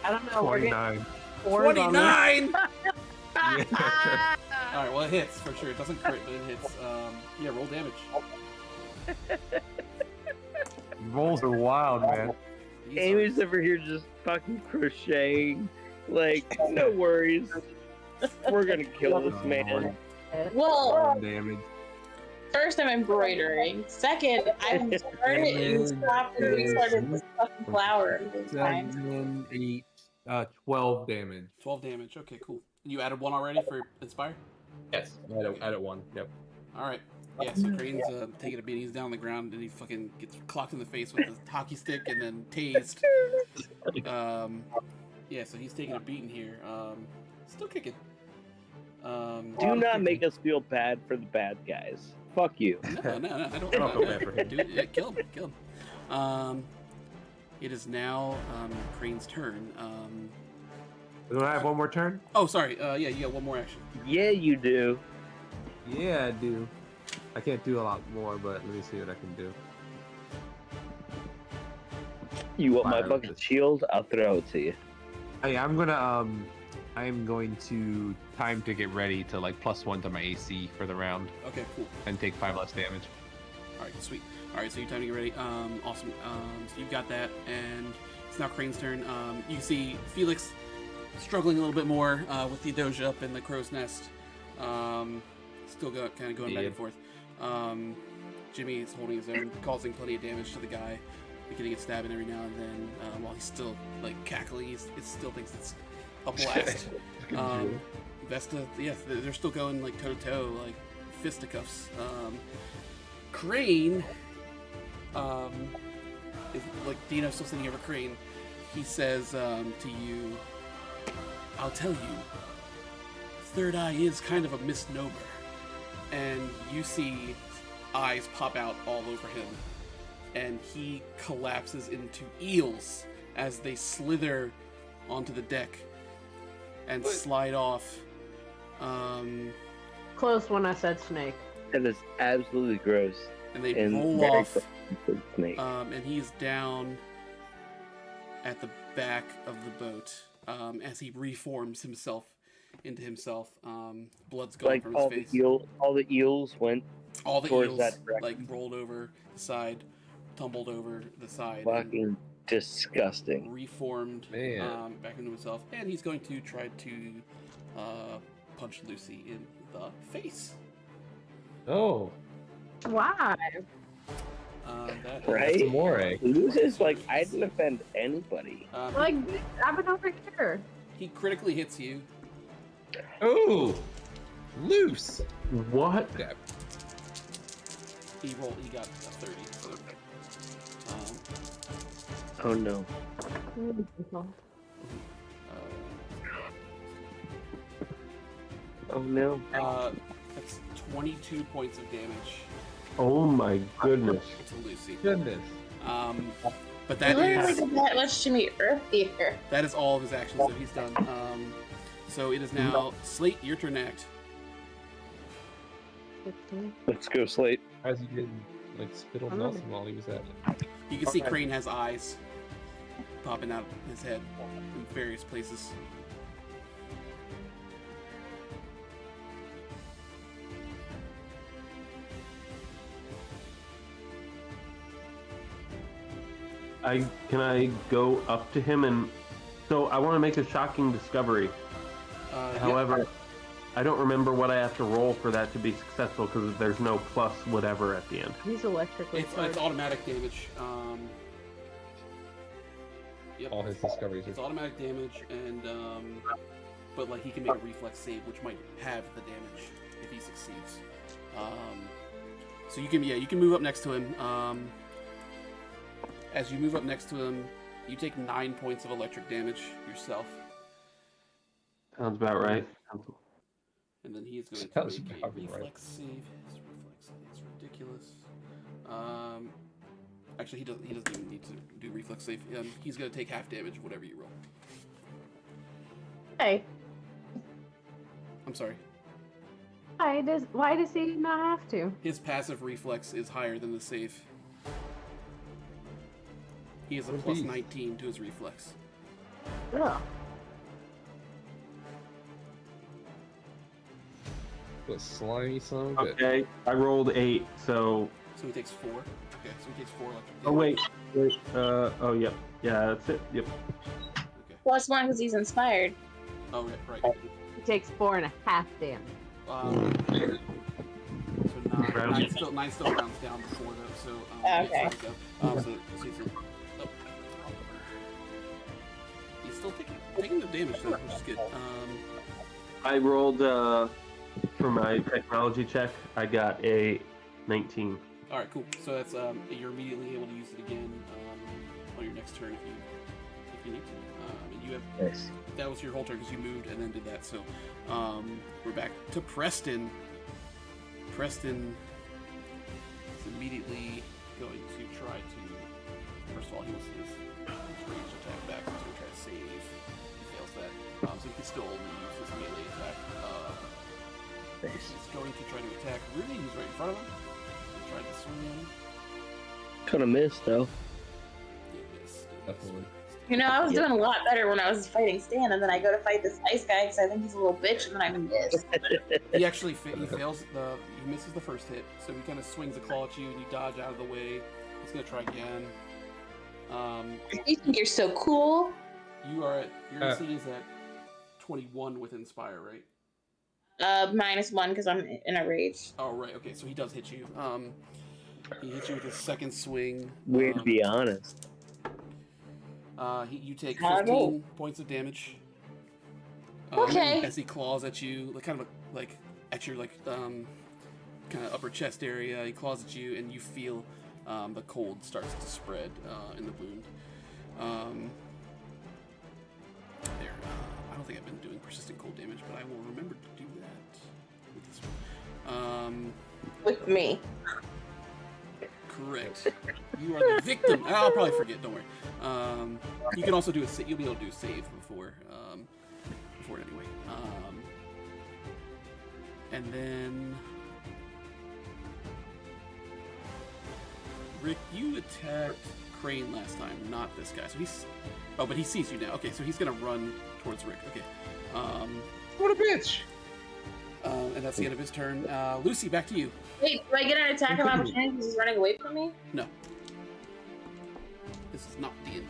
I don't know. We're getting 29. fours on this. 29! Yeah. Alright, well, it hits for sure. It doesn't crit, but it hits. Yeah, roll damage. Rolls are wild, man. These Amy's are- over here just fucking crocheting. Like, no worries. We're gonna kill this man. Well, Damage. first I'm embroidering. Second, I'm started and stopped and restarted this fucking flower. Time. 7, 8, 12 damage. 12 damage. Okay, cool. You added 1 already for Inspire? Yes, I had it 1. Yep. Alright. Yeah, so Crane's taking a beat. He's down on the ground and he fucking gets clocked in the face with a hockey stick and then tased. Yeah, so he's taking a beating here. Still kicking. Do not make us feel bad for the bad guys. Fuck you. No, I don't. I don't feel bad for him. Dude, yeah, kill him. It is now Crane's turn. Do I have one more turn? Oh, sorry. Yeah, you got one more action. Yeah, you do. Yeah, I do. I can't do a lot more, but let me see what I can do. You want my Fire bucket resist. shield? I'll throw it to you. Hey, I am going to time to get ready to like +1 to my AC for the round Okay, cool. and take 5 less damage. All right, sweet. All right, so your time to get ready. Awesome. So you've got that, and it's now Crane's turn. You can see Felix struggling a little bit more with the Doja up in the crow's nest. Still kind of going back and forth. Jimmy is holding his own, causing plenty of damage to the guy, getting a stabbing every now and then. While he's still like cackling, he still thinks it's a blast. Vesta, yeah, they're still going like toe to toe, like fisticuffs. Crane, is like Dino's still sitting over Crane. He says to you, "I'll tell you, Third Eye is kind of a misnomer." And you see eyes pop out all over him, and he collapses into eels as they slither onto the deck and slide off. Close when I said snake. That is absolutely gross. And they And roll very off, gross snake. and he's down at the back of the boat as he reforms himself into himself. Blood's going Like from his face. all the eels went All the towards eels that direction. like rolled over the side, tumbled over the side, and fucking disgusting. reformed Man. back into himself, and he's going to try to punch Lucy in the face. Oh, Why? That Right? Amore. Loses like I didn't offend anybody. Like, I've been over here. he critically hits you. Oh, loose. What? Yeah. He got a 30. So, Oh no. Oh no. that's 22 points of damage Oh my goodness. to Lucy. Goodness. But We that literally is did that much to me earlier. that is all of his actions that he's done. So it is now Slate, your turn to act. Let's go, Slate. How's he getting like spit on Nelson while he was at it? You can see Crane has eyes popping out of his head in various places. Can I go up to him and So I want to make a shocking discovery. However, I don't remember what I have to roll for that to be successful because there's no plus whatever at the end. He's electrically It's charged. automatic damage. Yep. All his discoveries It's are. automatic damage, and but like he can make a reflex save, which might have the damage if he succeeds. So you can move up next to him. As you move up next to him, you take 9 points of electric damage yourself, Sounds about right. and then he is going to Sounds make a about right. reflex save. His reflex save is ridiculous. Actually, he doesn't even need to do reflex save. He's going to take half damage of whatever you roll. Hey, I'm sorry. why does he not have to? His passive reflex is higher than the save. He has a What plus beast? 19 to his reflex. Ugh. What slimy son of a bitch. Okay, I rolled 8, so... So he takes 4. Okay, so he takes 4 electric damage. Oh, wait. Oh, yep. Yeah, that's it. Yep. Okay. +1 because he's inspired. Oh, yeah, right. He takes 4.5 damage. So 9 still rounds down before though. So Okay. so he's he's still taking the damage though, which is good. I rolled, for my technology check, I got a 19. All right, cool. So that's you're immediately able to use it again on your next turn if you need to. And you have Nice. that was your whole turn because you moved and then did that. So we're back to Preston. Preston is immediately going to try to. First of all, he wants his ranged attack back. So he's going to try to save. He fails that, so he can still only use his melee attack. Nice. He's going to try to attack Rudy, who's right in front of him. He tried to swing him. Kind of missed though. He missed. Definitely. You know, I was Yeah. doing a lot better when I was fighting Stan, and then I go to fight this ice guy because I think he's a little bitch, and then I miss. He actually he fails he misses the first hit, so he kind of swings a claw at you, and you dodge out of the way. He's gonna try again. You think you're so cool? Your AC is at 21 with Inspire, right? -1 because I'm in a rage. Oh right, okay, so he does hit you. He hits you with his second swing. Weird to be honest. You take How do I roll? 15 points of damage. Okay. As he claws at you, like at your kind of upper chest area, he claws at you, and you feel the cold starts to spread in the wound. There. I don't think I've been doing persistent cold damage, but I will remember to do that with this one. With me. Correct. You are the victim. I'll probably forget. Don't worry. You can also do a. You'll be able to do a save before it anyway. And then Rick, you attacked Crane last time, not this guy. So he's. Oh, but he sees you now. Okay, so he's gonna run towards Rick. Okay. What a bitch! And that's the end of his turn. Lucy, back to you. Wait, do I get an attack of opportunity because he's running away from me? No. This is not D&D.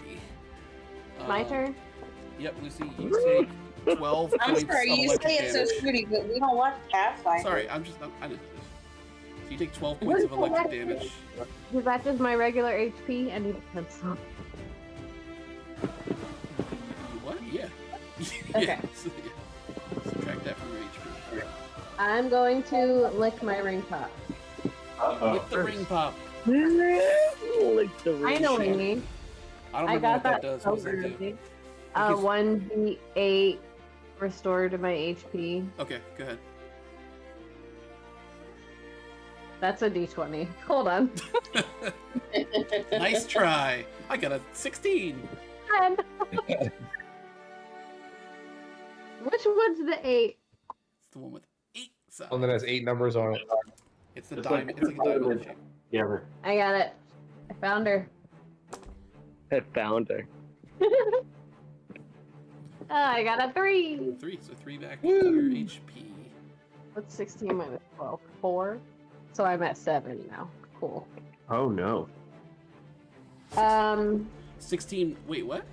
My turn? Yep, Lucy, you take 12 I'm points sorry, of you electric say it so damage. snooty, but we don't watch Pathfinder. Sorry, I didn't do this. So you take 12 points of electric damage. Is that just my regular HP? I need a pencil. What? Yeah. Okay. Yeah. Subtract that from your HP. I'm going to lick my ring pop. With the ring pop. Like the I know what you ring. mean. I don't I remember got what that that does. so What does that do? early. Because- 1d8 restore to my HP. Okay, go ahead. That's a d20. Hold on. Nice try. I got a 16. Which one's the 8? It's the one with 8 sides. One that has 8 numbers on it. It's the It's diamond. like- It's like a diamond shape. Yeah, right. I got it. I found her. I found her. I got a 3. 3, so 3 back to your HP. What's 16 minus 12? 4. So I'm at 7 now. Cool. Oh no. 16. Wait, what?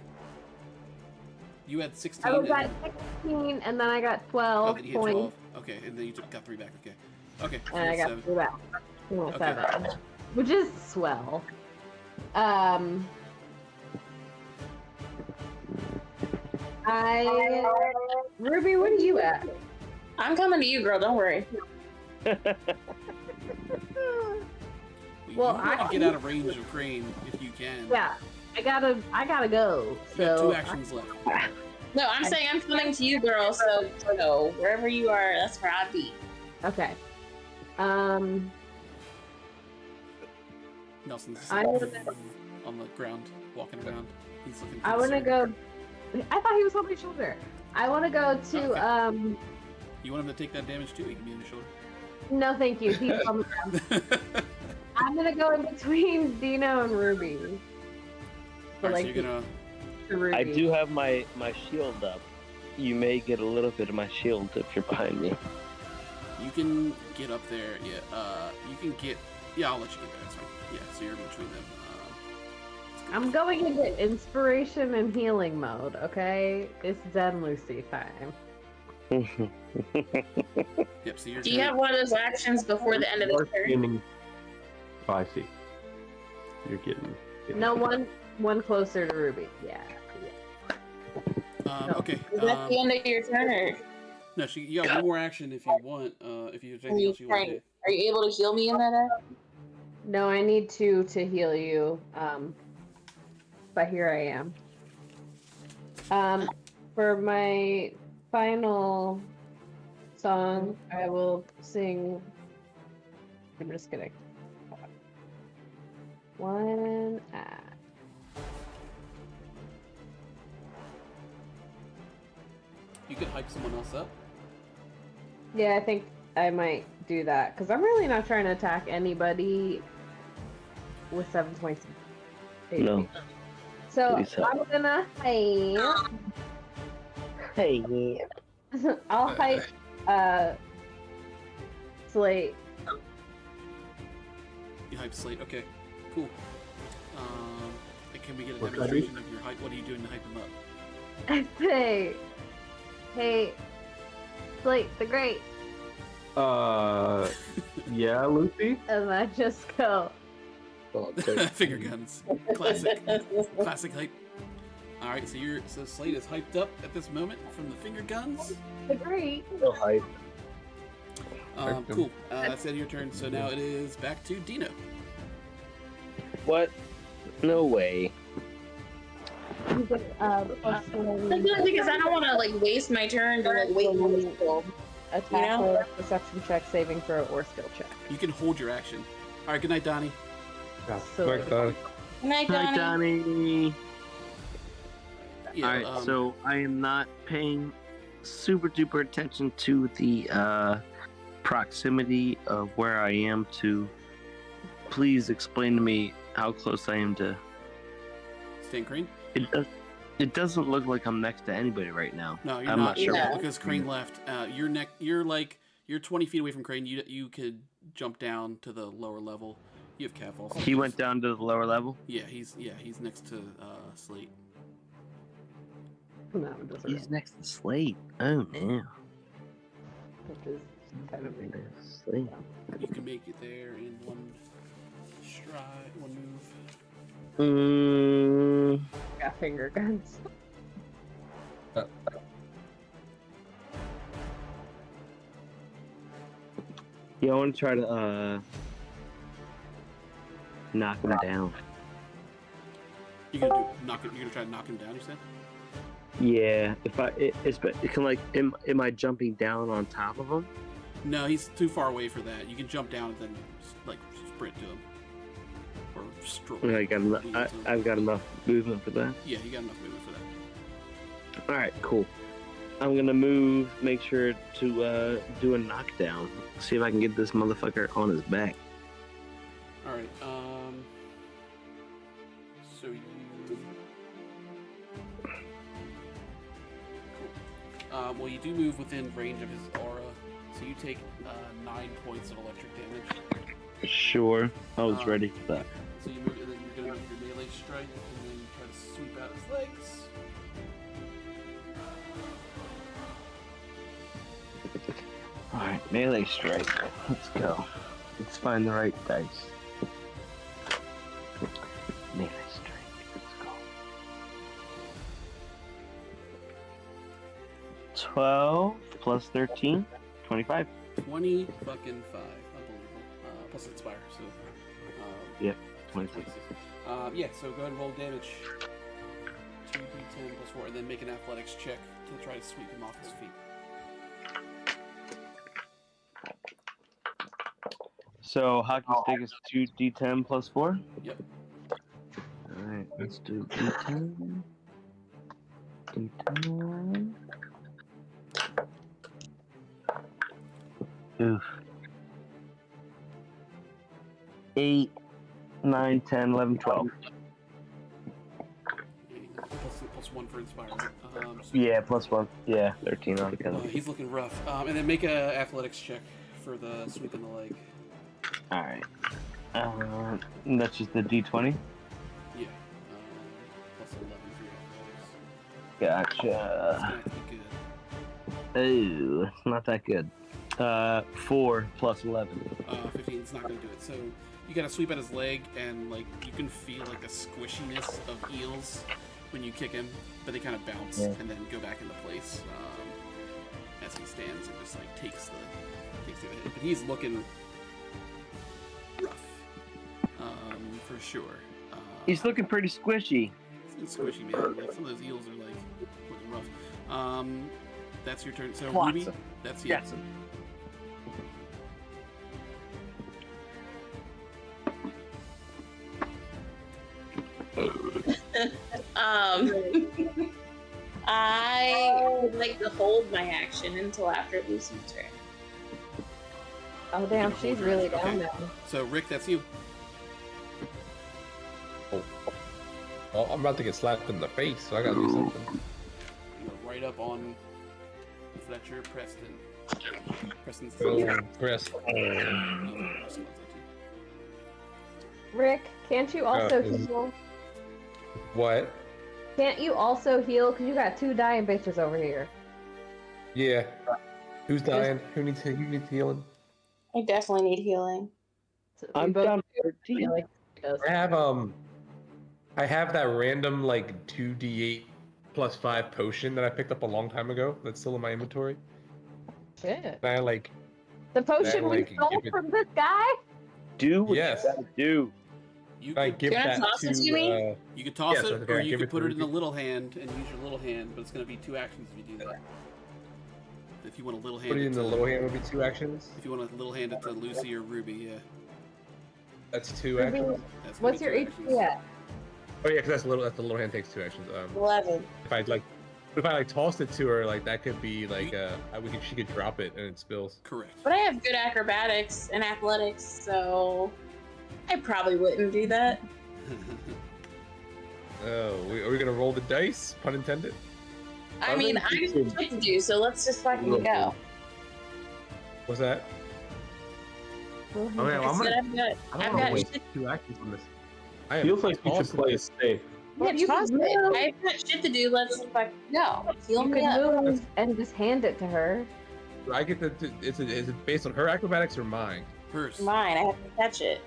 You had 16. I was and at then- 16, and then I got oh, 12 then you hit points, 12. Okay, and then you got 3 back. Okay. Okay. So and I got seven. 3 back. Okay. 7, which is swell. Ruby, what are you at? I'm coming to you, girl. Don't worry. Well, you want to get out of range of Crane if you can. Yeah, I gotta go. You got 2 So actions left. No, I'm saying I'm coming to you, girl. So wherever you are, that's where I'd be. okay. Nelson's I on would- the ground, walking around. He's looking. I want to concerned. go. I thought he was on my shoulder. I want to go to Okay. You want him to take that damage too? He can be on your shoulder. No, thank you. He's on the ground. I'm gonna go in between Dino and Ruby. So, Alright, like, so you're gonna. to Ruby. I do have my shield up. You may get a little bit of my shield if you're behind me. You can get up there. Yeah. You can get. Yeah, I'll let you get there. That's fine. Yeah. So you're between them. I'm going into inspiration and healing mode. Okay, it's Zen Lucy time. Yep. So you're. Do you have one of those actions before the end of the You're turn? getting- Oh, I see. You're getting. No, one closer to Ruby. Yeah. No. Okay. Is that the end of your turn, or No, you got one more action if you want. If there's anything else you want to do. are you able to heal me in that act? No, I need to heal you. But here I am. For my final song, I will sing. I'm just kidding. One act. You could hype someone else up. Yeah, I think I might do that because I'm really not trying to attack anybody with 7 points. of No. HP. So Please help. I'm gonna hype. Hey. I'll hype Slate. You hype Slate. Okay. Cool. Can we get a We're demonstration of your hype? What are you doing to hype him up? I say, hey, Slate the Great, Yeah, Lucy. and I just go. Finger guns. Classic. Classic hype. All right. So Slate is hyped up at this moment from the finger guns. The Great. So hype. Cool. That's the end of your turn. So now it is back to Dino. What? No way. You get, plus one The good thing is I don't want to like waste my turn to like wait for this skill. attack You know? or perception check, saving throw, or skill check. You can hold your action. All right. Good night, Donnie. So, Mark Donnie. Good night, Hi, Donnie. Donnie. Yeah. Alright, so I am not paying super duper attention to the proximity of where I am to. Please explain to me how close I am to. Stan Crane. It doesn't look like I'm next to anybody right now. No, you're I'm not. not sure. Yeah. Because Crane left. You're 20 feet away from Crane. You could jump down to the lower level. You have Cav also. He went down to the lower level. Yeah, he's next to Slate. no, it doesn't. He's next to Slate. Oh no. Which is kind of weird. Slate. You can make it there in one stride, one move. Got finger guns. Yeah, I want to try to knock him down. You're gonna try to knock him down. You said. Yeah, it can like, am I jumping down on top of him? No, he's too far away for that. You can jump down and then like sprint to him, or stroke. I've got enough movement for that. Yeah, you got enough movement for that. All right, cool. I'm gonna move, make sure to do a knockdown. See if I can get this motherfucker on his back. All right. So you. Cool. Well, you do move within range of his aura, so you take 9 points of electric damage. Sure, I was ready for that. So you move, and then you're gonna move your melee strike, and then try to sweep out his legs. Alright, melee strike. Let's go. Let's find the right dice. Melee strike. Let's go. 12 plus 13, 25. 20 fucking 5. Unbelievable. Plus inspire, so. Yeah, 26. Yeah, so go ahead and roll damage. 2d10 plus 4, and then make an athletics check to try to sweep him off his feet. So hockey stick is 2d10 plus 4? Yep. Alright, let's do d10. D10. Oof. 8, 9, 10, 11, 12. Plus 1 for inspire. So, Yeah, plus 1. Yeah, 13 altogether. he's looking rough. And then make a athletics check for the sweep in the leg. Alright. That's just the d20? Yeah. Plus 11 for your athletics. Gotcha. It's gonna have to be good. Ooh, it's not that good. 4 plus 11. 15 is not going to do it. So you got to sweep at his leg, and like you can feel like the squishiness of eels when you kick him, but they kind of bounce and then go back into place as he stands and just like takes the hit. But he's looking rough, for sure. He's looking pretty squishy. It's squishy, man. Like some of those eels are like looking rough. That's your turn. So Flotsam. Ruby, that's you. Yes. I would like to hold my action until after Lucy's turn. Oh damn, she's really down Okay. now. So Rick, that's you. Well, I'm about to get slapped in the face, so I gotta do something. You're right up on Fletcher, Preston. Preston's Chris. Rick, can't you also is- heal? What? Can't you also heal? Because you got 2 dying bitches over here. Yeah. Who's dying? Who needs healing? I definitely need healing. So I'm we both down do. 13. Like, does. I have that random like 2d8 plus 5 potion that I picked up a long time ago. That's still in my inventory. Shit. And I like The potion we like, stole give it- from this guy? Do what Yes. you gotta do. You I could, give You wanna that toss it to me? you could toss Yes, it, okay, or I you give could it put to it in the Ruby. little hand and use your little hand, but it's going to be 2 actions if you do that. If you want a little hand, put it in the little hand would be 2 actions. If you want a little hand it to Lucy or Ruby, yeah. That's 2 Ruby, actions. That's gonna what's be your 2 HP actions. at? Oh yeah, because that's the little hand takes 2 actions. 11. If I tossed it to her, like that could be like she could drop it and it spills. Correct. But I have good acrobatics and athletics, so I probably wouldn't do that. Oh, are we gonna roll the dice? Pun intended. I mean, I have shit to do, so let's just fucking go. What's that? Okay, I well, I'm said gonna. I've I got waste shit. 2 actions on this. I am Feels like you should tossing play it this. safe. Yeah, You toss can it. move. I've got shit to do. Let's fucking go. Heal You me could up. move and just hand it to her. I get to. Is it based on her acrobatics or mine? Hers. Mine. I have to catch it.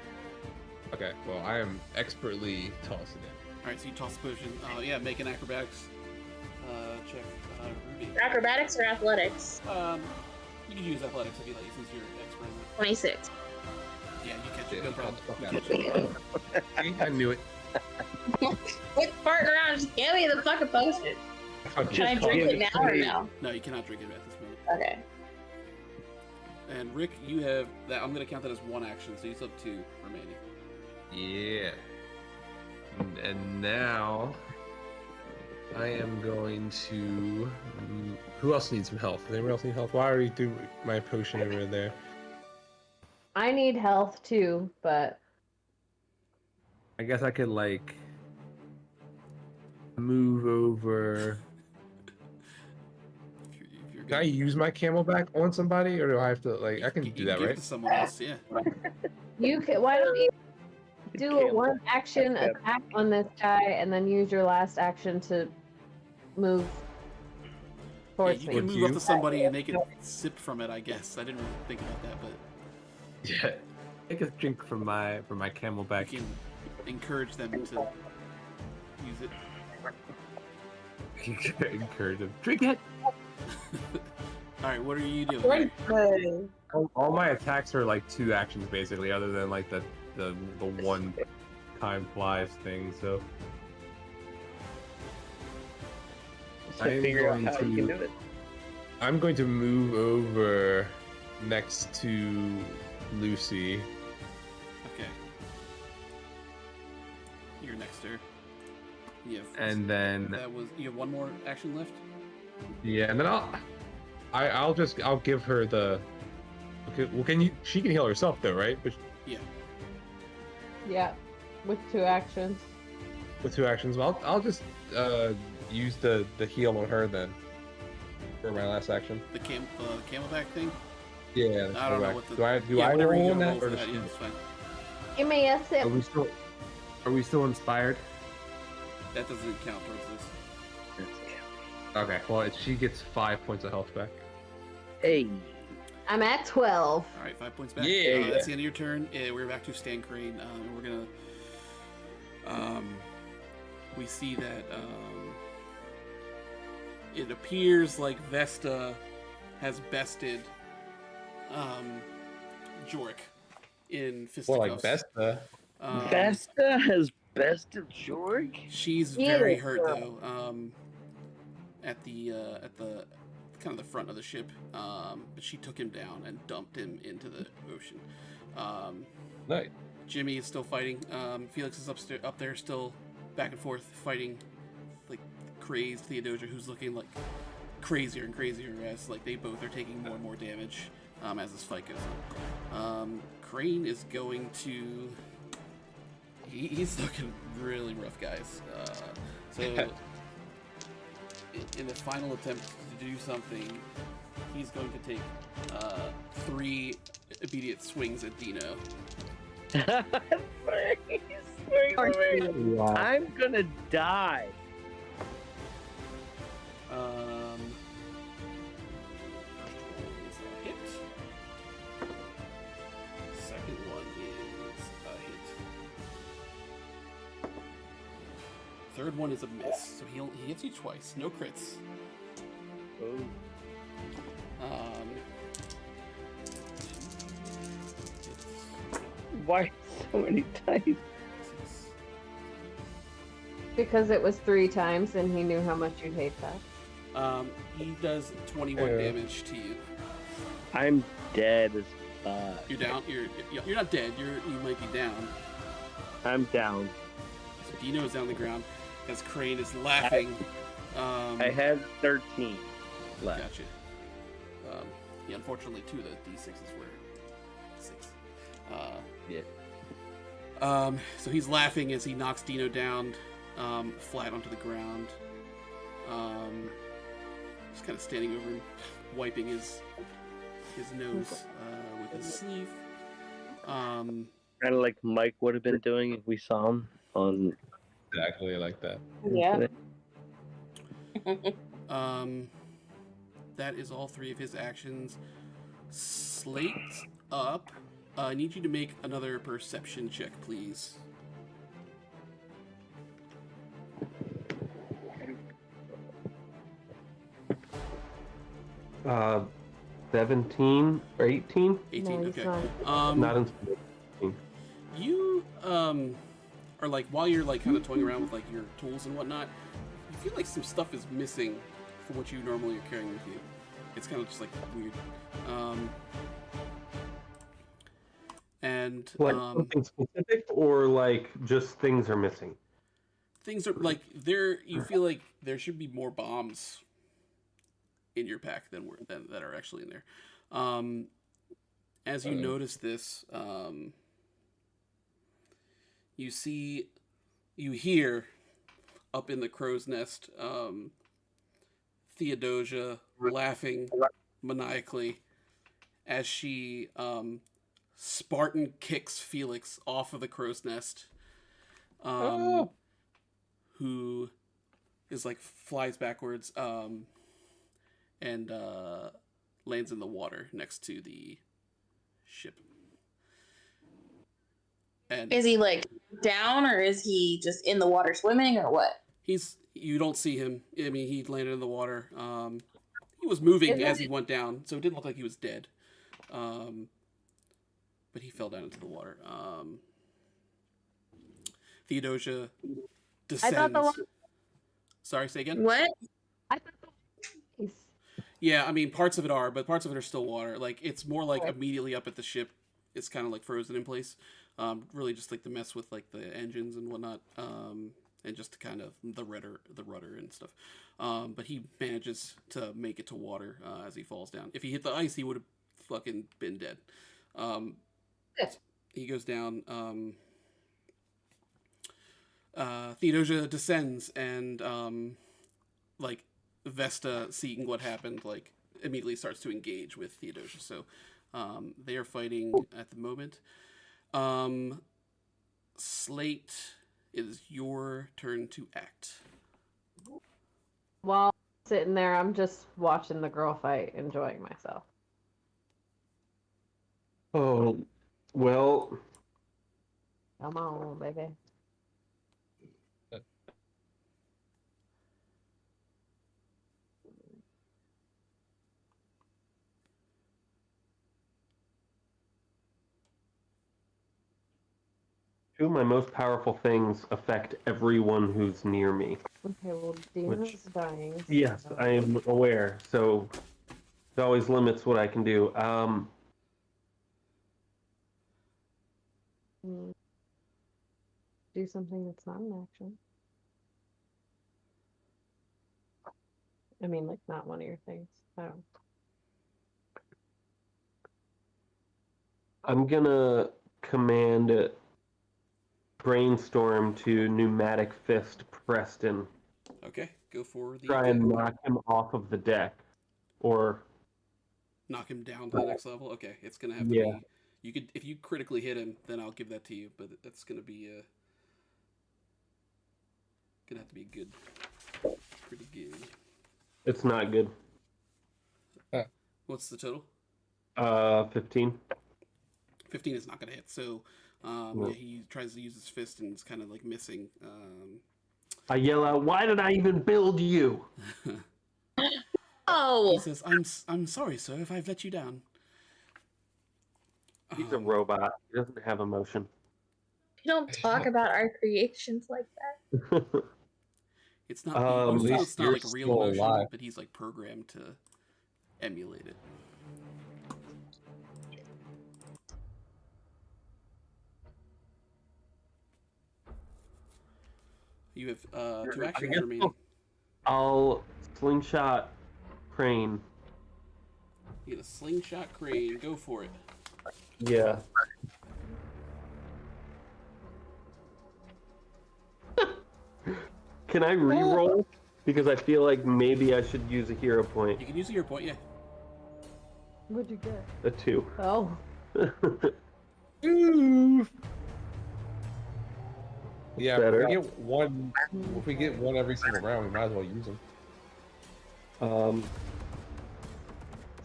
Okay, well I am expertly tossing it. Alright, so you toss the potion. Yeah, make an acrobatics check. Ruby. Acrobatics or athletics? You can use athletics if you like, since you're expert in it. 26. Yeah, you catch it. Yeah, No you problem. fuck You out catch of it. I knew it. Quit farting around. Just give me the fucking potion. Can I drink it now or no? No, you cannot drink it at this moment. Okay. And Rick, you have that. I'm going to count that as 1 action, so you still have 2 remaining. Yeah. And now I am going to. Who else needs some health? Does anyone else need health? Well, I already do my potion over there. I need health too, but I guess I could like move over. If you're Can I use my camelback on somebody, or do I have to like? I can you do that, give right? it to someone else, yeah. you could. Why don't you do a 1 action attack on this guy and then use your last action to move? towards you me. can Towards move up you? to somebody and they can sip from it. I guess I didn't really think about that, but Yeah. Take a drink from my camelback. you can encourage them to use it. Encourage them. Drink it. All right, what are you doing? Great Here? play. All my attacks are like 2 actions basically, other than like the one time flies thing. So So I am figure out going how you can to- do it. I'm going to move over next to Lucy. Okay. You're next, sir. Yeah. and then That was. You have one more action left. Yeah, and then I'll give her the. Okay, well, she can heal herself though, right? But Yeah, with 2 actions. with 2 actions, well, I'll just use the heal on her then for my last action. The camelback thing. Yeah. I don't know what the. Do I yeah, whatever you roll want to on roll that, for or that. does Yeah, she- that's fine. Give me a sip. are we still inspired? That doesn't count towards this. Okay, well, she gets 5 points of health back. Hey. I'm at 12. All right, 5 points back. Yeah. That's the end of your turn. We're back to Stan Crane. We're gonna. We see that it appears like Vesta has bested Jorik in fisticuffs. More like Vesta. Vesta has bested Jorg? She's Yeah. very hurt though. At the kind of the front of the ship. But she took him down and dumped him into the ocean. Nice. Jimmy is still fighting. Felix is up there still back and forth fighting like crazed Theodosia, who's looking like crazier and crazier as like they both are taking more and more damage as this fight goes on. Crane is going to. He's looking really rough, guys. So in the final attempt to do something, he's going to take 3 immediate swings at Dino. Wow. I'm gonna die. First one is a hit. Second one is a hit. Third one is a miss. So he hits you twice. No crits. Oh. Why so many times? Because it was 3 times and he knew how much you'd hate that. He does 21 damage to you. I'm dead as fuck. You're down. You're not dead. You might be down. I'm down. So Dino is down the ground as Crane is laughing. I had 13 left. Gotcha. Yeah, unfortunately, 2 of the D6s were 6. Yeah. So he's laughing as he knocks Dino down flat onto the ground. Just kind of standing over him, wiping his nose with his sleeve. Kind of like Mike would have been doing if we saw him on. Exactly like that. Yeah. That is all 3 of his actions. Slate's up. I need you to make another perception check, please. Uh, 17 or 18? 18. No, he's Okay. not. Not in 18. You are like while you're like kind of toying around with like your tools and whatnot, you feel like some stuff is missing from what you normally are carrying with you. It's kind of just like weird. And Like something specific, or like just things are missing? things are like there. You feel like there should be more bombs in your pack than that are actually in there. As you notice this, you hear up in the crow's nest, Theodosia laughing maniacally as she Spartan kicks Felix off of the crow's nest, who is like flies backwards, and lands in the water next to the ship. And Is he like down, or is he just in the water swimming, or what? you don't see him. I mean, he landed in the water. He was moving as he went down, so it didn't look like he was dead. But he fell down into the water. Theodosia descends. I thought the one... Sorry, say again? What? I thought the... Yeah, I mean, parts of it are, but parts of it are still water. Like, it's more like Okay. immediately up at the ship, it's kind of like frozen in place. Really just like to mess with like the engines and whatnot, and just to kind of the rudder and stuff. But he manages to make it to water as he falls down. If he hit the ice, he would have fucking been dead. He goes down. Theodosia descends, and like Vesta, seeing what happened, like immediately starts to engage with Theodosia. So they are fighting at the moment. Slate, it is your turn to act. While sitting there, I'm just watching the girl fight, enjoying myself. Oh, well, Come on, baby. two of my most powerful things affect everyone who's near me. Okay, well, Dina's dying. Yes, so- I am aware, so it always limits what I can do. Do something that's not an action. I mean, like, not one of your things. I don't. I'm gonna command Brainstorm to Pneumatic Fist Preston. Okay, go for the Try and knock him off of the deck. Or, knock him down to the next level. Okay, it's gonna have to Yeah. be. You could, if you critically hit him, then I'll give that to you. But that's gonna be gonna have to be good, pretty good. it's not good. What's the total? 15. 15 is not gonna hit. So, No. yeah, he tries to use his fist and it's kind of like missing. I yell out, "Why did I even build you?" He Oh, says, "I'm sorry, sir, if I've let you down." He's a robot. He doesn't have emotion. we don't talk about our creations like that. It's not. At You feel least it's not you're like real still emotion, alive. but he's like programmed to emulate it. You have 2 actions guess remaining. I'll slingshot Crane. You get a slingshot crane. Go for it. Yeah. Can I re-roll? Because I feel like maybe I should use a hero point. You can use a hero point, yeah. What'd you get? A 2. Oh. Yeah, Better. if we get one every single round, we might as well use them.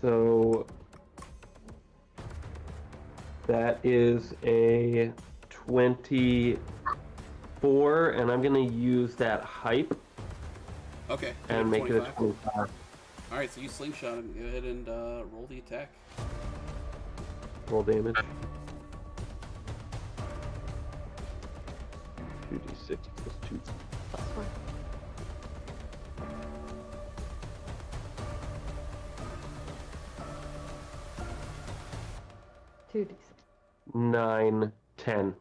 So that is a 24, and I'm gonna use that hype Okay. and make it a 25. 25. All right, so you slingshot him. Go ahead and roll the attack. Roll damage. 2d6 plus 2. Plus 1. Two d6. 9, 10.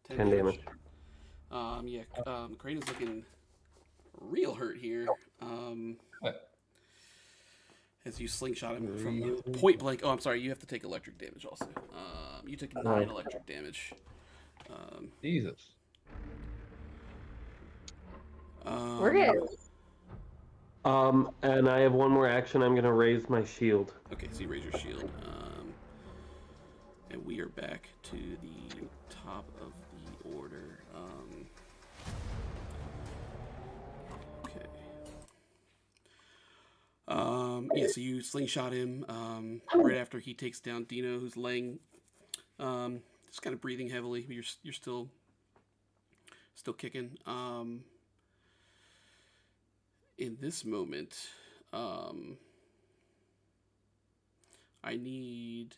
10 damage. Yeah, Crane is looking real hurt here. As you slingshot him from point blank. Oh, I'm sorry. You have to take electric damage also. You took 9 electric damage. Jesus. We're good. And I have one more action. I'm gonna raise my shield. Okay, so you raise your shield. And we are back to the top of the order. Okay. Yeah, so you slingshot him right after he takes down Dino, who's laying, just kind of breathing heavily. But you're still kicking. In this moment, I need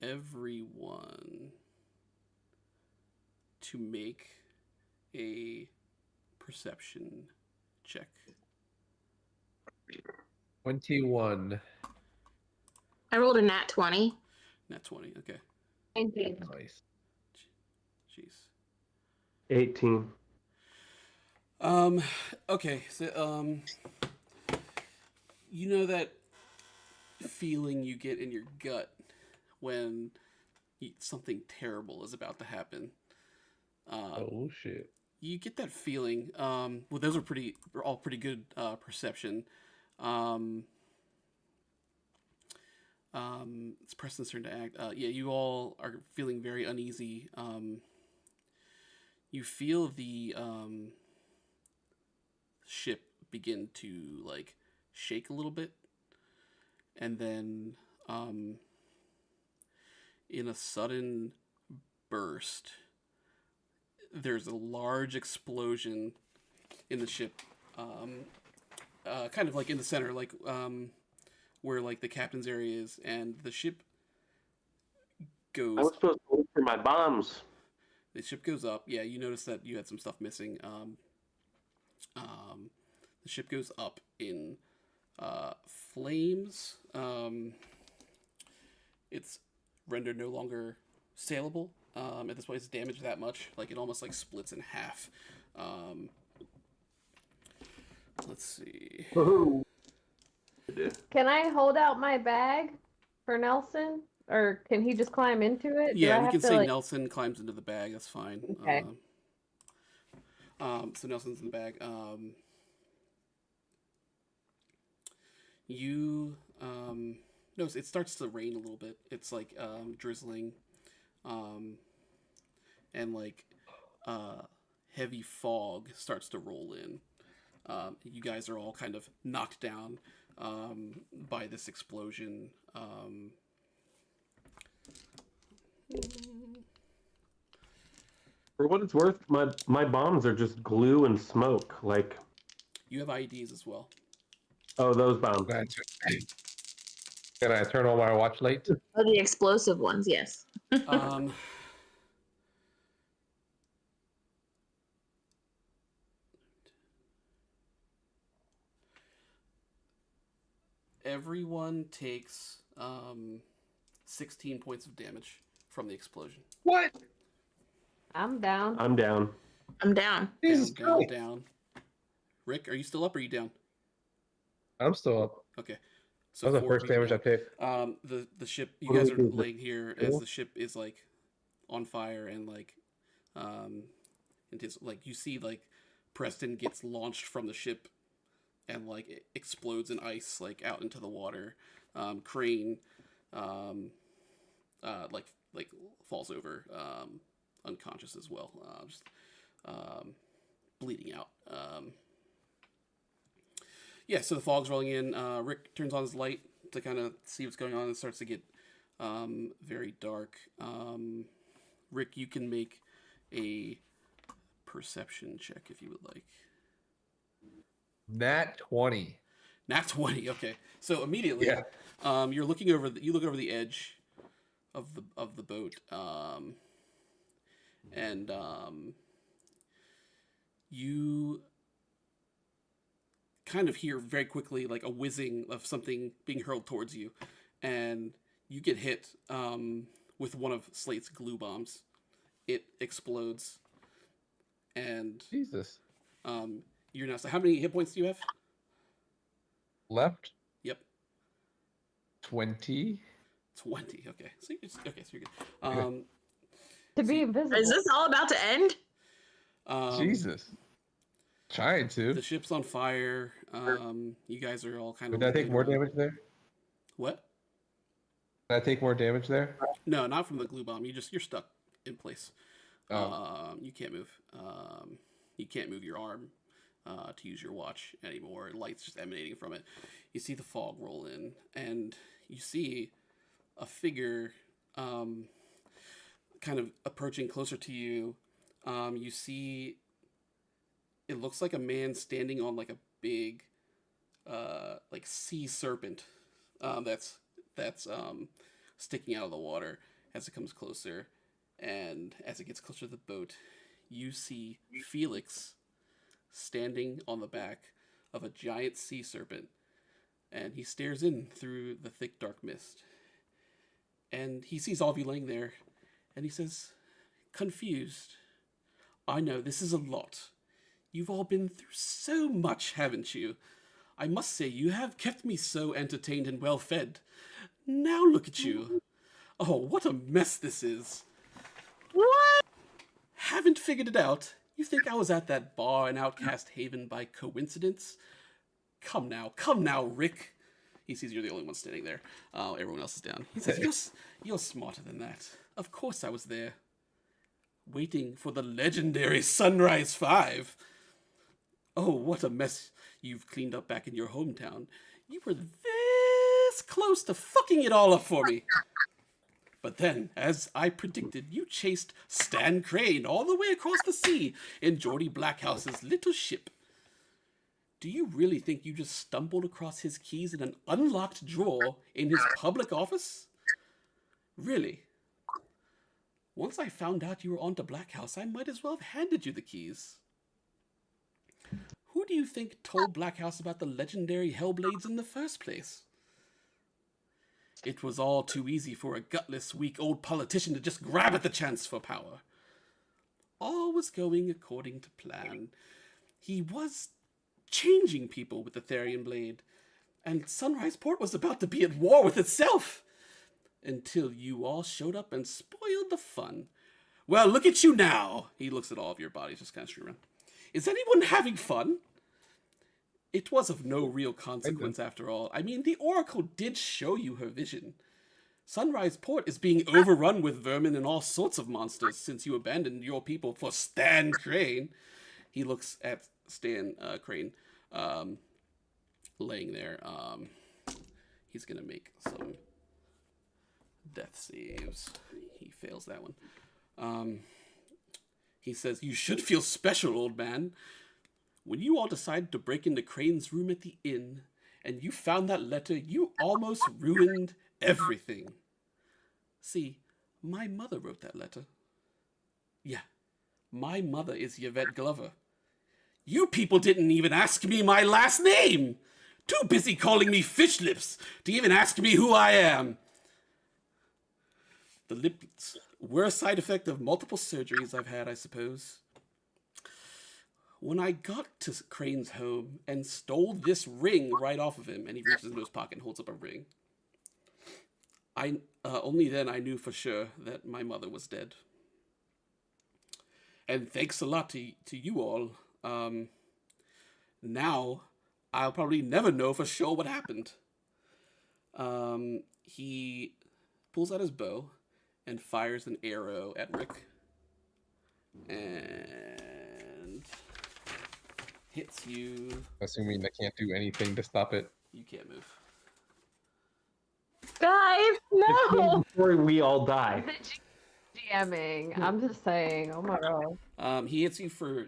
everyone to make a perception check. 21. I rolled a nat 20. Nat 20. Okay. 19. Nice. Jeez. 18. Okay. So you know that feeling you get in your gut when something terrible is about to happen. Oh shit. You get that feeling. Well, those are all pretty good perception. It's Preston's turn to act. Yeah, you all are feeling very uneasy. You feel the ship begin to like shake a little bit, and then in a sudden burst, there's a large explosion in the ship, kind of like in the center, like where like the captain's area is, and the ship goes. I was supposed to look for my bombs. The ship goes up. Yeah, you notice that you had some stuff missing. The ship goes up in flames. It's rendered no longer saleable. At this point, it's damaged that much, like it almost like splits in half. Let's see. Can I hold out my bag for Nelson? Or can he just climb into it? Do I Yeah, we have can to, say like... Nelson climbs into the bag. That's fine. Okay. So Nelson's in the bag. You notice it starts to rain a little bit. It's like drizzling, and like heavy fog starts to roll in. You guys are all kind of knocked down by this explosion. For what it's worth, my bombs are just glue and smoke. Like, You have IEDs as well. oh, those bombs. Can I turn on my watch light? Oh, the explosive ones, yes. Everyone takes 16 points of damage from the explosion. What? I'm down. I'm down. I'm down. Jesus down, Christ. down. Rick, are you still up or are you down? I'm still up. Okay. That was the 4 first people damage I down. take. The ship, you What do guys we are do? laying here as the ship is like on fire and like like you see like Preston gets launched from the ship and like it explodes in ice like out into the water. Crane like falls over unconscious as well, just bleeding out. Yeah, so the fog's rolling in. Rick turns on his light to kind of see what's going on. It starts to get very dark. Rick, you can make a perception check if you would like. Nat 20. Nat 20. Okay, so immediately, Yeah. you're looking over. You look over the edge of the boat, and you kind of hear very quickly like a whizzing of something being hurled towards you, and you get hit with one of Slate's glue bombs. It explodes, and Jesus. you're now. So how many hit points do you have? Left? Yep, 20. 20. Okay, so you're good. To be invisible. Is this all about to end? Jesus. Trying to. The ship's on fire. You guys are all kind of. Did I take more damage there? What? Did I take more damage there? No, not from the glue bomb. You're stuck in place. Oh. You can't move. You can't move your arm. to use your watch anymore. Light's just emanating from it. You see the fog roll in, and you see a figure kind of approaching closer to you. You see it looks like a man standing on like a big like sea serpent that's sticking out of the water as it comes closer. And as it gets closer to the boat, you see Felix standing on the back of a giant sea serpent, and he stares in through the thick dark mist. And he sees all of you laying there, and he says, confused, I know this is a lot. You've all been through so much, haven't you? I must say, you have kept me so entertained and well fed. Now look at you. Oh, what a mess this is. What? Haven't figured it out? You think I was at that bar in Outcast Haven by coincidence? Come now, Rick. He sees you're the only one standing there. Everyone else is down. He says, you're smarter than that. Of course I was there. Waiting for the legendary Sunrise 5. Oh, what a mess you've cleaned up back in your hometown. You were this close to fucking it all up for me. But then, as I predicted, you chased Stan Crane all the way across the sea in Geordie Blackhouse's little ship. Do you really think you just stumbled across his keys in an unlocked drawer in his public office? Really? Once I found out you were on to Blackhouse, I might as well have handed you the keys. Who do you think told Blackhouse about the legendary Hellblades in the first place? It was all too easy for a gutless, weak old politician to just grab at the chance for power. All was going according to plan. He was changing people with the Therian Blade, and Sunrise Port was about to be at war with itself. Until you all showed up and spoiled the fun. Well, look at you now. He looks at all of your bodies, just kind of streaming around. Is anyone having fun? It was of no real consequence after all. I mean, the Oracle did show you her vision. Sunrise Port is being overrun with vermin and all sorts of monsters since you abandoned your people for Stan Crane. He looks at Stan Crane laying there. He's going to make some death saves. He fails that one. He says, you should feel special, old man. When you all decided to break into Crane's room at the inn, and you found that letter, you almost ruined everything. See, my mother wrote that letter. Yeah, my mother is Yvette Glover. You people didn't even ask me my last name! Too busy calling me Fish Lips to even ask me who I am. The lips were a side effect of multiple surgeries I've had, I suppose. When I got to Crane's home and stole this ring right off of him, and he reaches into his pocket and holds up a ring, only then I knew for sure that my mother was dead. And thanks a lot to you all. Now, I'll probably never know for sure what happened. He pulls out his bow and fires an arrow at Rick. And hits you. Assuming I can't do anything to stop it. You can't move. Guys, no! Before we all die. The GMing. I'm just saying. Oh my god. He hits you for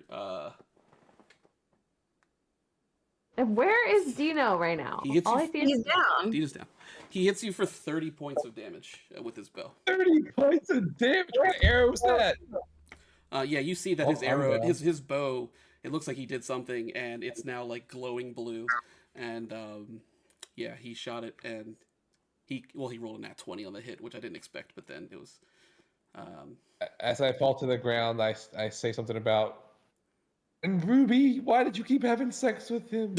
And where is Dino right now? He hits All you- I see is He's down. Dino's down. He hits you for 30 points of damage with his bow. 30 points of damage. What arrow was that? Yeah, you see that his I'm arrow, down. his bow, it looks like he did something, and it's now like glowing blue. And yeah, he shot it, and he rolled a nat 20 on the hit, which I didn't expect, but then it was. As I fall to the ground, I say something about. And Ruby, why did you keep having sex with him?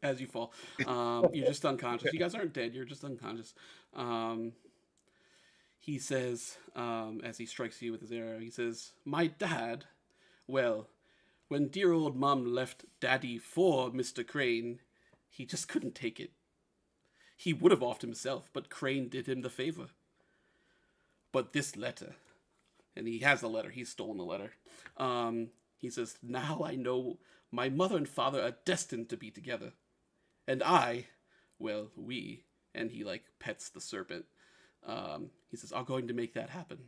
As you fall, you're just unconscious. You guys aren't dead. You're just unconscious. He says, as he strikes you with his arrow, he says, "My dad. Well, when dear old Mum left Daddy for Mr. Crane, he just couldn't take it. He would have offed himself, but Crane did him the favor. But this letter," and he has the letter. He's stolen the letter. He says, now I know my mother and father are destined to be together. And I, well, we, and he like pets the serpent. He says, are going to make that happen.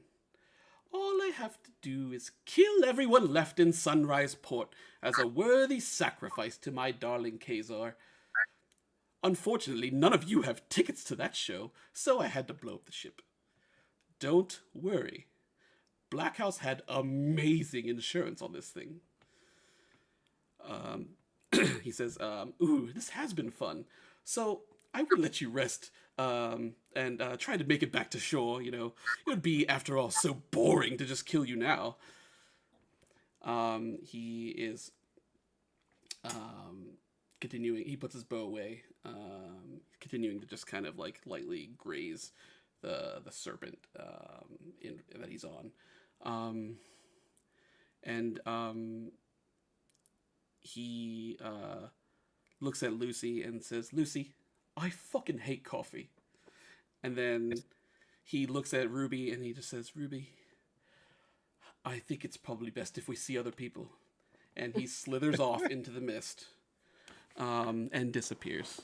All I have to do is kill everyone left in Sunrise Port as a worthy sacrifice to my darling Kazar. Unfortunately, none of you have tickets to that show, so I had to blow up the ship. Don't worry. Black House had amazing insurance on this thing. He says, ooh, this has been fun. So I will let you rest and try to make it back to shore. You know, it would be, after all, so boring to just kill you now. He is continuing. He puts his bow away, continuing to just kind of like lightly graze the serpent that he's on. He looks at Lucy and says, Lucy, I fucking hate coffee. And then he looks at Ruby and he just says, Ruby, I think it's probably best if we see other people. And he slithers off into the mist and disappears.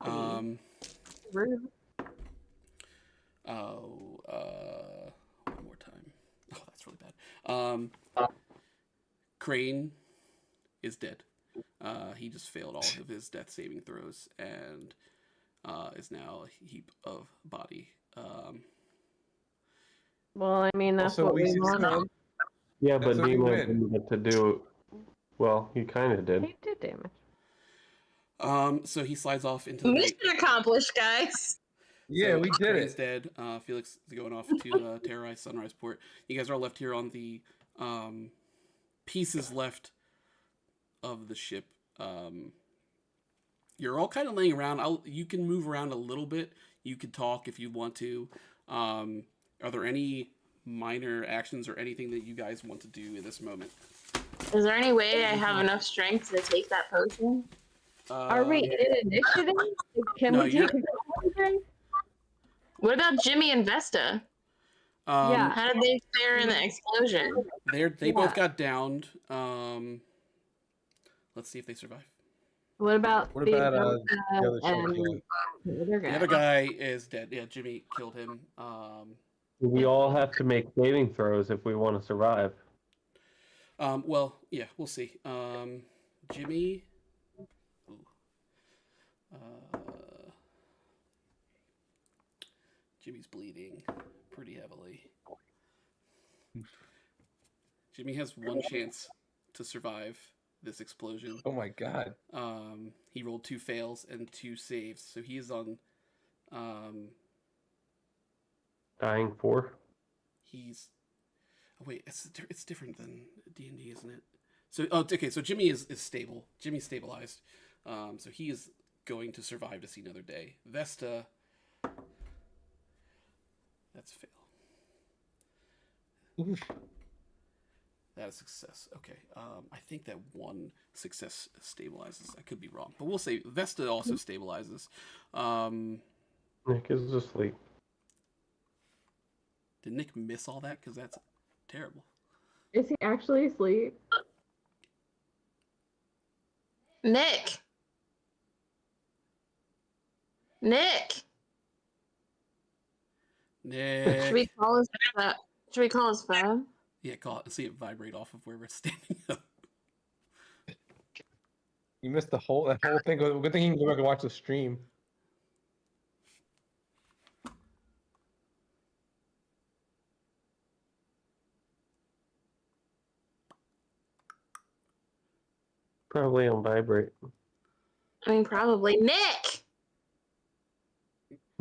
Rude. One more time. Oh, that's really bad. Crane is dead. He just failed all of his death saving throws and is now a heap of body. Well, I mean, that's Also, what we we succeeded. wanted. Yeah, but That's a Dima win. didn't get to do. Well, he kind of did. He did damage. So he slides off into the night. Mission accomplished, guys. Yeah, So we did Crane's it. dead. Felix is going off to terrorize Sunrise Port. You guys are left here on the pieces left of the ship. You're all kind of laying around. You can move around a little bit. You could talk if you want to. Are there any minor actions or anything that you guys want to do in this moment? Is there any way I have enough strength to take that potion? Are we in initiative? Can no, we you're- take a drink? What about Jimmy and Vesta? Yeah. How did they fare in the explosion? They both got downed. Let's see if they survive. What about What the about other the other and champion? the other guy? The other guy is dead. Yeah, Jimmy killed him. We all have to make saving throws if we want to survive. Well, yeah, we'll see. Jimmy. Ooh. Jimmy's bleeding pretty heavily. Jimmy has one chance to survive this explosion. Oh my god. He rolled 2 fails and 2 saves, so he is on. Dying 4. He's. Oh, wait, it's different than D&D, isn't it? So okay, so Jimmy is stable. Jimmy's stabilized, so he is going to survive to see another day. Vesta. That's a fail. Oof. That is success. Okay. I think that 1 success stabilizes. I could be wrong, but we'll say Vesta also stabilizes. Nick is asleep. Did Nick miss all that? Because that's terrible. Is he actually asleep? Nick. Nick. Should we call his? Should we call his phone? Yeah, call it and see it vibrate off of where we're standing up. You missed that whole thing. Good thing you can go back and watch the stream. Probably on vibrate. I mean, probably Nick.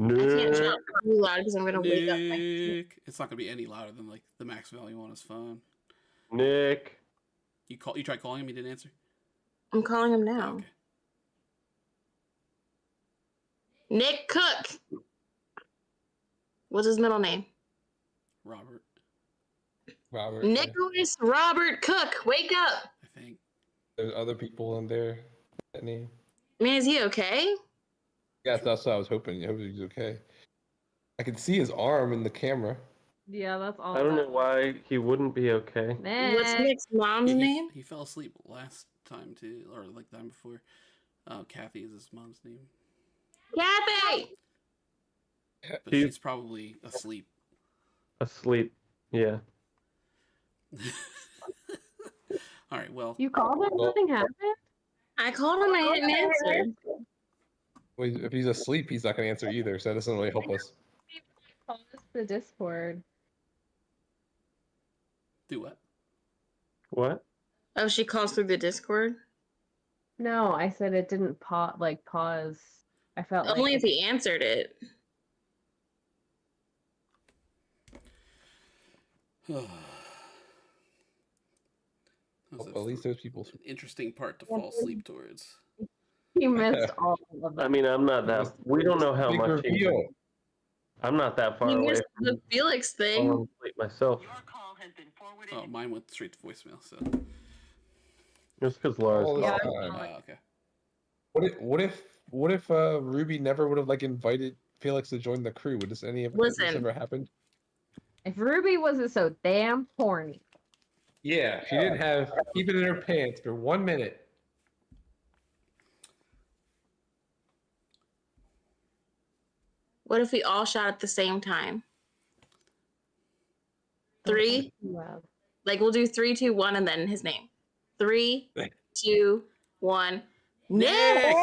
I can't Nick. shout too loud because I'm gonna wake up my. Nick. It's not gonna be any louder than like the max value on his phone. Nick. You tried calling him. He didn't answer. I'm calling him Oh, now. okay. Nick Cook. What's his middle name? Robert, Robert. Nicholas Robert Cook. Wake up. I think. There's other people in there. That name. I mean, is he okay? Yeah, that's what I was hoping. I hope he's okay. I can see his arm in the camera. Yeah, that's all. I don't know that why he wouldn't be okay. was. What's Next. Nick's mom's name? He fell asleep last time too, or like the time before. Kathy is his mom's name, Kathy! but He's- she's probably asleep. Asleep. Yeah. All right. Well, You called him? Well- Nothing happened? I called him, I didn't answer. Well, if he's asleep, he's not going to answer either, so that doesn't really help us. Call us the Discord. do what? What? Oh, she calls through the Discord? No, I said it didn't pause. I felt Only like if he answered it. That was At least those people. an interesting part to fall asleep towards. he missed all of them. I mean, I'm not that. We don't know how Big much. reveal. I'm not that far He away missed from the Felix thing. falling asleep myself. Oh, mine went straight to voicemail. So. Just because Laura's. All this Yeah. time. Okay. What if Ruby never would have like invited Felix to join the crew? Would this any of this Listen. ever happened? If Ruby wasn't so damn horny. Yeah, she didn't have keep it in her pants for 1 minute. What if we all shot at the same time? 3? Well, Like we'll do 3, 2, 1, and then his name. 3, 2, 1. Nick!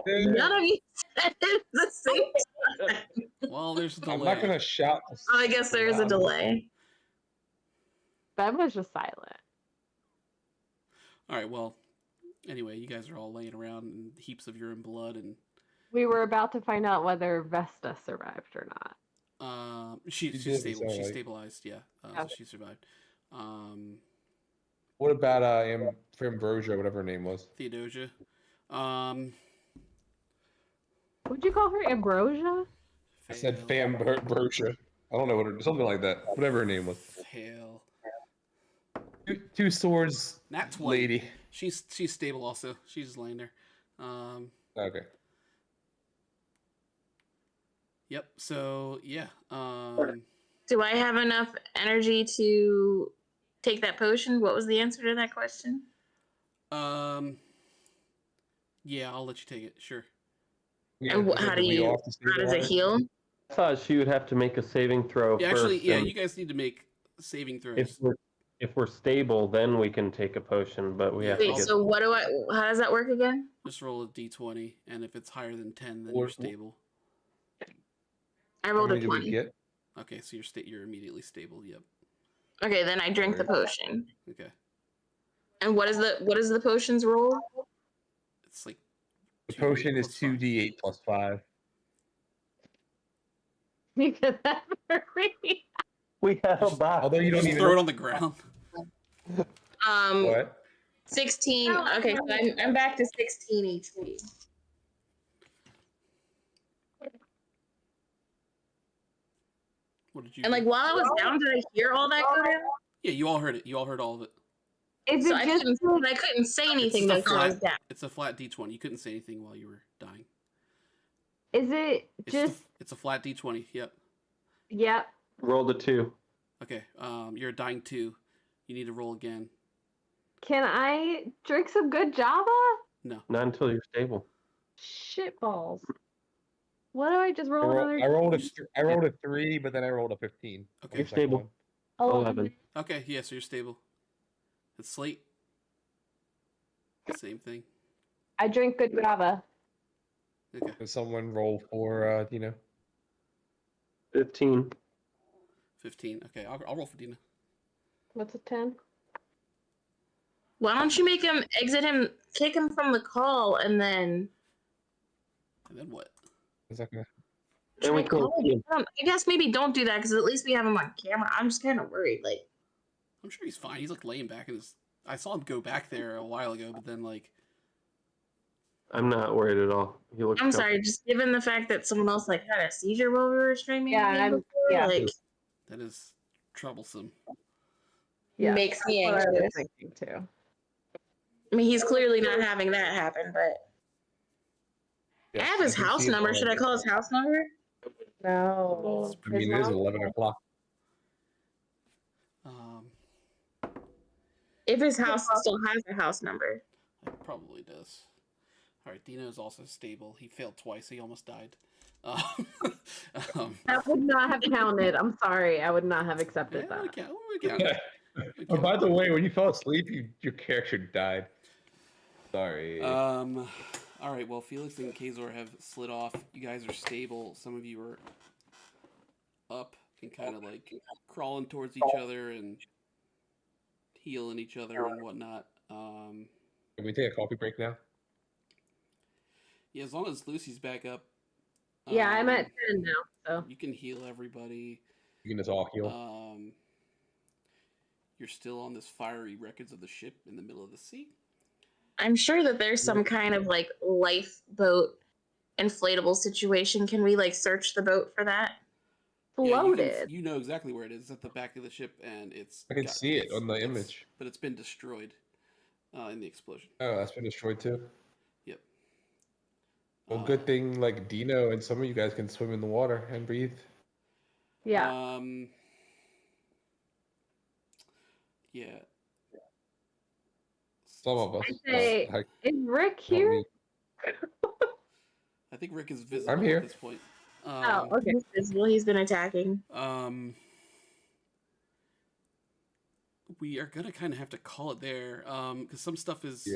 None of you said it at the same time. Well, there's a delay. I'm not gonna shout. Oh, I guess there is a delay. Ben was just silent. All right. Well, anyway, you guys are all laying around in heaps of urine blood, and We were about to find out whether Vesta survived or not. she's did, stable. sound She's like. stabilized. Yeah. Okay. So she survived. What about Ambrosia, whatever her name was? Theodosia. Would you call her Ambrosia? I said Fail. Ambrosia. I don't know what her, something like that. Whatever her name was. Fail. Two swords Nat 20. lady. She's stable also. She's just laying there. Okay. Yep. So yeah. Do I have enough energy to take that potion? What was the answer to that question? Yeah, I'll let you take it. Sure. And how do you? How does it heal? I thought she would have to make a saving throw Yeah, first. actually, yeah, and you guys need to make saving throws. if we're stable, then we can take a potion. But we have to Wait, get. so what do I? How does that work again? Just roll a d20, and if it's higher than 10, then Or- you're stable. I rolled a Did we 20. get? Okay, so you're immediately stable. Yep. Okay, then I drink the potion. Okay. And what is the potion's roll? It's like The 2d8 potion is plus 5. 2d8 plus 5. You get that for me. We have a box. Although you don't Just even throw it on the ground. what? 16. Okay, so I'm back to 16 HP. What did you? And like while I was down, did I hear all that go down? Yeah, you all heard it. You all heard all of it. Is So it I just couldn't say anything the though because I was flat- down. It's a flat d20. You couldn't say anything while you were dying. is it It's just it's a flat d20. Yep. yep. Roll the 2. Okay. You're dying 2. You need to roll again. Can I drink some good Java? No. Not until you're stable. Shitballs. What do I just I, roll another? I rolled a 3, but then I rolled a 15. Okay. You're stable. 11. Okay. Yeah. So you're stable. It's Slate. Same thing. I drink good Java. Okay. Can someone roll for Dino? 15. 15. Okay. I'll roll for Dina. What's a 10? Why don't you make him exit him, kick him from the call, and then And then what? Is that gonna... Then we try calling can. him? I guess maybe don't do that because at least we have him on camera. I'm just kind of worried. Like, I'm sure he's fine. He's like laying back in his. I saw him go back there a while ago, but then like. I'm not worried at all. He looks. I'm sorry, just given the fact that someone else like had a seizure while we were streaming. Yeah, the game I'm- before, yeah. like That is troublesome. Yeah, makes me That's what I was anxious. thinking too. I mean, he's clearly not having that happen, but I have his house number. Should I call his house number? No. I mean, it is 11 o'clock. If his house still has a house number. It probably does. All right, Dino is also stable. He failed twice. He almost died. That would not have counted. I'm sorry. I would not have yeah, accepted that. we count it. Oh, by the way, when you fell asleep, your character died. Sorry. All right. Well, Felix and Kazor have slid off. You guys are stable. Some of you are up and kind of like crawling towards each other and healing each other and whatnot. Can we take a coffee break now? Yeah, as long as Lucy's back up. Yeah, I'm at 10 now, so. You can heal everybody. You can just all heal. You're still on this fiery wreckage of the ship in the middle of the sea. I'm sure that there's some kind of like lifeboat inflatable situation. Can we like search the boat for that? Floated. You know exactly where it is. It's at the back of the ship, and I can see it on the image. But it's been destroyed in the explosion. Oh, that's been destroyed too? Yep. Well, good thing like Dino and some of you guys can swim in the water and breathe. Yeah. Yeah. Some of us. I say, is Rick here? I think Rick is visible I'm here. at this point. Oh, okay. He's visible. He's been attacking. We are gonna kind of have to call it there, because some stuff is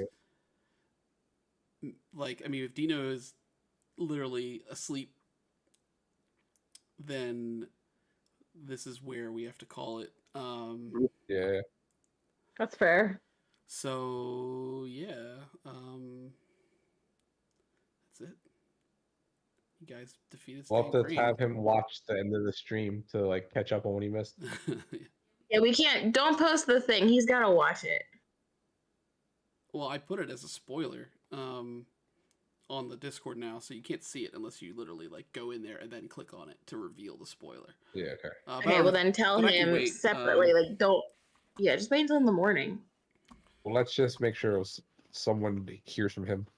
like, I mean, if Dino is literally asleep, then this is where we have to call it. Yeah. That's fair. So yeah, that's it. You guys defeated. We'll have to have him watch the end of the stream to like catch up on what he missed. Yeah, we can't. Don't post the thing. He's gotta watch it. Well, I put it as a spoiler on the Discord now, so you can't see it unless you literally like go in there and then click on it to reveal the spoiler. Yeah. Okay. Okay. Well, then tell him separately. Like, don't. Yeah, just wait until in the morning. Well, let's just make sure someone hears from him.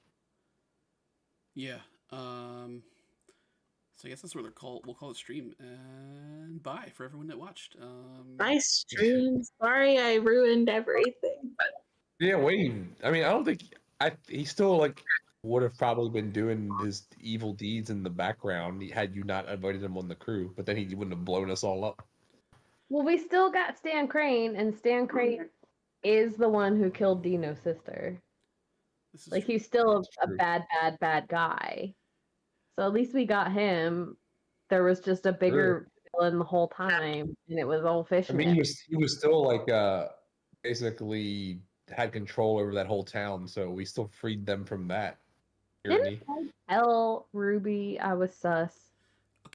Yeah. So I guess that's where we'll call it stream. And bye for everyone that watched. Bye, stream. Sorry I ruined everything. Yeah, Wayne. I mean, I don't think he still like would have probably been doing his evil deeds in the background had you not invited him on the crew. But then he wouldn't have blown us all up. Well, we still got Stan Crane, and Stan Crane is the one who killed Dino's sister. Like, he's still a bad guy. So at least we got him. There was just a bigger villain the whole time, and it was all fishing. I mean, he was still like basically had control over that whole town, so we still freed them from that. Didn't I tell Ruby I was sus?